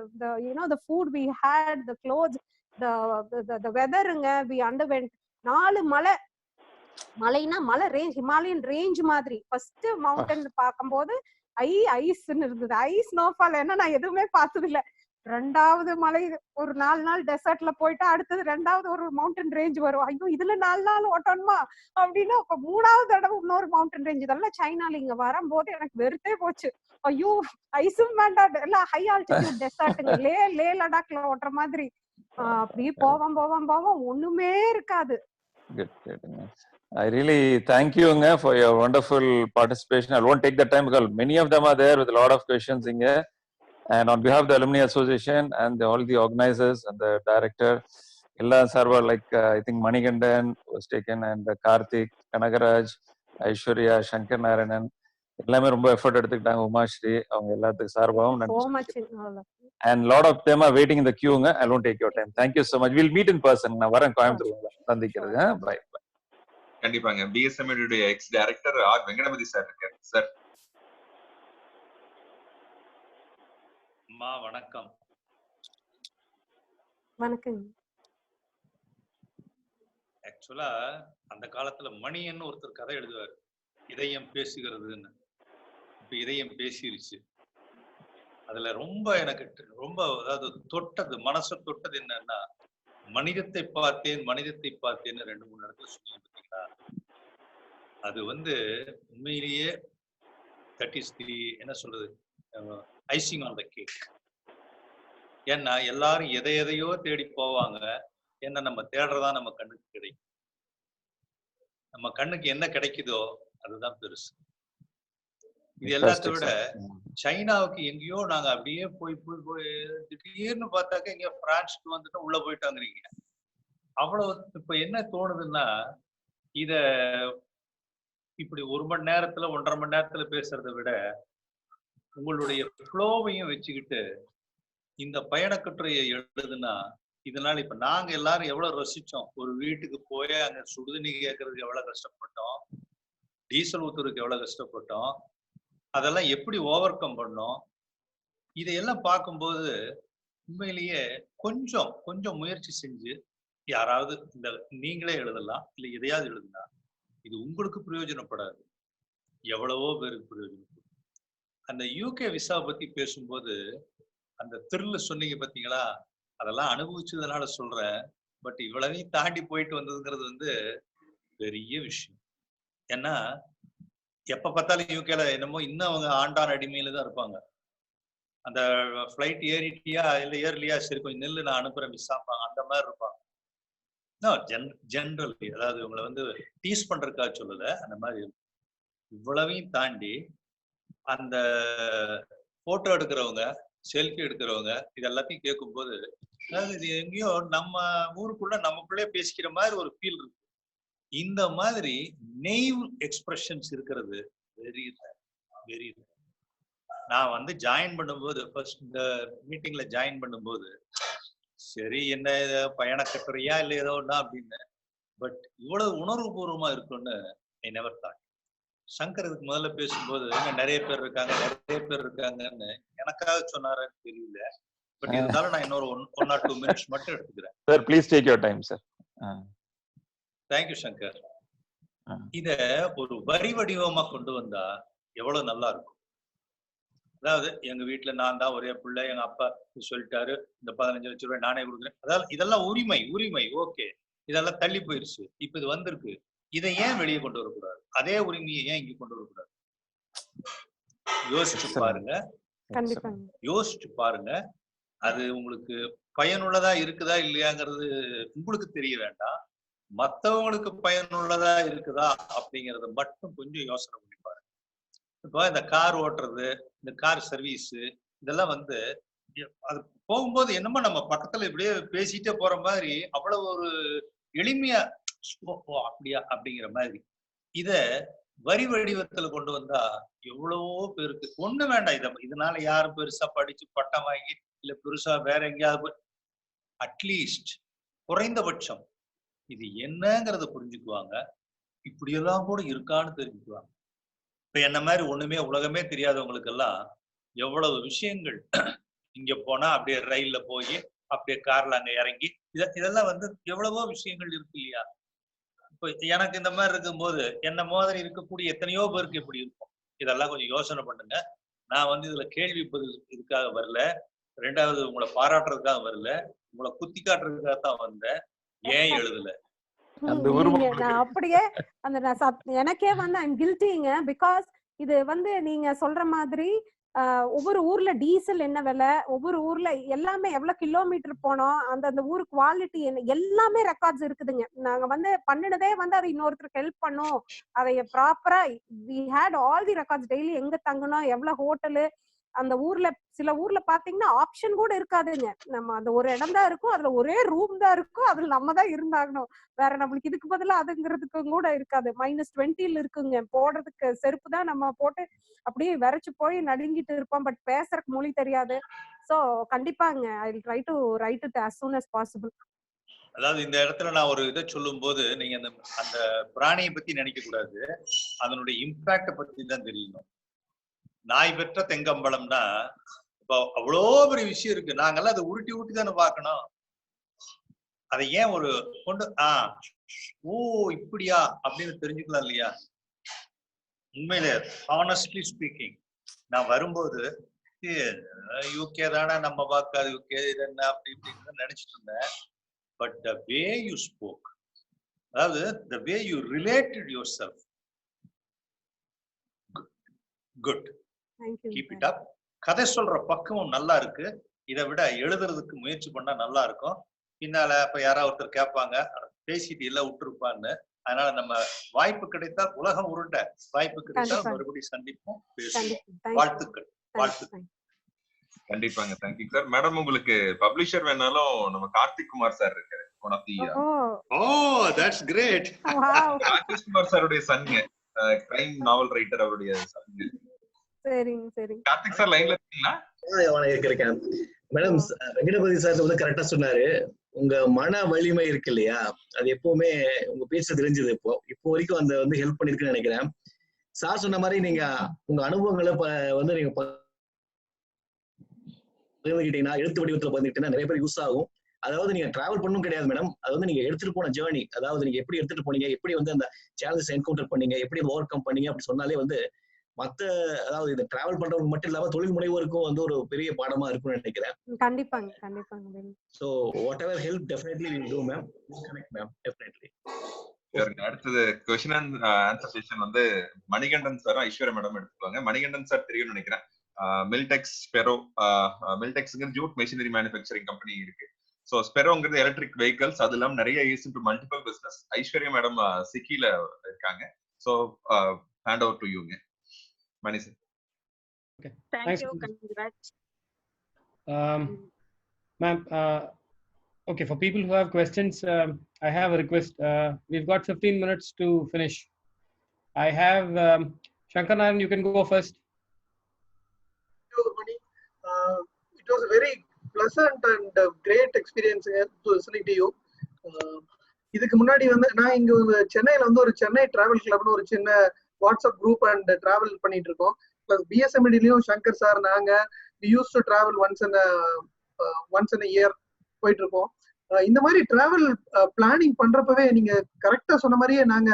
the food we had, the clothes, the weatherங்க we underwent. 4 மலைனா மலை ரேஞ்ச், ஹிமாலயன் ரேஞ்ச் மாதிரி. ஃபர்ஸ்ட் மவுண்டன் பார்க்கும்போது ஐஸ்ன்னு இருந்தது. ஐஸ் ஸ்னோஃபால் என்ன நான் எதுவுமே பார்த்தது இல்ல. 2வது மலை ஒரு 4 நாள் டெசர்ட்ல போயிட்டு அடுத்தது 2வது ஒரு மவுண்டன் ரேஞ்ச் வரும். ஐயோ இதுல 4 நாள் ஓட்டணுமா அப்படின்னா அப்ப 3வது தடவை இன்னொரு மவுண்டன் ரேஞ்ச். இதெல்லாம் சைனால இங்க வரும்போது எனக்கு வெறுத்தே போச்சு. ஐயோ ஐஸும் வேண்டாம், எல்லாம் ஹை ஆல்டிடியூட் டெசர்ட்டுங்க, லே லடாக்ல ஓட்டுற மாதிரி. அப்படியே போவோம் ஒண்ணுமே இருக்காது. I really thank you for your wonderful participation. I won't take the time because many of them are there with a lot of questions. And on behalf of the Alumni Association and all the organizers and the director, எல்லா சார்பா like I think Manikandan was taken and Karthik, Kanagaraj, Aishwarya, Shankar Narayanan எல்லாமே ரொம்ப எஃபர்ட் எடுத்துக்கிட்டாங்க. உமாஸ்ரீ அவங்க எல்லாத்துக்கும் சார்பாகவும் So நன்றி much சொல்லிக்கிறேன். in all of you. And lot of them are waiting in the queueங்க. I won't take your time. Thank you so much. We'll meet in person. நான் வரேன் கோயம்புத்தூர் சந்திக்கிறது. பை. கண்டிப்பாங்க. பிஎஸ்எம்இடி உடைய ex director R Venkatapathi sir இருக்காரு. சார் அம்மா வணக்கம். வணக்கம். ஆக்சுவலா அந்த காலத்துல மணியன்னு ஒருத்தர் கதை எழுதுவார், இதயம் பேசுகிறதுன்னு. இப்ப இதயம் பேசிருச்சு. அதுல ரொம்ப எனக்கு ரொம்ப அதாவது தொட்டது, மனசை தொட்டது என்னன்னா, மனிதத்தை பார்த்தேன் மனிதத்தை பார்த்தேன்னு 2-3 இடத்துல சொன்னீங்க பார்த்தீங்களா. அது உண்மையிலேயே தட் இஸ் தி என்ன சொல்றது, ஐசிங் ஆன் த கேக். ஏன்னா எல்லாரும் எதையோ தேடி போவாங்க. ஏன்னா நம்ம தேடுறதா நம்ம கண்ணுக்கு கிடைக்கும். நம்ம கண்ணுக்கு என்ன கிடைக்குதோ அதுதான் பெருசு. இது எல்லாத்த விட சைனாவுக்கு எங்கேயோ நாங்க அப்படியே போய் திடீர்னு பார்த்தாக்க எங்கேயோ பிரான்ஸ்க்கு வந்துட்டு உள்ள போயிட்டாங்கிறீங்க. அவ்வளவு இப்ப என்ன தோணுதுன்னா, இத இப்படி 1 மணி நேரத்துல 1.5 மணி நேரத்துல பேசுறதை விட உங்களுடைய ஃப்ளோவையும் வச்சுக்கிட்டு இந்த பயணக்கட்டுரையை எழுதுனா, இதனால இப்ப நாங்க எல்லாரும் எவ்வளவு ரசிச்சோம். ஒரு வீட்டுக்கு போய் அங்க சுடுதண்ணி கேட்கறதுக்கு எவ்வளவு கஷ்டப்பட்டோம், டீசல் ஊத்துறதுக்கு எவ்வளவு கஷ்டப்பட்டோம், அதெல்லாம் எப்படி ஓவர் கம் பண்ணோம். இதையெல்லாம் பார்க்கும்போது உண்மையிலேயே கொஞ்சம் முயற்சி செஞ்சு யாராவது நீங்களே எழுதலாம், இல்லை எதையாவது எழுதுனா இது உங்களுக்கு பிரயோஜனப்படாது, எவ்வளவோ பேருக்கு பிரயோஜனப்படும். அந்த யூகே விசா பத்தி பேசும்போது அந்த த்ரில் சொன்னீங்க பாத்தீங்களா, அதெல்லாம் அனுபவிச்சதுனால சொல்றேன். பட் இவ்வளவையும் தாண்டி போயிட்டு வந்ததுங்கிறது பெரிய விஷயம். ஏன்னா எப்ப பார்த்தாலும் யூகேல என்னமோ இன்னும் அவங்க ஆண்டான் அடிமையில தான் இருப்பாங்க. அந்த ஃபிளைட் ஏறிட்டியா இல்ல ஏர்லியா, சரி கொஞ்சம் நெல்லு நான் அனுப்புறேன் விசாப்பாங்க, அந்த மாதிரி இருப்பாங்க. ஜென்ரலி அதாவது இவங்களை டீஸ் பண்றதுக்காக சொல்லல, அந்த மாதிரி இவ்வளவையும் தாண்டி அந்த போட்டோ எடுக்கிறவங்க, செல்ஃபி எடுக்கிறவங்க, இது எல்லாத்தையும் கேட்கும்போது அதாவது இது எங்கேயோ நம்ம ஊருக்குள்ள நமக்குள்ளே பேசிக்கிற மாதிரி ஒரு ஃபீல் இருக்கு. இந்த மாதிரி நெய்வ் எக்ஸ்பிரஷன்ஸ் இருக்கிறது வெரி வெரி. நான் ஜாயின் பண்ணும்போது ஃபர்ஸ்ட் இந்த மீட்டிங்ல ஜாயின் பண்ணும்போது சரி என்ன பயணக்கட்டுரையா இல்லை ஏதோ ஒண்ணா அப்படின்னு, பட் இவ்வளவு உணர்வு பூர்வமா இருக்குன்னு ஐ நெவர் தாட். சங்கர் இதுக்கு முதல்ல பேசும்போது நிறைய பேர் இருக்காங்கன்னு எனக்காக சொன்னாரன்னு தெரியல. பட் இருந்தாலும் நான் இன்னொரு 1 or 2 minutes மட்டும் எடுத்துக்கிறேன். Sir please take your time sir. Thank you Shankar. இத ஒரு வரி வடிவமா கொண்டு வந்தா எவ்வளவு நல்லா இருக்கும். அதாவது எங்க வீட்டுல நான் தான் ஒரே பிள்ளை, எங்க அப்பா சொல்லிட்டாரு இந்த 15 லட்சம் ரூபாய் நானே கொடுக்குறேன், அதாவது இதெல்லாம் உரிமை ஓகே, இதெல்லாம் தள்ளி போயிருச்சு. இப்ப இது வந்திருக்கு, இதை ஏன் வெளியே கொண்டு வரக்கூடாது? அதே உரிமையை ஏன் இங்க கொண்டு வரக்கூடாது? யோசிச்சு பாருங்க. அது உங்களுக்கு பயனுள்ளதா இருக்குதா இல்லையாங்கிறது உங்களுக்கு தெரிய வேண்டாம், மற்றவங்களுக்கு பயனுள்ளதா இருக்குதா அப்படிங்கறத மட்டும் கொஞ்சம் யோசனை பண்ணி பாருங்க. இப்போ இந்த கார் ஓட்டுறது, இந்த கார் சர்வீஸ், இதெல்லாம் அது போகும்போது என்னமோ நம்ம பக்கத்துல இப்படியே பேசிட்டே போற மாதிரி அவ்வளவு ஒரு எளிமையா அப்படியா அப்படிங்கிற மாதிரி. இத வரி வடிவத்துல கொண்டு வந்தா எவ்வளவோ பேருக்கு ஒண்ணு வேண்டாம். இதனால யாரும் பெருசா படிச்சு பட்டம் வாங்கி இல்ல பெருசா வேற எங்கேயாவது, அட்லீஸ்ட் குறைந்தபட்சம் இது என்னங்கிறத புரிஞ்சுக்குவாங்க, இப்படியெல்லாம் கூட இருக்கான்னு தெரிஞ்சுக்குவாங்க. இப்ப என்ன மாதிரி ஒண்ணுமே உலகமே தெரியாதவங்களுக்கு எல்லாம் எவ்வளவு விஷயங்கள் இங்க போனா அப்படியே ரயில்ல போய் அப்படியே கார்ல அங்க இறங்கி இதெல்லாம் எவ்வளவோ விஷயங்கள் இருக்கு இல்லையா. இப்ப எனக்கு இந்த மாதிரி இருக்கும்போது என்ன மாதிரி இருக்கக்கூடிய எத்தனையோ பேருக்கு எப்படி இருக்கும், இதெல்லாம் கொஞ்சம் யோசனை பண்ணுங்க. நான் இதுல கேள்வி பதில் இதுக்காக வரல, 2வது உங்களை பாராட்டுறதுக்காக வரல, உங்களை குத்தி காட்டுறதுக்காக தான் வந்தேன். ஏன் எழுதல நான் அப்படியே எனக்கே ஐம் கில்ட்டிங்க. பிகாஸ் இது நீங்க சொல்ற மாதிரி ஒவ்வொரு ஊர்ல டீசல் என்ன விலை, ஒவ்வொரு ஊர்ல எல்லாமே எவ்வளவு கிலோமீட்டர் போனோம், அந்த ஊர் குவாலிட்டி என்ன, எல்லாமே ரெக்கார்ட்ஸ் இருக்குதுங்க. நாங்க பண்ணினதே அதை இன்னொருத்தருக்கு ஹெல்ப் பண்ணோம், அதை ப்ராப்பரா we had all the records. Daily எங்க தங்கணும், எவ்வளவு ஹோட்டலு, அந்த ஊர்ல சில ஊர்ல பாத்தீங்கன்னா ஆப்ஷன் கூட இருக்காதுங்க. நம்ம அந்த ஒரு இடம் தான் இருக்கும், அதுல ஒரே ரூம் தான் இருக்கும், அதுல நம்ம தான் இருந்தாகணும். வேற நம்மளுக்கு இதுக்கு பதிலா அதுங்கிறதுக்கும் கூட இருக்காது. -20 இருக்குங்க. போடுறதுக்கு செருப்பு தான் நம்ம போட்டு அப்படியே விரைச்சு போய் நடுங்கிட்டு இருப்போம். பட் பேசுறதுக்கு மொழி தெரியாது. சோ கண்டிப்பாங்க I will try to right it as soon as possible. அதாவது இந்த இடத்துல நான் ஒரு இதை சொல்லும் போது நீங்க அந்த அந்த பிராணியை பத்தி நினைக்க கூடாது, அதனுடைய இம்பாக்ட பத்தி தான் தெரியணும். நாய் பெற்ற தெங்கம்பழம்னா இப்போ அவ்வளோ பெரிய விஷயம் இருக்கு, நாங்கெல்லாம் அதை உருட்டி உருட்டி தானே பார்க்கணும். அதை ஏன் ஒரு கொண்டு ஓ இப்படியா அப்படின்னு தெரிஞ்சுக்கலாம் இல்லையா? உண்மையிலே ஹானஸ்ட்லி ஸ்பீக்கிங், நான் வரும்போது யூகே தானே நம்ம பார்க்காது, யூகே இது என்ன அப்படி இப்படின்னு நினைச்சிட்டு இருந்தேன். But the way you spoke, அதாவது the way you related yourself, good, keep it up. கதை சொல்ற பக்கமும் நல்லா இருக்கு, இதை விட எழுதுறதுக்கு முயற்சி பண்ணா நல்லா இருக்கும். பின்னால இப்ப யாராவது ஒருத்தர் கேட்பாங்க பேசிட்டு எல்லாம் விட்டுருப்பான்னு. அதனால நம்ம வாய்ப்பு கிடைத்தால் உலகம் உருண்ட, வாய்ப்பு கிடைத்தால் மறுபடியும் சந்திப்போம், பேசுவோம். வாழ்த்துக்கள், வாழ்த்துக்கள். கண்டிப்பாங்க, தேங்க்யூ சார். மேடம் உங்களுக்கு பப்ளிஷர் வேணாலும் நம்ம கார்த்திக் குமார் சார் இருக்காரு, one of the that's great. Rajesh Kumar சாருடைய சன்ங்க, கிரைம் நாவல் ரைட்டர், அவருடைய சன்ங்க. சரிங்க சரிங்க. கார்த்திக் சார் லைன்ல இருக்கீங்களா? இருக்கேன் மேடம். வெங்கடபதி சார் வந்து கரெக்டா சொன்னாரு, உங்க மன வலிமை இருக்கு இல்லையா, அது எப்பவுமே உங்க பேச தெரிஞ்சது. இப்போ வரைக்கும் அந்த வந்து ஹெல்ப் பண்ணிருக்குன்னு நினைக்கிறேன். சார் சொன்ன மாதிரி நீங்க உங்க அனுபவங்களை வந்து நீங்க பகிர்ந்துக்கிட்டீங்கன்னா, எழுத்து வடிவத்துல பகிர்ந்துக்கிட்டீங்கன்னா நிறைய பேர் யூஸ் ஆகும். அதாவது நீங்க டிராவல் பண்ணும் கிடையாது மேடம், அது வந்து நீங்க எடுத்துட்டு போன ஜேர்னி, அதாவது நீங்க எப்படி எடுத்துட்டு போனீங்க, எப்படி வந்து அந்த சேலஞ்சஸ் என்கவுண்டர் பண்ணீங்க, எப்படி ஓவர் கம் பண்ணீங்க அப்படி சொன்னாலே வந்து மத்த, அதாவது இந்த டிராவல் பண்றவங்க மட்டும் இல்லாம தொழில் முனைவோருக்கும் வந்து ஒரு பெரிய பாடமா இருக்கும்னு நினைக்கிறேன். கண்டிப்பாங்க கண்டிப்பாங்க. So whatever help definitely will do ma'am. Connect ma'am, definitely. அடுத்தது क्वेश्चन அண்ட் ஆன்சர் செஷன் வந்து மணிகண்டன் சார், ஐஸ்வர்யா மேடம் எடுத்துக்குவாங்க. மணிகண்டன் சார் தெரியும்னு நினைக்கிறேன். மில்டெக்ஸ் ஸ்பெரோ, மில்டெக்ஸ்ங்கிற ஜூட் மெஷினரி மேனுஃபேக்சரிங் கம்பெனி இருக்கு. ஸோ ஸ்பெரோங்கிறது எலக்ட்ரிக் வெஹிக்கல்ஸ், அது இல்லாமல் நிறைய use into multiple business. Aishwarya madam சிக்கில இருக்காங்க. ஸோ ஹேண்ட் ஓவர் டு யூங்க Mani sir. Okay. Thank you. Congrats. Ma'am, okay, for people who have questions, I have a request. We've got 15 minutes to finish. I have Shankar Naran, you can go first. Thank you, Mani. It was a very pleasant and great experience to listening to you. இதுக்கு முன்னாடி வந்து நான் இங்க சென்னையில வந்து ஒரு சென்னை டிராவல் கிளப்னு ஒரு சின்ன வாட்ஸ்அப் குரூப் அண்ட் டிராவல் பண்ணிட்டு இருக்கோம். பிளஸ் பிஎஸ்எம்டிலயும் சங்கர் சார் நாங்க use to travel once in year போயிட்டு இருக்கோம். இந்த மாதிரி டிராவல் பிளானிங் பண்றப்பவே நீங்க கரெக்டா சொன்ன மாதிரியே நாங்க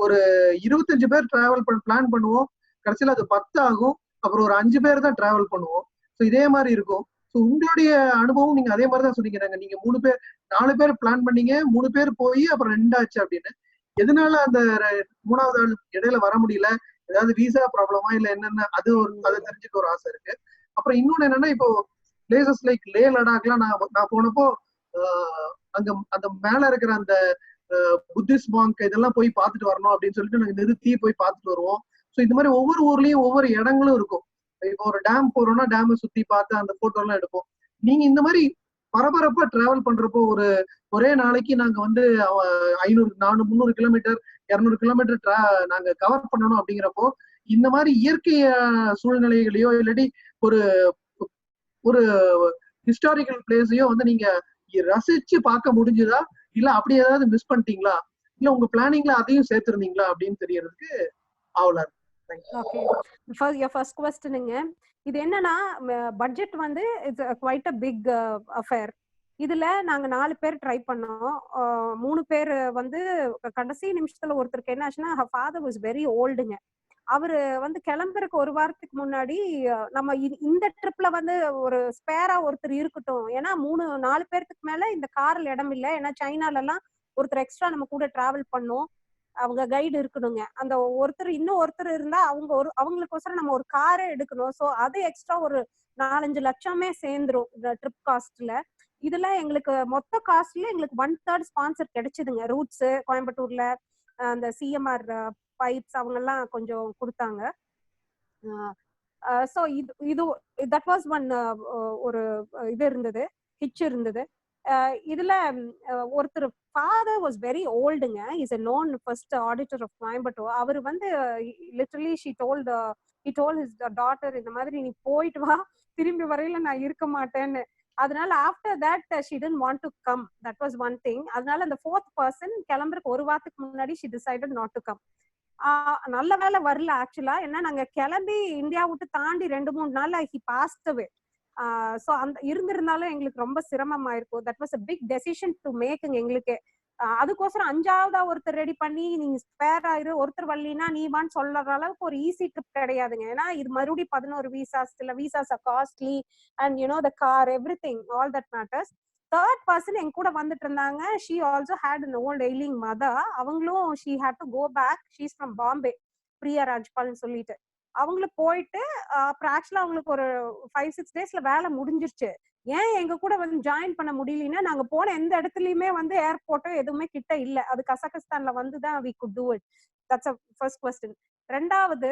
ஒரு 25 பேர் டிராவல் பிளான் பண்ணுவோம், கடைசியில அது 10 ஆகும், அப்புறம் ஒரு 5 பேர் தான் டிராவல் பண்ணுவோம். ஸோ இதே மாதிரி இருக்கும். ஸோ உங்களுடைய அனுபவம் நீங்க அதே மாதிரி தான் சொன்னீங்க. நீங்க 4 பேர் பிளான் பண்ணீங்க, 3 பேர் போய் அப்புறம் 2 ஆச்சு அப்படின்னு. எதனால அந்த 3வது ஆள் இடையில வர முடியல, ஏதாவது விசா ப்ராப்ளமா இல்ல என்னென்ன, அதை தெரிஞ்சுக்க ஒரு ஆசை இருக்கு. அப்புறம் இன்னொன்னு என்னன்னா, இப்போ பிளேசஸ் லைக் லே லடாக்லாம் நான் போனப்போ அங்க அந்த மேல இருக்கிற அந்த புத்திஸ்ட் மாங்க் இதெல்லாம் போய் பார்த்துட்டு வரணும் அப்படின்னு சொல்லிட்டு நாங்க நிறுத்தி போய் பார்த்துட்டு வருவோம். ஸோ இந்த மாதிரி ஒவ்வொரு ஊர்லயும் ஒவ்வொரு இடங்களும் இருக்கும். இப்போ ஒரு டேம் போறோம்னா டேமை சுத்தி பார்த்து அந்த போட்டோ எல்லாம் எடுப்போம். நீங்க இந்த மாதிரி பரபரப்பா டிராவல் பண்றப்போ ஒரே நாளைக்கு நாங்க வந்து 500, 400, 300 கிலோமீட்டர் 200 கிலோமீட்டர் நாங்க கவர் பண்ணணும் அப்படிங்கிறப்போ இந்த மாதிரி இயற்கை சூழ்நிலைகளையோ இல்லாட்டி ஒரு ஹிஸ்டாரிக்கல் பிளேஸையோ வந்து நீங்க ரசிச்சு பார்க்க முடிஞ்சுதா, இல்ல அப்படி ஏதாவது மிஸ் பண்ணிட்டீங்களா, இல்ல உங்க பிளானிங்ல அதையும் சேர்த்திருந்தீங்களா அப்படின்னு தெரியறதுக்கு ஆவலா இருக்கு. Okay. Your first questionங்க, இது என்னன்னா பட்ஜெட் வந்து it's quite a big affair. இதுல நாங்க 4 பேர் ட்ரை பண்ணோம். 3 பேர் வந்து கடைசி நிமிஷத்துல ஒருத்தருக்கு என்ன ஆச்சுன்னா, ஃபாதர் வாஸ் வெரி ஓல்டுங்க. அவரு வந்து கிளம்புறதுக்கு ஒரு வாரத்துக்கு முன்னாடி நம்ம இந்த ட்ரிப்ல வந்து ஒரு ஸ்பேரா ஒருத்தர் இருக்கட்டும், ஏன்னா 4 பேருக்கு மேல இந்த கார்ல இடம் இல்லை, ஏன்னா சைனால எல்லாம் ஒருத்தர் எக்ஸ்ட்ரா நம்ம கூட டிராவல் பண்ணோம், அவங்க கைடு இருக்கணுங்க. அந்த இன்னும் ஒருத்தர் இருந்தா அவங்களுக்கோசரம் நம்ம ஒரு காரே எடுக்கணும். ஸோ அது எக்ஸ்ட்ரா ஒரு 4-5 லட்சமே சேர்ந்துரும் இந்த ட்ரிப் காஸ்ட்ல. இதுல எங்களுக்கு மொத்த காஸ்ட்ல எங்களுக்கு 1/3 ஸ்பான்சர் கிடைச்சதுங்க. ரூட்ஸ் கோயம்புத்தூர்ல அந்த சிஎம்ஆர் பைப்ஸ் அவங்க எல்லாம் கொஞ்சம் கொடுத்தாங்க. ஸோ இது தட் வாஸ் ஒன் ஒரு இது இருந்தது, ஹிச் இருந்தது. இதுல ஒருத்தர் ஃபாதர் வாஸ் வெரி ஓல்டுங்க, is a known first auditor of Coimbatore. அவர் வந்து literally he told his daughter, இந்த மாதிரி நீ போயிட்டு வா, திரும்பி வரையில நான் இருக்க மாட்டேன்னு. அதனால after that she didn't want to come. That was one thing. அதனால அந்த ஃபோர்த் பர்சன் கிளம்புறதுக்கு ஒரு வாரத்துக்கு முன்னாடி she decided not to come. நல்ல வேலை வரல ஆக்சுவலா. ஏன்னா நாங்க கிளம்பி இந்தியா விட்டு தாண்டி 2-3 நாள்ல ஹி பாஸ்ட் அவே. சோ அந்த இருந்திருந்தாலும் எங்களுக்கு ரொம்ப சிரமமா இருக்கும். That was a big decision to make எங்களுக்கு. அதுக்கோசரம் 5ஆவதா ஒருத்தர் ரெடி பண்ணி நீங்க ஸ்பேர் ஆயிரு, ஒருத்தர் வரலினா நீ வான்னு சொல்ற அளவுக்கு ஒரு ஈஸி ட்ரிப் கிடையாதுங்க. ஏன்னா இது மறுபடியும் 11 விசாஸ், இல்ல visas are costly and you know the car, everything, all that matters. Third person எங்க கூட வந்துட்டு இருந்தாங்க. She also had an old ailing mother. அவங்களும் she had to go back. She is from Bombay, Priya ராஜ்பால்னு சொல்லிட்டு. அவங்களுக்கு போயிட்டு அப்புறம் ஆக்சுவலா அவங்களுக்கு ஒரு 5-6 டேஸ்ல வேலை முடிஞ்சிருச்சு. ஏன் எங்க கூட வந்து ஜாயின் பண்ண முடியலன்னா, நாங்க போன எந்த இடத்துலயுமே வந்து ஏர்போர்ட்டோ எதுவுமே கிட்ட இல்ல. அது கசகஸ்தான்ல வந்துதான் we could do it. That's a first question. ரெண்டாவது,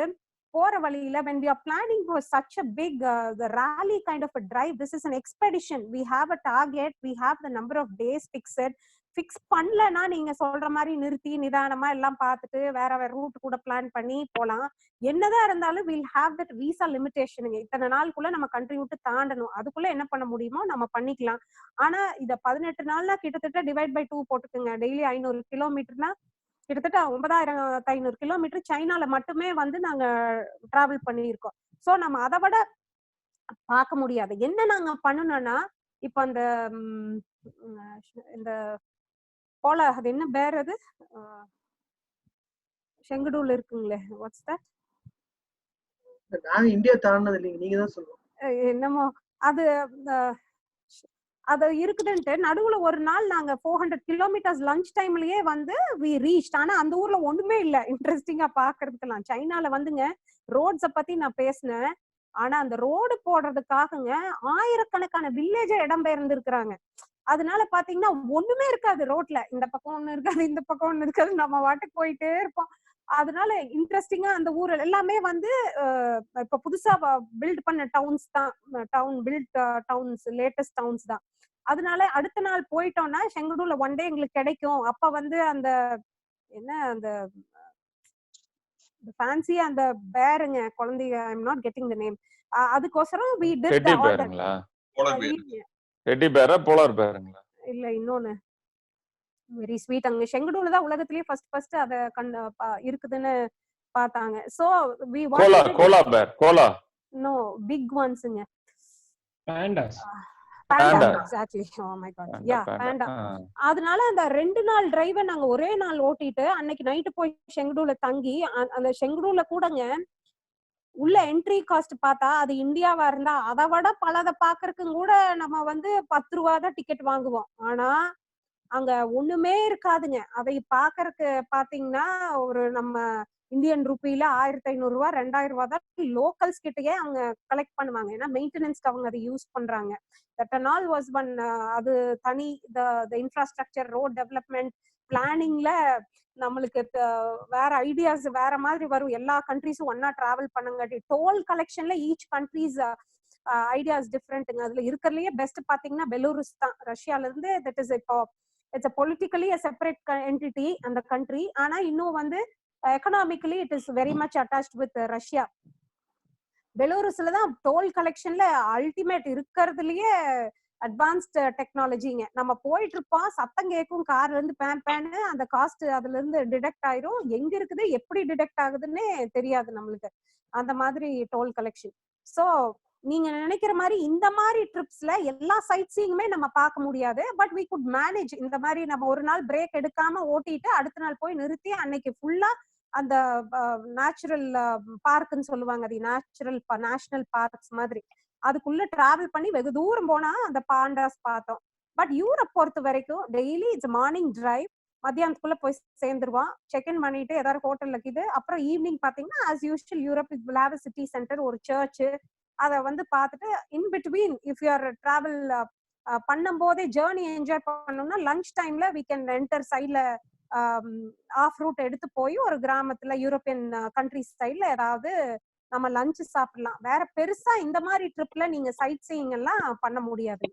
போற வழியில when we are planning for such a big the rally kind of a drive, this is an expedition. We have a target, we have the number of days fixed. Fix பண்ணலன்னா நீங்க சொல்ற மாதிரி நிறுத்தி நிதானமா எல்லாம் பார்த்துட்டு வேற வேற ரூட் கூட பிளான் பண்ணி போலாம். என்னதான் இருந்தாலும் வில் ஹேவ் தட் விசா லிமிடேஷனுங்க. இத்தனை நாளுக்குள்ள நம்ம கண்ட்ரி விட்டு தாண்டணும். அதுக்குள்ள என்ன பண்ண முடியுமோ நம்ம பண்ணிக்கலாம். ஆனா இத 18 நாள்னா கிட்டத்தட்ட டிவைட் பை 2 போட்டுக்குங்க. டெய்லி 500 கிலோமீட்டர்னா கிட்டத்தட்ட 9500 கிலோமீட்டர் சைனால மட்டுமே வந்து நாங்க டிராவல் பண்ணியிருக்கோம். சோ நம்ம அதை விட பார்க்க முடியாது. என்ன நாங்க பண்ணணும்னா, இப்ப அந்த இந்த போல அது என்ன பேர், அது செங்கடூர்ல இருக்குங்களே, வாட்ஸ் தட்? நான் இந்தியா தாண்டது இல்லைங்க, நீங்க தான் சொல்லணும். என்னமோ அது அது இருக்குதுன்ட்டு நடுவுல ஒரு நாள் நாங்க 400 கிலோமீட்டர்ஸ் லஞ்ச் டைம்லயே வந்து வி ரீச். ஆனா அந்த ஊர்ல ஒண்ணுமே இல்ல இன்ட்ரெஸ்டிங்கா பாக்குறதுக்கெல்லாம். சைனால வந்துங்க ரோட்ஸ பத்தி நான் பேசினேன். ஆனா அந்த ரோடு போடுறதுக்காகங்க ஆயிரக்கணக்கான வில்லேஜ இடம்பெயர்ந்து இருக்கிறாங்க. அதனால பாத்தீங்கன்னா ஒண்ணுமே இருக்காது ரோட்ல. இந்த பக்கம் ஒண்ணு இருக்காது, இந்த பக்கம் ஒண்ணு இருக்காது, நம்ம வாட்டுக்கு போயிட்டே இருப்போம். அதனால இன்ட்ரெஸ்டிங்கா அந்த ஊர் எல்லாமே வந்து இப்ப புதுசா பில்ட் பண்ண டவுன்ஸ் தான், டவுன்ஸ், லேட்டஸ்ட் டவுன்ஸ் தான். அதனால அடுத்த நாள் போயிட்டோம்னா செங்கடூர்ல ஒன் டே எங்களுக்கு கிடைக்கும். அப்ப வந்து அந்த என்ன அந்த ஃபேன்சியா அந்த பேருங்க குழந்தைங்க, I am not getting the name. அதுக்கோசரம் we did டெட்டி பேருங்களா? டெட்டி பேரா போலார் பேருங்களா? இல்ல இன்னொன்னு வெரி ஸ்வீட். அங்க செங்கடூர்ல தான் உலகத்திலேயே ஃபர்ஸ்ட் அத இருக்குதுன்னு பார்த்தாங்க. So we wanted koala bear, koala no big onesங்க, pandas. panda exactly. Oh my god, yeah, panda. அதனால அந்த 2 நாள் டிரைவ நாங்க ஒரே நாள் ஓட்டிட்டு அன்னைக்கு நைட்டு போய் செங்கடூர்ல தங்கி, அந்த செங்கடூர்ல கூடங்க உள்ள என்ட்ரி காஸ்ட் பார்த்தா அது இந்தியாவா இருந்தா அதை விட பலதை பாக்குறதுக்கு கூட நம்ம வந்து 10 ரூபா தான் டிக்கெட் வாங்குவோம். ஆனா அங்க ஒண்ணுமே இருக்காதுங்க. அதை பாக்குறதுக்கு பாத்தீங்கன்னா ஒரு நம்ம இந்தியன் ரூபியில 1500 ரூபா 2000 ரூபா தான் லோக்கல்ஸ் கிட்டயே அவங்க கலெக்ட் பண்ணுவாங்க. ஏன்னா மெயின்டெனன்ஸ்க்கு அவங்க அதை யூஸ் பண்றாங்க. That and all was one. அது தனி த இன்ஃப்ராஸ்ட்ரக்சர், ரோட் டெவலப்மெண்ட் பிளானிங்ல நம்மளுக்கு வேற ஐடியாஸ் வேற மாதிரி வரும். எல்லா கண்ட்ரீஸும் ஒன்னா டிராவல் பண்ணுங்காட்டி டோல் கலெக்ஷன்ல ஈச் கண்ட்ரீஸ் ஐடியாஸ் டிஃப்ரெண்ட்டுங்க. அதுல இருக்கிறதுலயே பெஸ்ட் பாத்தீங்கன்னா பெலூருஸ் தான், ரஷ்யால இருந்து. தட் இஸ் இப்போ இட்ஸ் பொலிட்டிக்கலி செப்பரேட் என்டிட்டி அந்த கண்ட்ரி. ஆனா இன்னும் வந்து economically it is very much attached with Russia. பெலூருஸ்ல தான் டோல் கலெக்ஷன்ல அல்டிமேட் இருக்கிறதுலயே அட்வான்ஸ்ட் டெக்னாலஜிங்க. நம்ம போயிட்டு இருப்போம், சத்தம் கேட்கும் கார்ல இருந்து, பேன்னு அந்த காஸ்ட் அதுல இருந்து டிடெக்ட் ஆயிரும். எங்க இருக்குது எப்படி டிடெக்ட் ஆகுதுன்னு தெரியாது நம்மளுக்கு, அந்த மாதிரி டோல் கலெக்ஷன். சோ நீங்க நினைக்கிற மாதிரி இந்த மாதிரி ட்ரிப்ஸ்ல எல்லா சைட் சீயிங்குமே நம்ம பார்க்க முடியாது. But we could manage. இந்த மாதிரி நம்ம ஒரு நாள் பிரேக் எடுக்காம ஓட்டிட்டு அடுத்த நாள் போய் நிறுத்தி அன்னைக்கு ஃபுல்லா அந்த நேச்சுரல் பார்க்னு சொல்லுவாங்க, அது நேஷனல் பார்க்ஸ் மாதிரி அதுக்குள்ள டிராவல் பண்ணி வெகு தூரம் போனா அந்த பாண்டாஸ் பார்த்தோம். பட் யூரோப் பொறுத்த வரைக்கும் டெய்லி இட்ஸ் மார்னிங் டிரைவ். மத்தியானத்துக்குள்ள போய் சேர்ந்துருவான், செக் இன் பண்ணிட்டு ஏதாவது ஹோட்டல்ல இருக்குது. அப்புறம் ஈவினிங் பாத்தீங்கன்னா as usual Europe will have a city centre, ஒரு சர்ச். அதை வந்து பார்த்துட்டு in between if you hour travel பண்ணும் போதே ஜேர்னி என்ஜாய் பண்ணணும்னா லஞ்ச் டைம்ல வி கேன் என்டர் சைட்ல ஆஃப் ரூட் எடுத்து போய் ஒரு கிராமத்துல யூரோப்பியன் கண்ட்ரி சைட்ல ஏதாவது நம்ம லஞ்ச் சாப்பிடலாம். வேற பெருசா இந்த மாதிரி ட்ரிப்ல நீங்க சைட் சீயிங் எல்லாம் பண்ண முடியாது.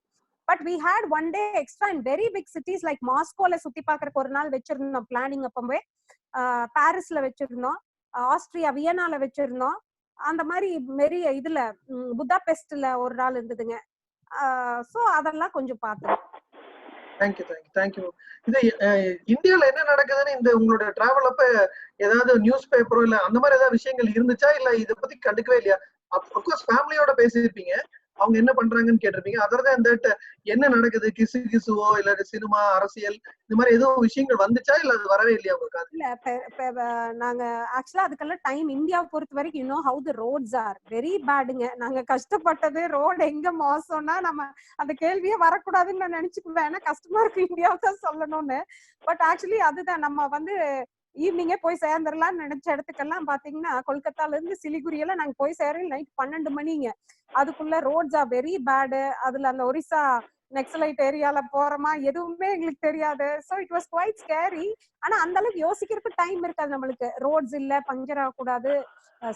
But we had one day extra in very big cities like மாஸ்கோல சுத்தி பாக்குறதுக்கு ஒரு நாள் வச்சிருந்தோம் பிளானிங். அப்பவே பாரிஸ்ல வச்சிருந்தோம், ஆஸ்திரியா வியனால வச்சிருந்தோம், அந்த மாதிரி இதுல புதாபெஸ்ட்ல ஒரு நாள் இருந்ததுங்க. சோ அதெல்லாம் கொஞ்சம் பார்த்தோம். தேங்க்யூ. இது இந்தியால என்ன நடக்குதுன்னு இந்த உங்களோட டிராவல் அப்ப ஏதாவது நியூஸ் பேப்பரோ இல்ல அந்த மாதிரி ஏதாவது விஷயங்கள் இருந்துச்சா, இல்ல இத பத்தி கண்டுக்கவே இல்லையா? அப்கோர்ஸ் ஃபேமிலியோட பேசியிருப்பீங்க, அவங்க என்ன பண்றாங்கன்னு கேட்டிருப்பீங்க. அதர் தேன் தட் என்ன நடக்குது, கிசுவோ இல்ல சினிமா அரசியல் இந்த மாதிரி ஏதோ விஷயங்கள் வந்துச்சா, இல்ல அது வரவே இல்லையா உங்களுக்கு? இல்ல, நாங்க ஆக்சுவலா அதுக்கெல்லாம் டைம் இந்தியாவை பொறுத்த வரைக்கும் you know how the roads are very பேடுங்க. நாங்க கஷ்டப்பட்டது ரோடு எங்க மோசம்னா நம்ம அந்த கேள்வியே வரக்கூடாதுன்னு நான் நினைச்சுக்குவேன். ஏன்னா கஷ்டமா இருக்கு இந்தியாவை தான் சொல்லணும்னு. பட் ஆக்சுவலி அதுதான் நம்ம வந்து ஈவினிங்கே போய் சேர்ந்துடலாம்னு நினைச்ச இடத்துக்கெல்லாம் பாத்தீங்கன்னா கொல்கத்தால இருந்து சிலிகுரி எல்லாம் நாங்க போய் சேர நைட் 12 மணிங்க. அதுக்குள்ள ரோட்ஸ் ஆர் வெரி பேடு. அதுல அந்த ஒரிசா நெக்ஸலைட் ஏரியால போறோமா எதுவுமே எங்களுக்கு தெரியாது. So it was quite scary. ஆனா அந்த அளவுக்கு யோசிக்கிறதுக்கு டைம் இருக்காது நம்மளுக்கு. ரோட்ஸ் இல்ல, பஞ்சர் ஆகக்கூடாது,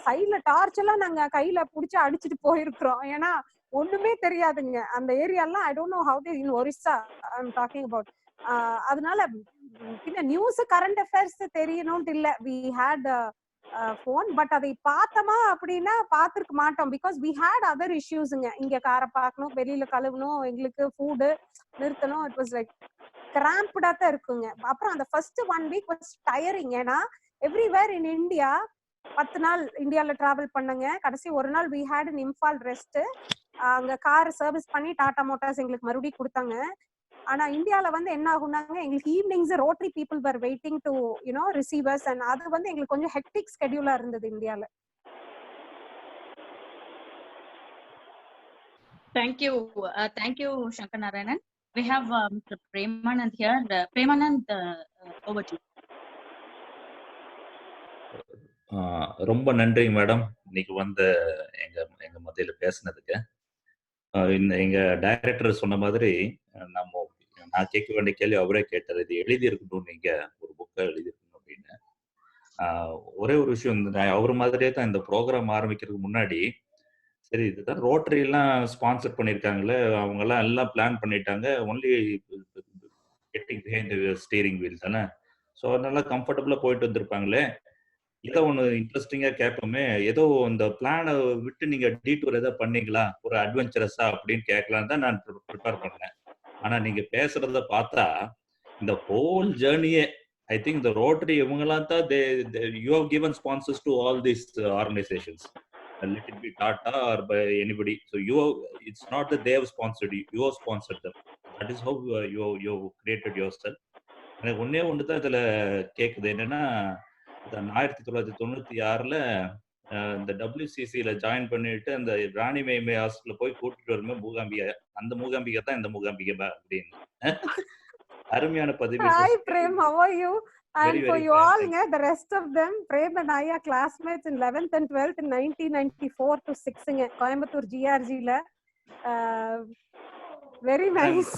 சைட்ல டார்ச் எல்லாம் நாங்க கையில புடிச்சு அடிச்சுட்டு போயிருக்கிறோம். ஏன்னா ஒண்ணுமே தெரியாதுங்க அந்த ஏரியாலாம். I don't know how they in Orissa I am talking about. அதனால பின்ன நியூஸ் கரண்ட் அஃபேர்ஸ் தெரியணும்னு இல்ல. வி ஹேட் போன், பட் அதை பார்த்தோமா அப்படின்னா பார்த்திருக்க மாட்டோம். பிகாஸ் வி ஹேட் அதர் இஷ்யூஸ்ங்க. இங்க காரை பார்க்கணும், வெளியில கழுவணும், எங்களுக்கு ஃபுட்டு நிறுத்தணும். இட் வாஸ் லைக் கிராம்ப்டா தான் இருக்குங்க. அப்புறம் அந்த ஃபர்ஸ்ட் 1 வீக் வாஸ் டயரிங். ஏன்னா எவ்ரிவேர் இன் இந்தியா 10 நாள் இந்தியால டிராவல் பண்ணுங்க. கடைசி ஒரு நாள் we had in Imphal rest. அங்க கார் சர்வீஸ் பண்ணி டாடா மோட்டார்ஸ் எங்களுக்கு மறுபடியும் கொடுத்தாங்க. ஆனா இந்தியால வந்து என்ன ஆகுனாங்க, எங்களுக்கு evenings rotary people var waiting to you know receiver's. And அது வந்து எங்களுக்கு கொஞ்சம் ஹெக்டிக் ஸ்கெட்யூலா இருந்தது இந்தியால. Thank you, Shankar Narayanan. We have Mr. Premanand here. Premanand, over to you. ரொம்ப நன்றி மேடம், இன்னைக்கு வந்து எங்க மத்தியில பேசுனதுக்கு. எங்க டைரக்டர் சொன்ன மாதிரி நான் கேட்க வேண்டிய கேள்வி அவரே கேட்டார். இது எழுதி இருக்கணும், நீங்க ஒரு புக்கை எழுதிருக்கணும் அப்படின்னு. ஒரே ஒரு விஷயம், அவர் மாதிரியே தான் இந்த ப்ரோக்ராம் ஆரம்பிக்கிறதுக்கு முன்னாடி சரி இதுதான் ரோட்டரி எல்லாம் ஸ்பான்சர் பண்ணியிருக்காங்களே, அவங்க எல்லாம் பிளான் பண்ணிட்டாங்க, only getting behind steering wheel தானே, ஸோ அதனால கம்ஃபர்டபுளா போயிட்டு வந்திருப்பாங்களே, ஏதோ ஒன்று இன்ட்ரெஸ்டிங்கா கேட்போமே, ஏதோ இந்த பிளானை விட்டு நீங்க டீடூர் ஏதாவது பண்ணீங்களா ஒரு அட்வென்ச்சரஸா அப்படின்னு கேட்கலாம் தான் நான் ப்ரிப்பேர் பண்ணேன். ஆனா நீங்க பேசுறத பார்த்தா இந்த ஹோல் ஜேர்னியே ஐ திங்க் இந்த ரோட்டரி இவங்கெல்லாம் தான் you have given sponsors to all these organizations, let it be Tata or by anybody, so it's not that they have sponsored you, you have sponsored them. That is how you created yourself. எனக்கு ஒன்று தான் இதுல கேக்குது, என்னன்னா 1996ல இந்த WCCல ஜாயின் பண்ணிட்டு அந்த ராணி மேய்மை ஹாஸ்பிட்டல போய் கூட்டிட்டு வருமே மூகாம்பிகை, அந்த மூகாம்பிகை தான் இந்த மூகாம்பிகை அப்படின்னு. அருமையான பதிவு. Hi Prem, how are you? And for you all, the rest of them, Prem and I are classmates in 11th and 12th in 1994 to 6 Coimbatore GRG la. Very nice.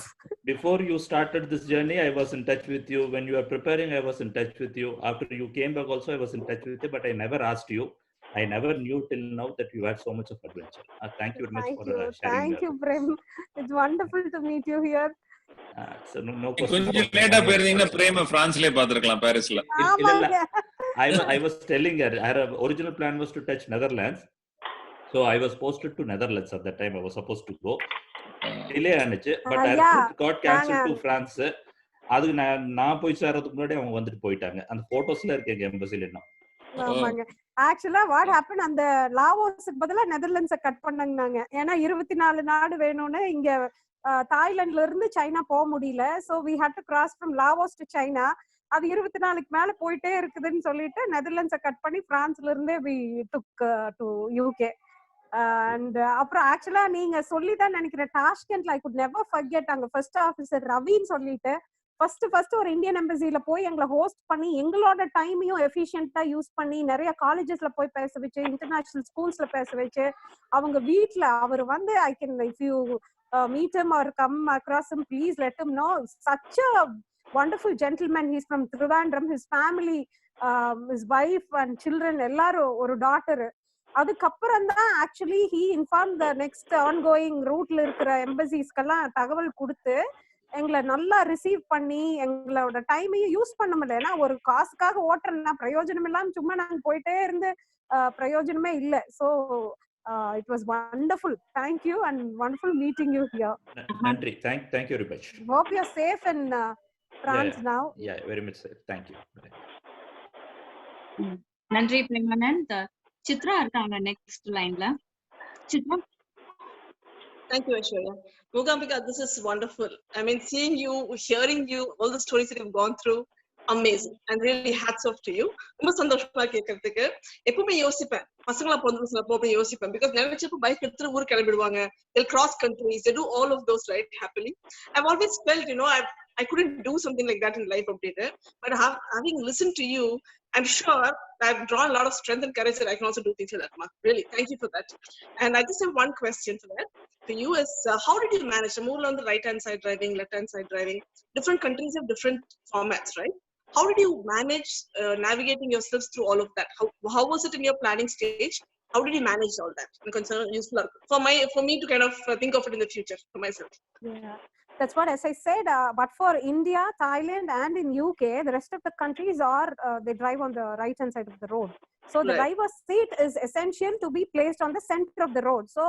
Before you started this journey, I was in touch with you. When you were preparing, I was in touch with you. After you came back also, I was in touch with you, but I never asked you. I never knew till now that you had so much of adventure. Thank you very much for sharing. Thank you, Prem. It's wonderful to meet you here. So no கொஞ்சம் லேட்டா போயிருந்தீங்கன்னா பிரேம பிரான்ஸ்லயே பாத்துக்கலாம், பாரிஸ்ல. I was telling her, our original plan was to touch Netherlands, so I was posted to Netherlands at that time. I was supposed to go, delay ஆனச்சு, but I got cancelled to France. அதுக்கு நான் போய் சேர்றதுக்கு முன்னாடி அவங்க வந்துட்டு போயிட்டாங்க. அந்த போட்டோஸ்ல இருக்கு எங்க எம்பசில. என்ன ஆமாங்க, ஆக்சுவலா வாட் ஹேப்பன், அந்த லாவோஸ்க்கு பதிலா நெதர்லாண்ட்ஸை கட் பண்ணாங்க. ஏன்னா 24 நாடு வேணும்னு இங்க தாய்லாந்துல இருந்து சைனா போக முடியல. So we had to cross from Laos to China. அது 24க்கு மேல போயிட்டே இருக்குதுன்னு சொல்லிட்டு நெதர்லாண்ட்ஸை கட் பண்ணி பிரான்ஸ்ல இருந்தே we took to UK. And அப்புறம் ஆக்சுவலா நீங்க சொல்லிதான் நினைக்கிறேன், டாஷ்கெண்ட்ல I could never forget, அங்க ஃபர்ஸ்ட் ஆஃபீஸர் ரவின்னு சொல்லிட்டு ஃபர்ஸ்ட் ஒரு இந்தியன் எம்பசில போய் எங்களை ஹோஸ்ட் பண்ணி எங்களோட டைமையும் எஃபிஷியன்ட்டா யூஸ் பண்ணி நிறைய காலேஜஸ்ல போய் பேச வச்சு, இன்டர்நேஷனல் ஸ்கூல்ஸ்ல பேச வச்சு, அவங்க வீட்டுல அவர் வந்து I can if you meet him or come across him, please let him know, such a wonderful gentleman. He's from Trivandrum. His family, his wife and children, எல்லாரும் ஒரு டாட்டர். அதுக்கப்புறம் தான் actually he inform the next ongoing ரூட்ல இருக்கிற எம்பசிஸ்க்கெல்லாம் தகவல் கொடுத்து எங்களை நல்லா ரிசீவ் பண்ணி எங்களோட டைமையும் யூஸ் பண்ண முடியல. ஏன்னா ஒரு காசுக்காக ஓட்டுறதுனா பிரயோஜனம் இல்லாம சும்மா நாங்க போயிட்டே இருந்து பிரயோஜனமே இல்ல. So it was wonderful. Thank you and wonderful meeting you here. நன்றி. Thank you very much. Hope you're safe in France now. Yeah, very much safe. Thank you. நன்றி பிரேமானந்த். சித்ரா இருக்காங்க நெக்ஸ்ட் லைன்ல. Chitra. Thank you, Aishwarya. Mookambika, this is wonderful. I mean, seeing you, hearing you, all the stories that you've gone through, amazing. And really hats off to you. ரொம்ப சந்தோஷமா கேட்கறதுக்கு. எப்பவுமே யோசிப்பேன், பசங்களா பிறந்து எப்பவுமே யோசிப்பேன். Because நினைச்சப்ப பைக் எடுத்துட்டு ஊருக்கு கிளம்பிடுவாங்க. They'll cross countries. They do all of those, right? Happily. I've always felt, I couldn't do something like that in life, but having listened to you, I'm sure I've drawn a lot of strength and courage that I can also do things like that, Mark. Really, thank you for that. And I just have one question for that. For you is, how did you manage to move on the right-hand side driving, left-hand side driving? Different countries have different formats, right? How did you manage navigating yourselves through all of that? How was it in your planning stage? How did you manage all that? Useful for me to kind of think of it in the future for myself. Yeah. That's what, as I said, but for India, Thailand, and in UK, the rest of the countries are they drive on the right hand side of the road. So the driver's seat is essential to be placed on the center of the road. So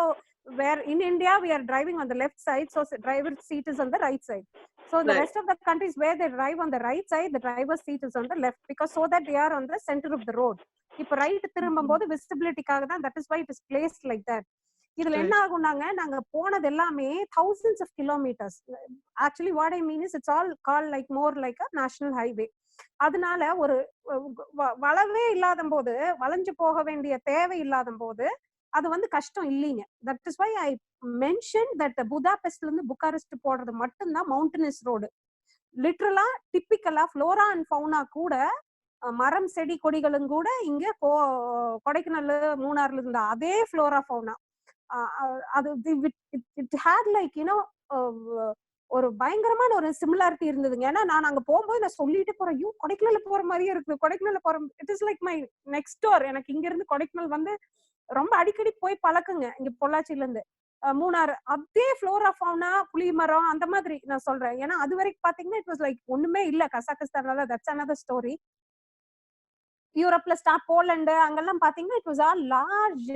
where in India we are driving on the left side, so the driver's seat is on the right side. So in the rest of the countries where they drive on the right side, the driver's seat is on the left, because so that they are on the center of the road. If right திரும்பும்போது visibility-க்காக தான், that is why it is placed like that. இதுல என்ன ஆகும்னாங்க, நாங்க போனது எல்லாமே thousands of kilometers. Actually what I mean is it's all called like more like a national highway. அதனால ஒரு வளவே இல்லாத போது, வளைஞ்சு போக வேண்டிய தேவை இல்லாத போது அது வந்து கஷ்டம் இல்லைங்க. That is why I mention that புதாபெஸ்ட்ல இருந்து புக்காரெஸ்ட் போடுறது மட்டும்தான் மவுண்டனஸ் ரோடு. லிட்டரலா டிப்பிக்கலா ஃப்ளோரா அண்ட் ஃபவுனா கூட, மரம் செடி கொடிகளும் கூட இங்க கொடைக்கானல் மூணாறுல இருந்த அதே ஃப்ளோரா ஃபவுனா அது இட் ஹேட் லைக் ஒரு பயங்கரமான ஒரு சிமிலாரிட்டி இருந்ததுங்க. ஏன்னா நான் அங்க போகும்போது நான் சொல்லிட்டு போறேன், ஐயோ கொடைக்கானல்ல போற மாதிரியே இருக்குது, கொடைக்கானல்ல போற, it is like my next door. எனக்கு இங்க இருந்து கொடைக்கானல் வந்து ரொம்ப அடிக்கடி போய் பழக்குங்க. இங்க பொள்ளாச்சியில இருந்து மூணாறு அதே ஃப்ளோரா ஃபவுனா, புளி மரம் அந்த மாதிரி நான் சொல்றேன். ஏன்னா அது வரைக்கும் பாத்தீங்கன்னா இட் வாஸ் லைக் ஒண்ணுமே இல்ல கசாகஸ்தான்ல. That's another story. யூரோப்ல போலந்து அங்கெல்லாம் பாத்தீங்கன்னா it was all large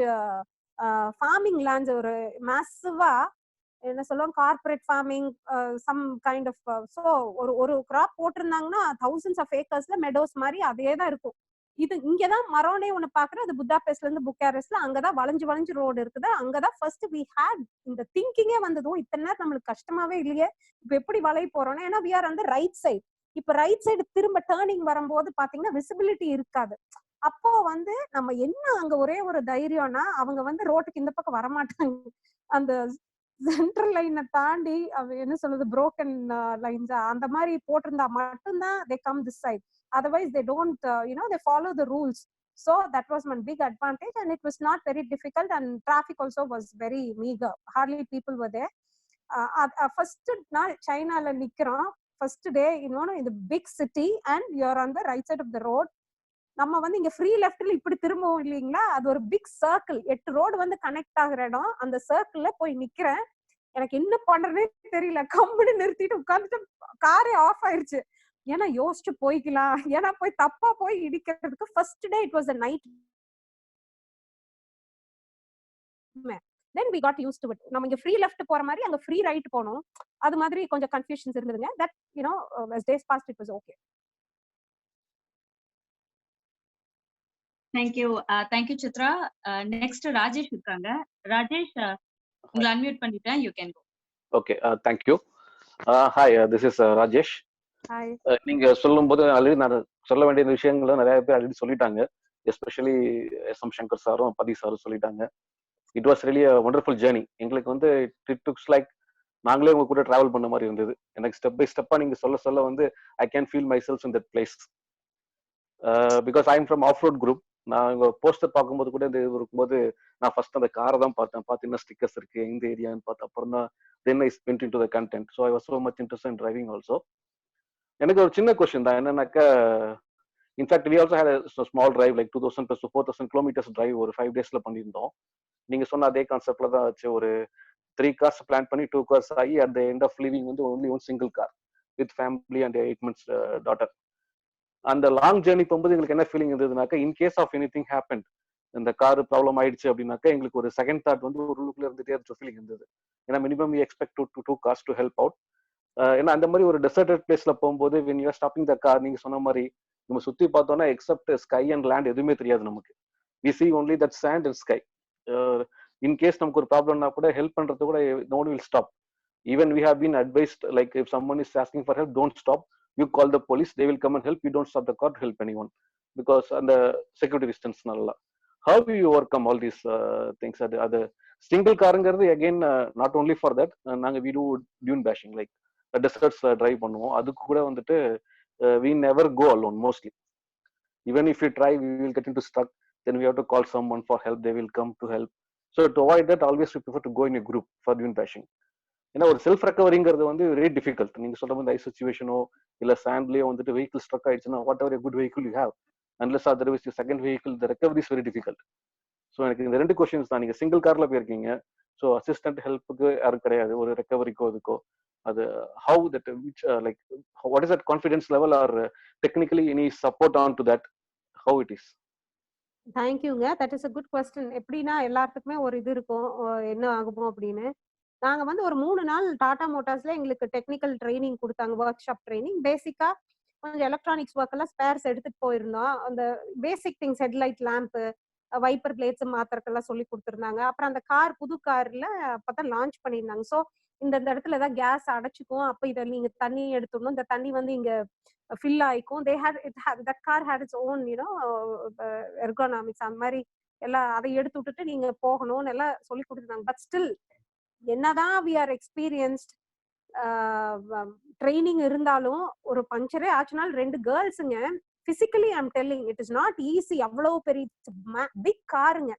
farming lands. ஒரு மேசிவா என்ன சொல்லுவாங்க, corporate farming, some kind of. So ஒரு கிராப் போட்டிருந்தாங்கன்னா thousands of acresல மெடோஸ் மாதிரி அதே தான் இருக்கும். இது இங்கதான் மரோனே ஒண்ணு பாக்குறேன். அது புதாபெஸ்ட்ல இருந்து புக்காரெஸ்ட்ல அங்கதான் வளைஞ்சு ரோடு இருக்குது. அங்கதான் ஃபர்ஸ்ட் வி ஹேட் இந்த திங்கிங்கே வந்ததும், இத்தனை நேரம் நம்மளுக்கு கஷ்டமாவே இல்லையே, இப்ப எப்படி வளைய போறோம்னா, ஏன்னா வி ஆர் அந்த ரைட் சைடு. இப்ப ரைட் சைடு திரும்ப டேர்னிங் வரும்போது பாத்தீங்கன்னா விசிபிலிட்டி இருக்காது. அப்போ வந்து நம்ம என்ன அங்க ஒரே ஒரு தைரியம்னா, அவங்க வந்து ரோட்டுக்கு இந்த பக்கம் வரமாட்டாங்க. அந்த சென்ட்ரல் லைனை தாண்டி என்ன சொல்றது, புரோக்கன் லைன்ஸ் அந்த மாதிரி போட்டிருந்தா மட்டும்தான் they come this side. Otherwise they don't they follow the rules. So that was one big advantage, and it was not very difficult, and traffic also was very meager. Hardly people were there. First நாள் சைனால நிக்கிறோம், first day in the big city, and you are on the right side of the road. நம்ம வந்து இங்க ஃப்ரீ லெஃப்ட்ல இப்படி திரும்பவும் இல்லைங்களா, அது ஒரு பிக் சர்க்கிள், 8 ரோடு வந்து கனெக்ட் ஆகுற இடம். அந்த சர்க்கிள்ல போய் நிக்கிறேன், எனக்கு என்ன பண்றதே தெரியல. கம்பெனி நிறுத்திட்டு உட்கார்ந்துட்டு காரே ஆஃப் ஆயிருச்சு. ஏன்னா யோசிச்சு போய்க்கலாம், ஏன்னா போய் தப்பா போய் இடிக்கிறதுக்கு. First day it was a night. Then we got used to it. நம்ம இங்க ஃப்ரீ லெஃப்ட் போற மாதிரி அங்க ஃப்ரீ ரைட் போனோம். அது மாதிரி கொஞ்சம் கன்ஃபியூஷன்ஸ் இருந்ததுங்க. That as days passed it was okay. Thank you Chitra. Next Rajesh இருக்காங்க. Rajesh, உங்களை அன்மியூட் பண்ணிட்டேன், you can go. Okay, thank you. Hi, this is Rajesh. Hi. நீங்க சொல்லும்போது ஆல்ரெடி நான் சொல்ல வேண்டிய விஷயங்களை நிறைய பேர் ஆல்ரெடி சொல்லிட்டாங்க. Especially SM. சங்கர் சாரும் பதி சாரும் சொல்லிட்டாங்க. It was really a wonderful journey. எங்களுக்கு வந்து it looks like நாங்களே உங்க கூட டிராவல் பண்ண மாதிரி இருந்தது. எனக்கு ஸ்டெப் பை ஸ்டெப்பா நீங்க சொல்ல வந்து I can feel myself in that place. Because I am from off-road group. நான் இங்க போஸ்டர் பார்க்கும்போது கூட இந்த இருக்கும்போது நான் ஃபர்ஸ்ட் அந்த காரை தான் பார்த்து என்ன ஸ்டிக்கர்ஸ் இருக்கு, எந்த ஏரியான்னு பார்த்து அப்புறம் தான் then I went into the content. So I was so much interested in driving also. எனக்கு ஒரு சின்ன கொஸ்டின் தான், என்னன்னாக்கா in fact we also had small drive like 2000 + 4000 kilometres drive ஒரு 5 daysல பண்ணியிருந்தோம். நீங்க சொன்ன அதே கான்செப்ட்ல தான் ஆச்சு. ஒரு 3 cars பிளான் பண்ணி 2 cars ஆகி at the end of living வந்து only one single car with family and 8 months daughter. அந்த லாங் ஜேர்னி போகும்போது எங்களுக்கு என்ன ஃபீலிங் இருந்ததுனாக்கா, in case of anything happen, இந்த கார் ப்ராப்ளம் ஆயிடுச்சு அப்படின்னாக்கா எங்களுக்கு ஒரு செகண்ட் தாட் வந்து ஒரு உள்ளுக்குள்ள இருந்துட்டே இருந்த ஃபீலிங் இருந்தது. ஏன்னா minimum we expect two cars to help out. ஏன்னா அந்த மாதிரி ஒரு டெசர்டட் பிளேஸ்ல போகும்போது when you are stopping the car, நீங்க சொன்ன மாதிரி நம்ம சுத்தி பார்த்தோம்னா எக்ஸப்ட் ஸ்கை அண்ட் லேண்ட் எதுவுமே தெரியாது நமக்கு. we see only that sand and sky. In case நமக்கு ஒரு ப்ராப்ளம்னா கூட ஹெல்ப் பண்றது கூட no one will stop. Even we have been advised, like if someone is asking for help, don't stop, you call the police, they will come and help you, don't stop the car to help anyone, because and the security distance nalla. How do you overcome all these things? Other single car ngarது again not only for that, நாங்க we do dune bashing, like deserts drive பண்ணுவோம். அதுக்கு கூட வந்துட்டு we never go alone mostly. Even if we try, we will get into stuck, then we have to call someone for help, they will come to help. So to avoid that, always we prefer to go in a group for dune bashing. ஏன்னா ஒரு செல்ஃப் ரெக்கவரிங்கிறது வந்து வெரி டிஃபிகல்ட். நீங்க சொல்ற மாதிரி ஐஸ் சிச்சுவேஷனோ இல்ல சாண்ட்லயோ வந்துட்டு வெஹிக்கிள் ஸ்ட்ரக் ஆயிடுச்சுன்னா what ever good vehicle you have, unless otherwise second vehicle the recovery is very difficult. So எனக்கு இந்த 2 கொஸ்டின்ஸ் தான். நீங்க சிங்கிள் கார்ல போயிருக்கீங்க, ஸோ அசிஸ்டன்ட் ஹெல்ப்புக்கு யாரும் கிடையாது ஒரு ரெக்கவரிக்கோ அதுக்கோ. அது how that which like what is that confidence level or technically any support on to that, how it is? தேங்க்யூங்க, that is a good question. எப்படின்னா எல்லாத்துக்குமே ஒரு இது இருக்கும் என்ன ஆகுமோ அப்படின்னு. நாங்க வந்து ஒரு 3 நாள் டாடா மோட்டார்ஸ்ல எங்களுக்கு டெக்னிக்கல் ட்ரைனிங் கொடுத்தாங்க, ஒர்க் ஷாப் ட்ரைனிங். பேசிக்கா கொஞ்சம் எலக்ட்ரானிக்ஸ் ஒர்க் எல்லாம் ஸ்பேர்ஸ் எடுத்துட்டு போயிருந்தோம். அந்த basic things headlight lamp wiper blades மாத்திரக்கெல்லாம் சொல்லி கொடுத்துருந்தாங்க. அப்புறம் அந்த கார் புது கார்ல அப்பதான் லான்ச் பண்ணியிருந்தாங்க. ஸோ இந்த இடத்துல தான் கேஸ் அடைச்சிக்கும், அப்ப இதை நீங்க தண்ணி எடுத்துடணும், இந்த தண்ணி வந்து இங்க ஃபில் ஆயிக்கும். They had it that car had its own ergonomics, அந்த மாதிரி எல்லாம் அதை எடுத்து விட்டுட்டு நீங்க போகணும்னு எல்லாம் சொல்லி கொடுத்துருந்தாங்க. பட் ஸ்டில் என்னதான் வி ஆர் எக்ஸ்பீரியன்ஸ்ட் ட்ரைனிங் இருந்தாலும் ஒரு பஞ்சரே ஆச்சுனால் 2 கேர்ள்ஸுங்க physically I'm telling it is not easy. அவ்வளவு பெரிய பிக் காருங்க.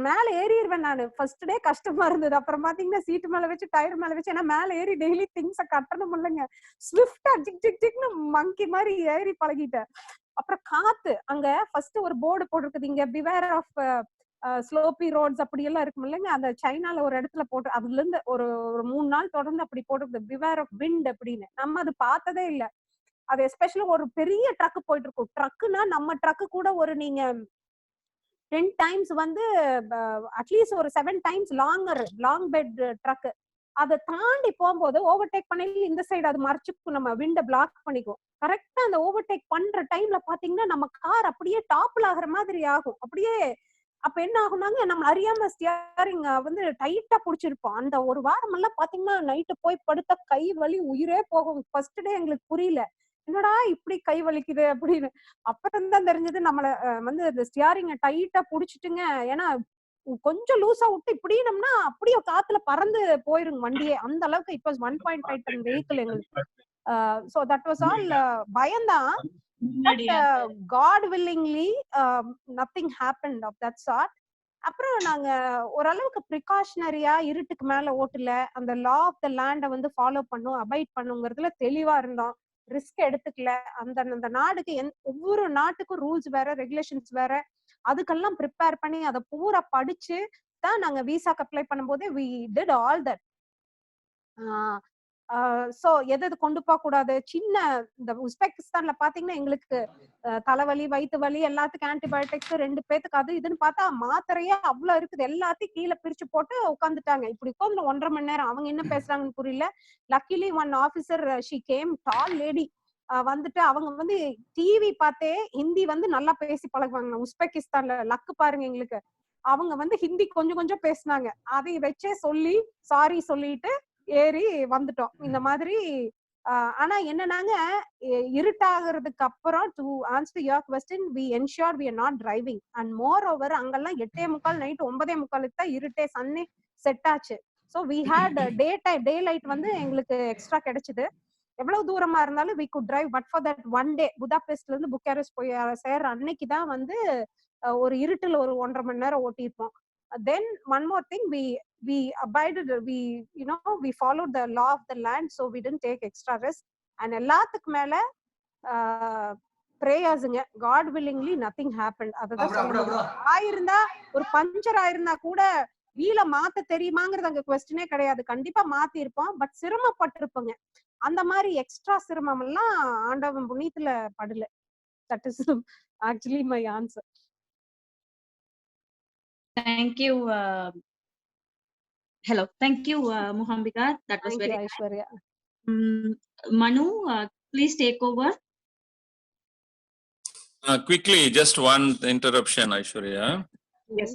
மேல ஏறிடுவேன் நான். ஃபர்ஸ்ட் டே கஷ்டமா இருந்தது, அப்புறம் பாத்தீங்கன்னா சீட்டு மேல வச்சு டயர் மேல வச்சு, ஏன்னா மேல ஏறி டெய்லி திங்ஸ கட்டணும் இல்லைங்க. ஸ்விஃப்டா ஜிக் ஜிக் ஜிக்னு மங்கி மாதிரி ஏறி பழகிட்டேன். அப்புறம் காத்து அங்க ஃபர்ஸ்ட் ஒரு போர்டு போட்டிருக்குது, இங்க பிவேர் ஆஃப் ஸ்லோப்பி ரோட்ஸ் அப்படி எல்லாம் இருக்கும் இல்லைங்க. அந்த சைனால ஒரு இடத்துல போட்டு அதுல இருந்து ஒரு 3 நாள் தொடர்ந்து அப்படி போட்டுருக்குது, பிவேர் ஆஃப் விண்ட் அப்படின்னு. நம்ம அது பார்த்ததே இல்லை. அது எஸ்பெஷலி ஒரு பெரிய ட்ரக் போயிட்டு இருக்கும். ட்ரக்குனா நம்ம ட்ரக்கு கூட ஒரு நீங்க 10 times வந்து அட்லீஸ்ட் ஒரு 7 times லாங் பெட் ட்ரக். அதை தாண்டி போகும்போது ஓவர்டேக் பண்ணி இந்த சைடு அது மறைச்சுக்கும், நம்ம விண்ட பிளாக் பண்ணிக்கும். கரெக்டா அந்த ஓவர்டேக் பண்ற டைம்ல பாத்தீங்கன்னா நம்ம கார் அப்படியே டாப்ல ஆகுற மாதிரி ஆகும். அப்படியே அப்ப என்ன ஆகுனாங்க, நம்ம அறியாம ஸ்டியரிங் வந்து டைட்டா புடிச்சிருப்போம். அந்த ஒரு வாரம் எல்லாம் பாத்தீங்கன்னா நைட்டு போய் படுத்த கை வலி உயிரே போகும். ஃபர்ஸ்ட் டே எங்களுக்கு புரியல, என்னடா இப்படி கை வலிக்குது அப்படின்னு. அப்புறம் தான் தெரிஞ்சது நம்மள வந்து இந்த ஸ்டியரிங்க டைட்டா புடிச்சிட்டுங்க. ஏன்னா கொஞ்சம் லூஸா விட்டு இப்படினோம்னா அப்படியே காத்துல பறந்து போயிருங்க வண்டியே. அந்த அளவுக்கு இட் வாஸ் 1.5 ton வெஹிக்கிள் எங்களுக்கு. So that was all பயம்தான். But God willingly nothing happened of that sort. அப்புறம் நாங்க ஓரளவுக்கு ப்ரிகாஷனரியா இருட்டுக்கு மேல ஓட்டல, அந்த லா ஆஃப் த லேண்ட வந்து ஃபாலோ பண்ணும் அபைட் பண்ணுங்கிறதுல தெளிவா இருந்தோம். ரிஸ்க் எடுத்துக்கல. அந்த நாடுக்கு ஒவ்வொரு நாட்டுக்கும் ரூல்ஸ் வேற, ரெகுலேஷன்ஸ் வேற. அதுக்கெல்லாம் ப்ரிப்பேர் பண்ணி அதை பூரா படிச்சு தான் நாங்க விசாக்கு அப்ளை பண்ணும்போது we did all that. So எது கொண்டு போக கூடாது. சின்ன இந்த உஸ்பெகிஸ்தான்ல பாத்தீங்கன்னா எங்களுக்கு தலைவலி வயிற்று வலி எல்லாத்துக்கும் ஆன்டிபயோட்டிக்ஸ் 2 பேத்துக்கு அது இதுன்னு பார்த்தா மாத்திரையே அவ்வளவு இருக்குது. எல்லாத்தையும் கீழே பிரிச்சு போட்டு உட்காந்துட்டாங்க. இப்படி உட்காந்து 1.5 மணி நேரம் அவங்க என்ன பேசுறாங்கன்னு புரியல. Luckily one officer she came, tall lady வந்துட்டு அவங்க வந்து டிவி பார்த்தே ஹிந்தி வந்து நல்லா பேசி பழகுவாங்க உஸ்பெகிஸ்தான்ல. லக்கு பாருங்க எங்களுக்கு. அவங்க வந்து ஹிந்தி கொஞ்சம் கொஞ்சம் பேசினாங்க. அதை வச்சே சொல்லி சாரி சொல்லிட்டு ஏறி வந்துட்டோம். இந்த மாதிரி ஆனா என்னன்னாங்க இருட்டாகிறதுக்கு அப்புறம் to answer your question we ensured we are not driving and moreover அங்கெல்லாம் 8:45 நைட் 9:45 தான் இருட்டே சன்னே செட் ஆச்சு. so we had day light வந்து எங்களுக்கு எக்ஸ்ட்ரா கிடைச்சது. எவ்வளவு தூரமா இருந்தாலும் we could drive, but for that one day புதாபெஸ்ட்ல இருந்து புக்காரெஸ்ட் போய் சேர்ற அன்னைக்கு தான் வந்து ஒரு இருட்டுல ஒரு 1.5 மணி நேரம் ஓட்டிருப்போம். then one more thing, we abided, we followed the law of the land, so we didn't take extra risk. and எல்லாத்துக்கு மேல பிரேயர்ஸுங்க. God willingly nothing happen. அதுதான் சொல்ல முடியும். ஆயிருந்தா ஒரு பஞ்சர் ஆயிருந்தா கூட வீல மாத்த தெரியுமாங்கிறது அங்க கொஸ்டினே கிடையாது. கண்டிப்பா மாத்தி இருப்போம். பட் சிரமப்பட்டிருப்போங்க. அந்த மாதிரி எக்ஸ்ட்ரா சிரமம் எல்லாம் ஆண்டவன் புண்ணியத்துல படல. That is actually my answer. Thank you. Hello. Thank you, Mohambika. That was Thank very you, Aishwarya. Manu, please take over. Quickly, just one interruption, Aishwarya. Yes.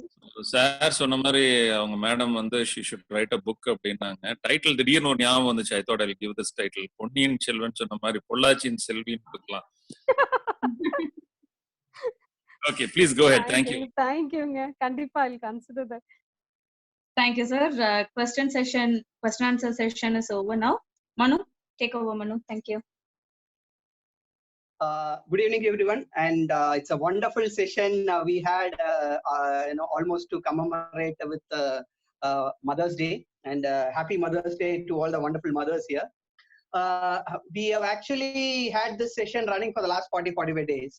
Sir சொன்ன மாதிரி அவங்க மேடம் வந்து she should write a book அப்படின்னாங்க. டைட்டில் திடீர்னு ஒரு ஞாபகம் வந்துச்சு. I thought I'll give this title. Ponniyin Selvan சொன்ன மாதிரி பொள்ளாச்சியின் செல்வின்னு கொடுக்கலாம். Okay, please go ahead. Thank you. Thank you. Kandipa, I'll consider that. Thank you, sir. Question answer session is over now. Manu, take over, Manu. Thank you. Good evening, everyone, and it's a wonderful session we had. Almost to commemorate with Mother's Day, and happy Mother's Day to all the wonderful mothers here. We have actually had this session running for the last 40-45 days,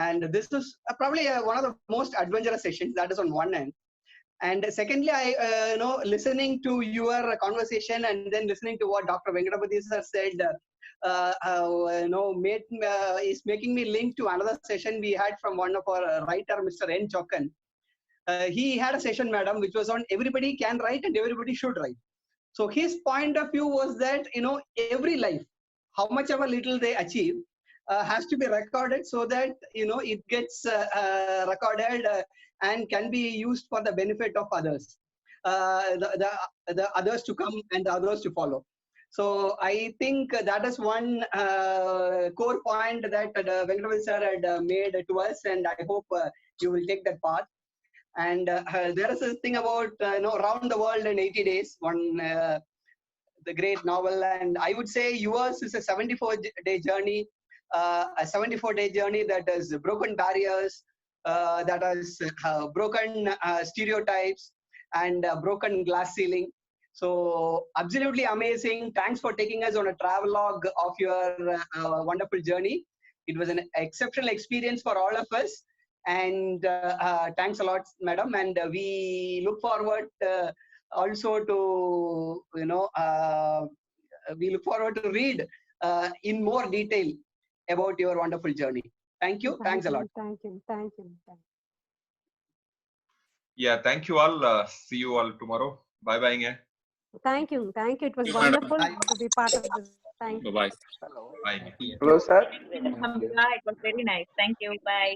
and this is probably one of the most adventurous sessions. That is on one end. And secondly, I listening to your conversation and then listening to what Dr. Venkatapati sir said, is making me link to another session we had from one of our writer, Mr. N. Chokkan. He had a session, madam, which was on everybody can write and everybody should write. So his point of view was that every life, how much ever little they achieve, has to be recorded so that it gets recorded and can be used for the benefit of others, the others to come and the others to follow. So I think that is one core point that Venkatapati sir had made to us, and I hope you will take that path. And there is a thing about Around the World in 80 Days, the great novel, and I would say yours is a 74-day journey, a 74-day journey that has broken barriers, that has broken stereotypes and broken glass ceiling. So absolutely amazing. Thanks for taking us on a travelogue of your wonderful journey. It was an exceptional experience for all of us, and thanks a lot, madam. And we look forward also to we look forward to read in more detail about your wonderful journey. Thank you. Thanks a lot. Thank you. Yeah, thank you all. See you all tomorrow. Bye bye. Thank you. It was wonderful to be part of this. Thank you. Bye. Bye. Hello, sir. It was very nice. Thank you. Bye.